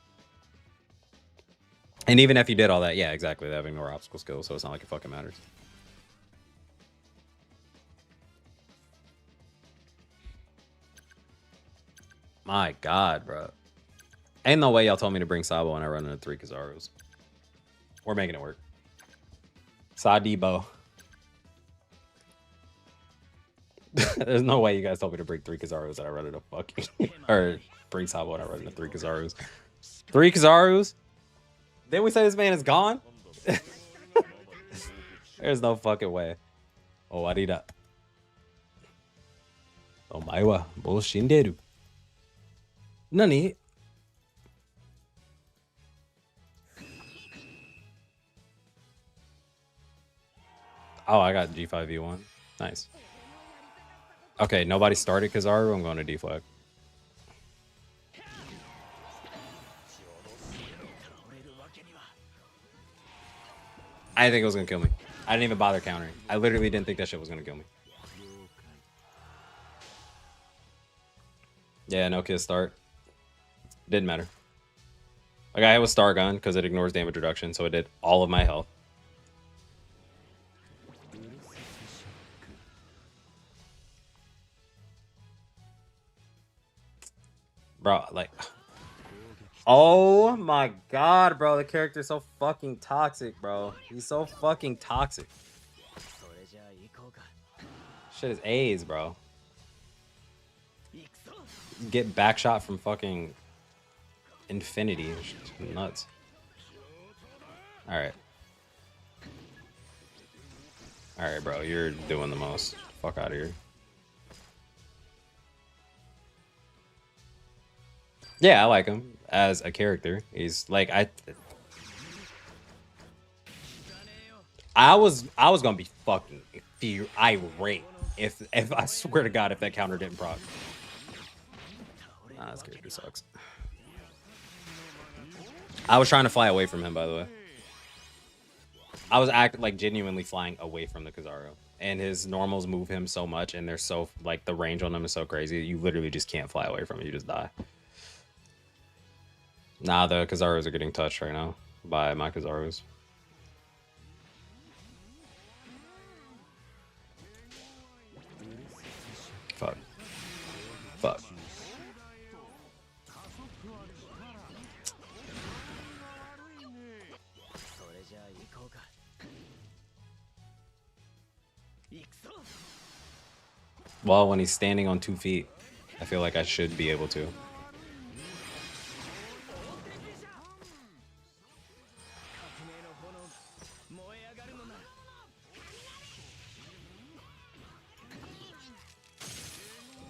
And even if you did all that, yeah, exactly. They have more obstacle skills, so it's not like it fucking matters. My God, bro. Ain't no way y'all told me to bring Sabo and I run into 3 Kizarus. We're making it work. Sadibo. There's no way you guys told me to bring 3 Kizarus and I run into fucking... or bring Sabo and I run into 3 Kizarus. 3 Kizarus? Didn't we say this man is gone? There's no fucking way. Oh, arida. Omae wa mou shinderu. Nani? Oh, I got G5V1. Nice. Okay, nobody started Kizaru. I'm going to deflag. I didn't think it was going to kill me. I didn't even bother countering. I literally didn't think that shit was going to kill me. Yeah, no kiss start. Didn't matter. Like, I was Star Gun because it ignores damage reduction, so it did all of my health. Bro, like... Oh my god, bro. The character's so fucking toxic, bro. He's so fucking toxic. Shit is A's, bro. Get backshot from fucking infinity. It's nuts. Alright. Alright, bro. You're doing the most. Fuck out of here. Yeah, I like him as a character. He's like I was gonna be fucking irate if I swear to God if that counter didn't proc. Nah, this character sucks. I was trying to fly away from him, by the way. I was genuinely flying away from the Kizaru, and his normals move him so much, and they're so like the range on them is so crazy. You literally just can't fly away from it. You just die. Nah, the Kizarus are getting touched right now by my Kizarus. Fuck. Fuck. Well, when he's standing on 2 feet, I feel like I should be able to.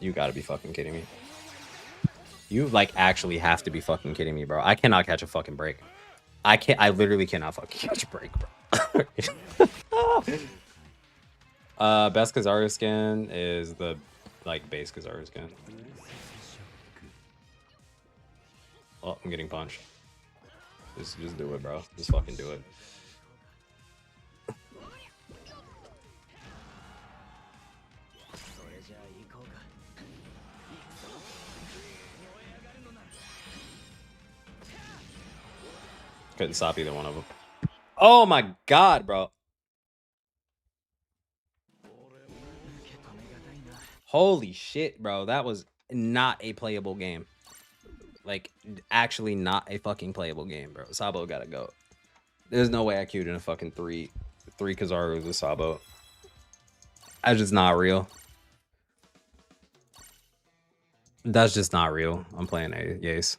You gotta be fucking kidding me. You like actually have to be fucking kidding me, bro. I cannot catch a fucking break. I literally cannot fucking catch a break, bro. Best Kizaru skin is the like base Kizaru skin. Oh, I'm getting punched. Just do it, bro. Just fucking do it. Couldn't stop either one of them. Oh my god, bro. Holy shit, bro. That was not a playable game. Like, actually not a fucking playable game, bro. Sabo gotta go. There's no way I queued in a fucking three Kizarus with Sabo. That's just not real. That's just not real. I'm playing Yace.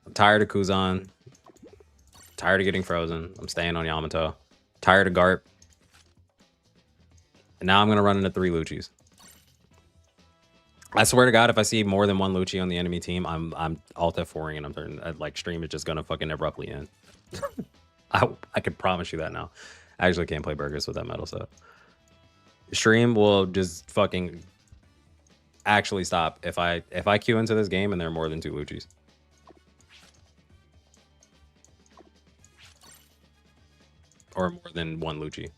I'm tired of Kuzan. Tired of getting frozen. I'm staying on Yamato. Tired of Garp. And now I'm gonna run into 3 Luchis. I swear to God, if I see more than 1 Lucci on the enemy team, I'm alt F4ing and I'm turning like stream is just gonna fucking abruptly end. I can promise you that now. I actually can't play Burgess with that metal set. Stream will just fucking actually stop if I queue into this game and there are more than 2 Luccis. Or more than 1 Lucci.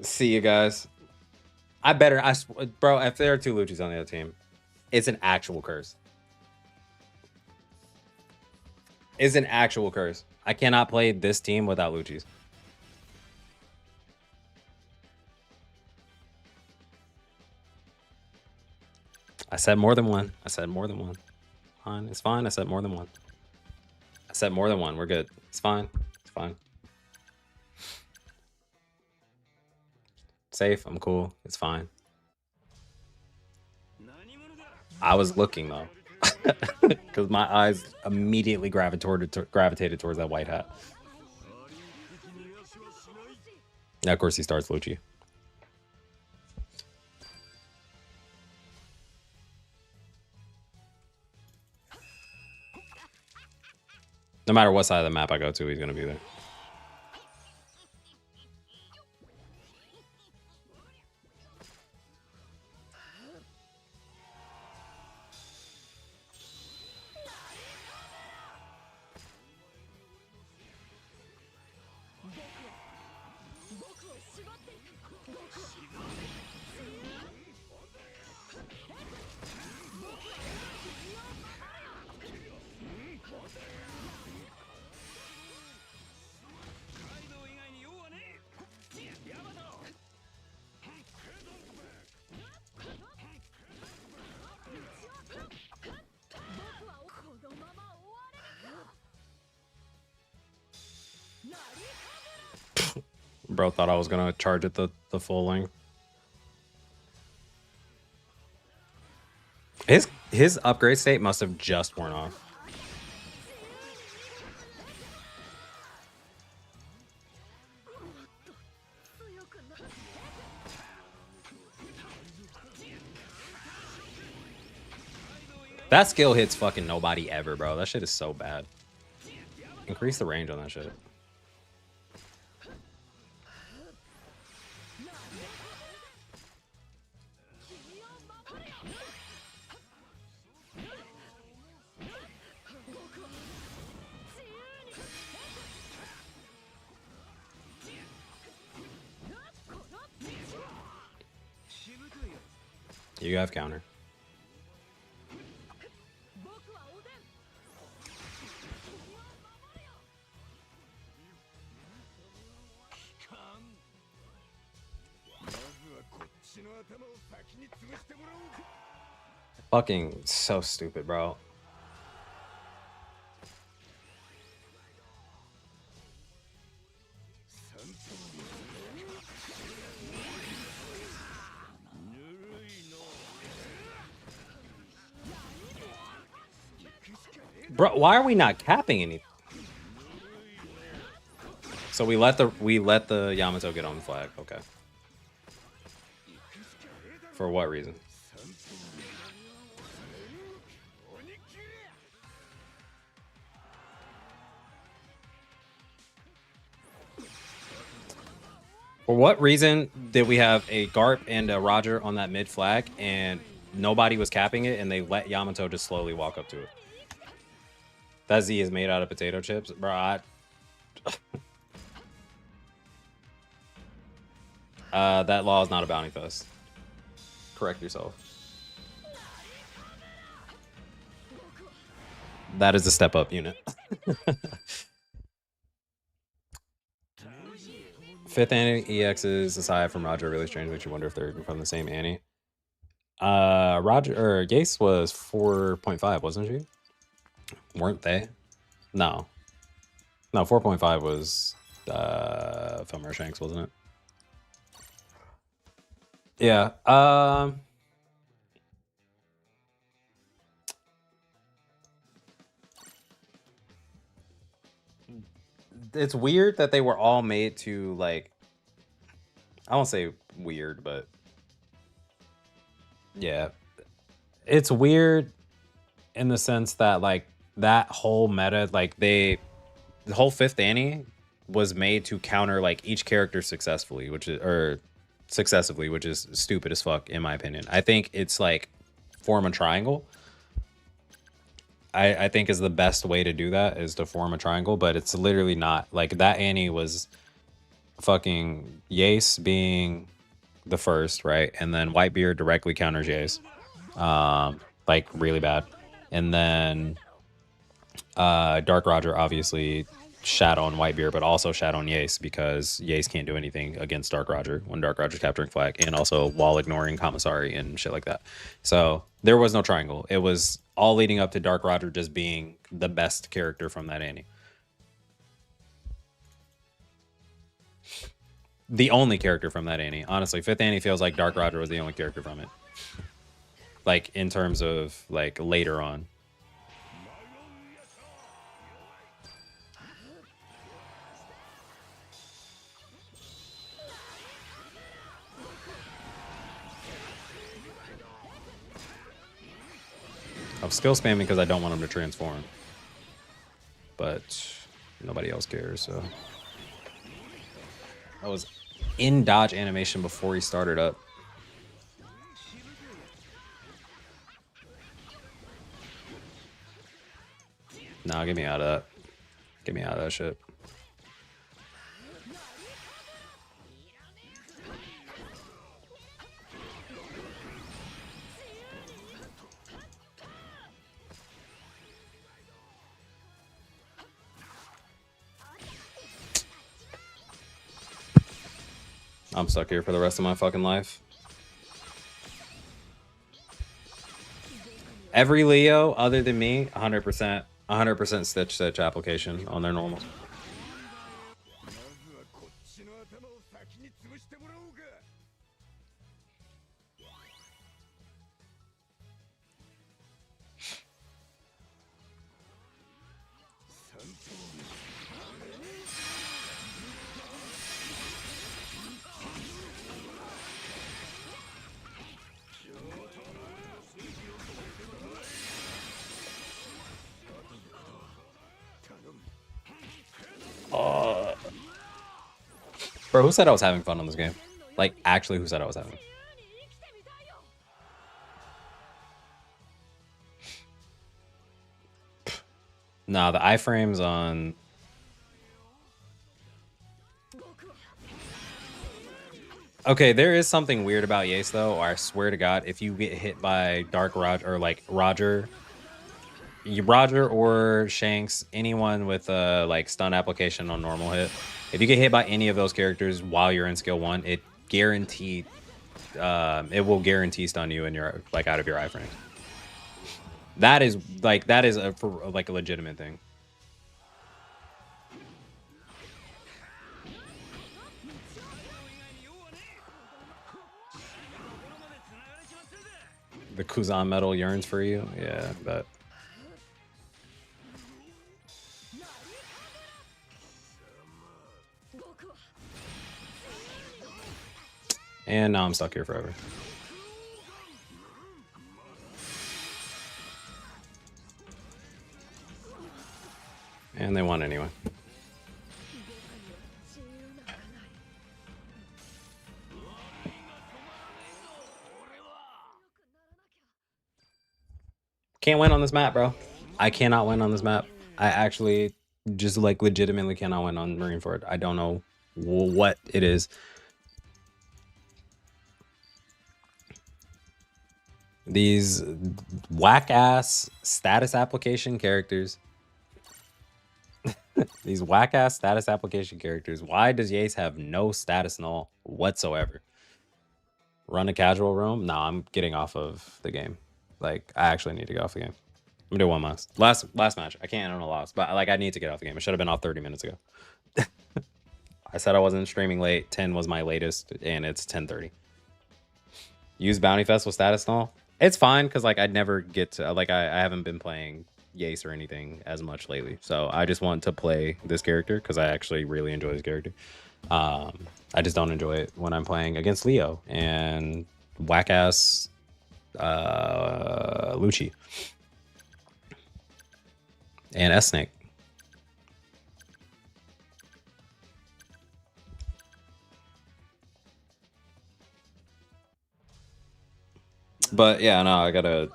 See you guys. Bro, if there are 2 Luchis on the other team, it's an actual curse. It's an actual curse. I cannot play this team without Luchis. I said more than 1. I said more than 1. Fine. It's fine. I said more than 1. I said more than 1. We're good. It's fine. It's fine. Safe. I'm cool. It's fine. I was looking though. Because my eyes immediately gravitated towards that white hat. Now, of course, he starts Lucci. No matter what side of the map I go to, he's going to be there. Bro thought I was gonna charge it the full length. His upgrade state must have just worn off. That skill hits fucking nobody ever, bro. That shit is so bad. Increase the range on that shit. You have counter. Fucking so stupid, bro. Bro, why are we not capping anything? So we let the Yamato get on the flag. Okay. For what reason? For what reason did we have a Garp and a Roger on that mid flag and nobody was capping it and they let Yamato just slowly walk up to it? That Z is made out of potato chips? Bro, that law is not a bounty fest. Correct yourself. That is a step up unit. Fifth Annie EXs aside from Roger really strange, makes you wonder if they're from the same Annie. Roger or Gase was 4.5, wasn't she? Weren't they? No. No, 4.5 was Filmer Shanks, wasn't it? Yeah. It's weird that they were all made to, like, I won't say weird, but yeah, it's weird in the sense that, like, that whole meta, like, the whole Fifth Annie was made to counter, like, each character successively, which is stupid as fuck in my opinion. I think it's like form a triangle. I think is the best way to do that, is to form a triangle, but it's literally not. Like, that Annie was fucking Yace being the first, right? And then Whitebeard directly counters Yace. Like, really bad. And then Dark Roger obviously Shadow on Whitebeard, but also Shadow on Yace, because Yace can't do anything against Dark Roger when Dark Roger's capturing flag, and also while ignoring Commissary and shit like that. So there was no triangle. It was all leading up to Dark Roger just being the best character from that Annie. The only character from that Annie. Honestly, Fifth Annie feels like Dark Roger was the only character from it. Like, in terms of, like, later on. I'm skill spamming because I don't want him to transform. But nobody else cares, so. I was in dodge animation before he started up. Nah, get me out of that. Get me out of that shit. I'm stuck here for the rest of my fucking life. Every Leo other than me, 100% stitch application on their normals. Bro, who said I was having fun on this game? Like, actually, who said I was having? Nah, the iframes on... Okay, there is something weird about Yace, though. Or I swear to God, if you get hit by Dark Roger, or like Roger or Shanks, anyone with a like stun application on normal hit, if you get hit by any of those characters while you're in skill 1, it guaranteed it will guarantee stun you in your like out of your iframe. That is a legitimate thing. The Kuzan metal yearns for you. Yeah, but and now I'm stuck here forever. And they won anyway. Can't win on this map, bro. I cannot win on this map. I actually just like legitimately cannot win on Marineford. I don't know what it is. These whack-ass status application characters. These whack-ass status application characters. Why does Yace have no status null whatsoever? Run a casual room? No, I'm getting off of the game. Like, I actually need to get off the game. I'm gonna do one last match. I can't on a loss, but like I need to get off the game. I should have been off 30 minutes ago. I said I wasn't streaming late. 10 was my latest, and it's 10:30. Use Bounty Festival status null. It's fine because like I'd never get to like I haven't been playing Yace or anything as much lately, so I just want to play this character because I actually really enjoy this character. I just don't enjoy it when I'm playing against Leo and whack ass Lucci and S-Snake. But yeah, no,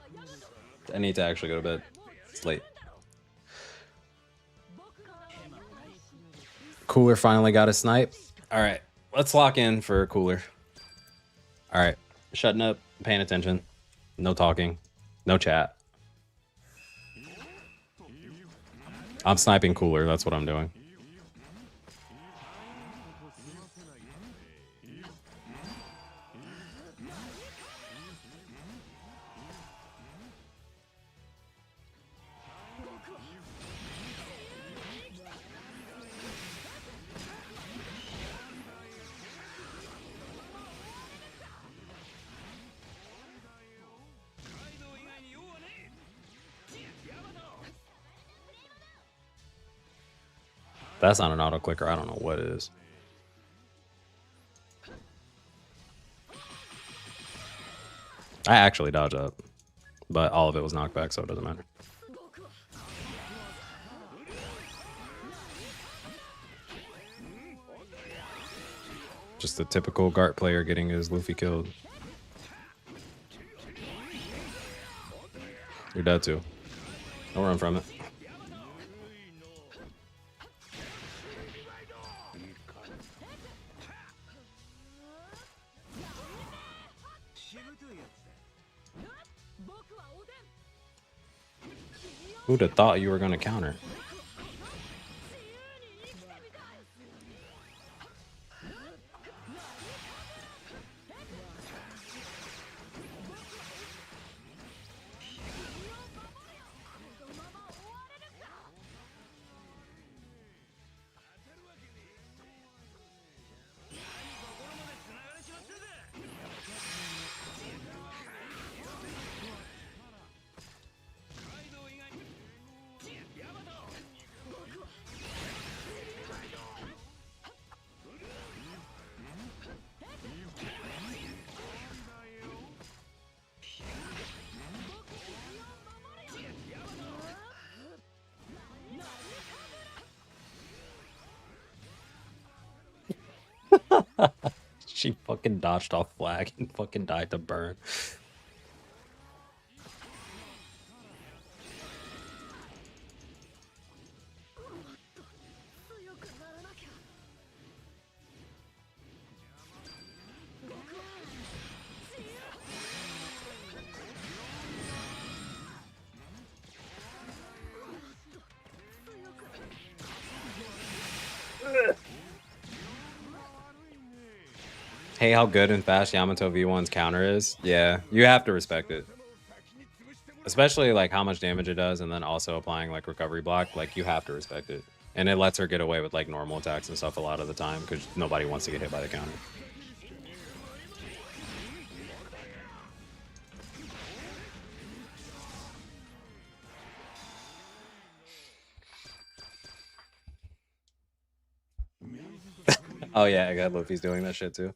I need to actually go to bed. It's late. Cooler finally got a snipe. All right, let's lock in for Cooler. All right, shutting up, paying attention. No talking, no chat. I'm sniping Cooler, that's what I'm doing. That's not an auto clicker. I don't know what it is. I actually dodge up. but all of it was knockback, so it doesn't matter. Just a typical Gart player getting his Luffy killed. You're dead too. Don't run from it. Who'd have thought you were gonna counter? She fucking dodged off flag and fucking died to burn. Hey, how good and fast Yamato V1's counter is? Yeah, you have to respect it. Especially like how much damage it does, and then also applying like recovery block, like you have to respect it. And it lets her get away with like normal attacks and stuff a lot of the time because nobody wants to get hit by the counter. Oh yeah, I got Luffy's doing that shit too.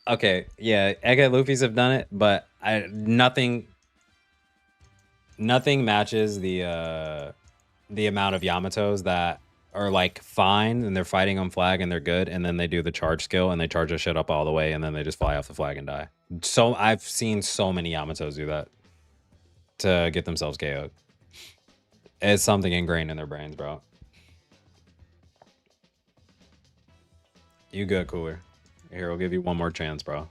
Okay, yeah, Egg Luffy's have done it, but nothing matches the amount of Yamatos that are like fine and they're fighting on flag and they're good, and then they do the charge skill and they charge the shit up all the way and then they just fly off the flag and die. So I've seen so many Yamatos do that to get themselves KO'd. It's something ingrained in their brains, bro. You good, Cooler. Here, I'll give you one more chance, bro. I'll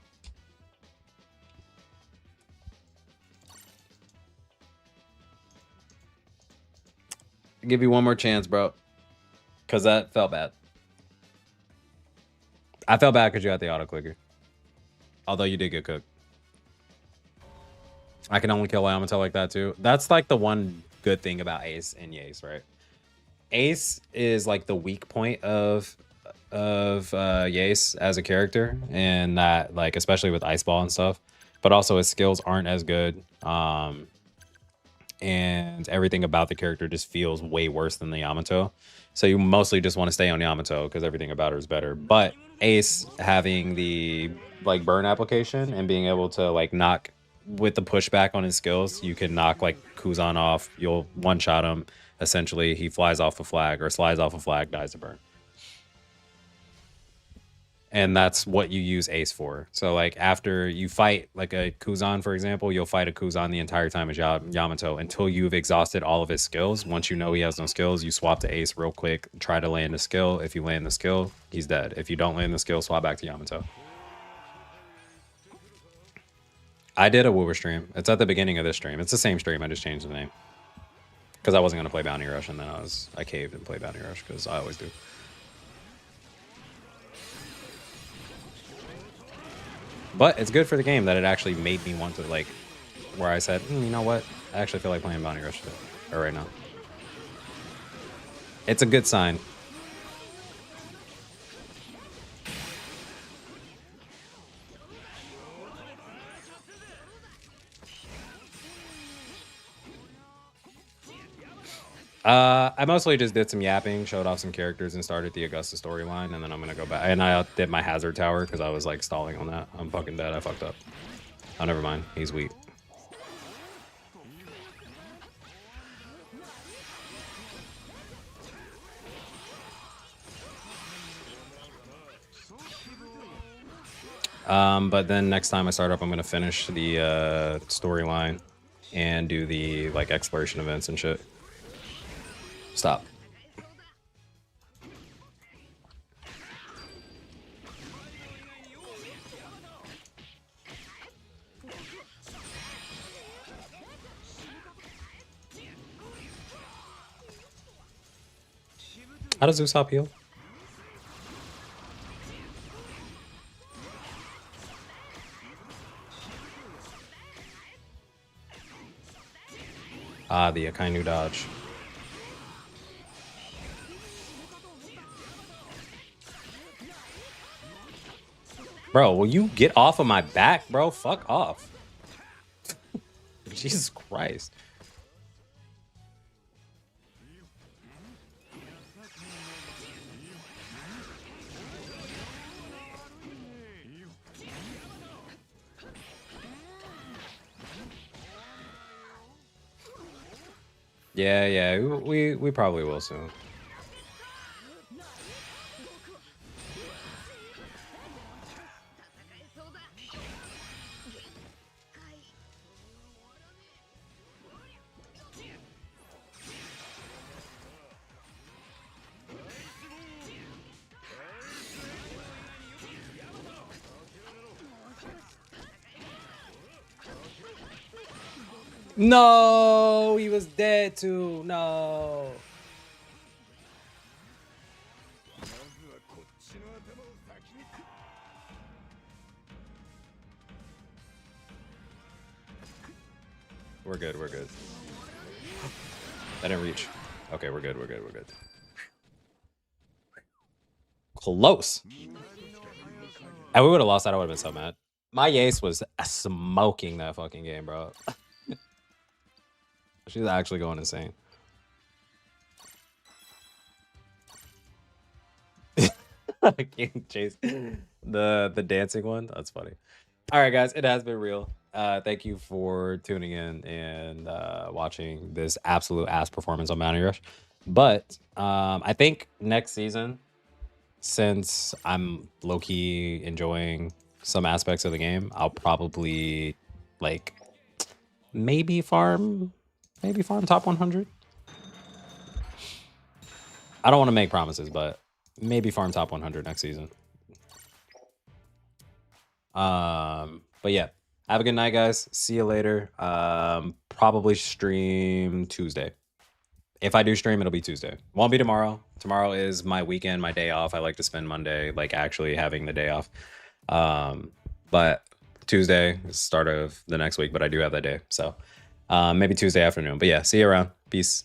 give you one more chance, bro. Because that felt bad. I felt bad because you had the auto clicker. Although you did get cooked. I can only kill Yamato like that too. That's like the one good thing about Ace and Yace, right? Ace is like the weak point of Yace as a character, and that like especially with Ice Ball and stuff, but also his skills aren't as good, and everything about the character just feels way worse than the Yamato, so you mostly just want to stay on Yamato because everything about her is better. But Ace having the like burn application and being able to like knock with the pushback on his skills, you can knock like Kuzan off, you'll one shot him, essentially he flies off the flag or slides off a flag, dies to burn. And that's what you use Ace for. So like after you fight like a Kuzan, for example, you'll fight a Kuzan the entire time as Yamato until you've exhausted all of his skills. Once you know he has no skills, you swap to Ace real quick, try to land a skill. If you land the skill, he's dead. If you don't land the skill, swap back to Yamato. I did a Woower stream. It's at the beginning of this stream. It's the same stream, I just changed the name. Because I wasn't going to play Bounty Rush, and then I caved and played Bounty Rush, because I always do. But it's good for the game that it actually made me want to, like, where I said, you know what? I actually feel like playing Bounty Rush today, or right now. It's a good sign. I mostly just did some yapping, showed off some characters, and started the Augusta storyline, and then I'm gonna go back. And I did my hazard tower because I was like stalling on that. I'm fucking dead. I fucked up. Oh, never mind. He's weak. But then next time I start up, I'm gonna finish the storyline and do the like exploration events and shit. Stop. How does Usopp heal? Ah, the Akainu dodge. Bro, will you get off of my back, bro? Fuck off. Jesus Christ. Yeah, we probably will soon. No, he was dead too. No. We're good. We're good. I didn't reach. Okay, we're good. We're good. We're good. Close. And we would have lost that. I would have been so mad. My Yace was smoking that fucking game, bro. She's actually going insane. I can't chase the dancing one. That's funny. All right, guys, it has been real. Thank you for tuning in and watching this absolute ass performance on Bounty Rush. But I think next season, since I'm low-key enjoying some aspects of the game, I'll probably like maybe farm top 100. I don't want to make promises, but maybe farm top 100 next season. But yeah, have a good night, guys. See you later. Probably stream Tuesday. If I do stream, it'll be Tuesday. Won't be tomorrow. Tomorrow is my weekend, my day off. I like to spend Monday like actually having the day off. But Tuesday is the start of the next week, but I do have that day. So maybe Tuesday afternoon. But yeah, see you around. Peace.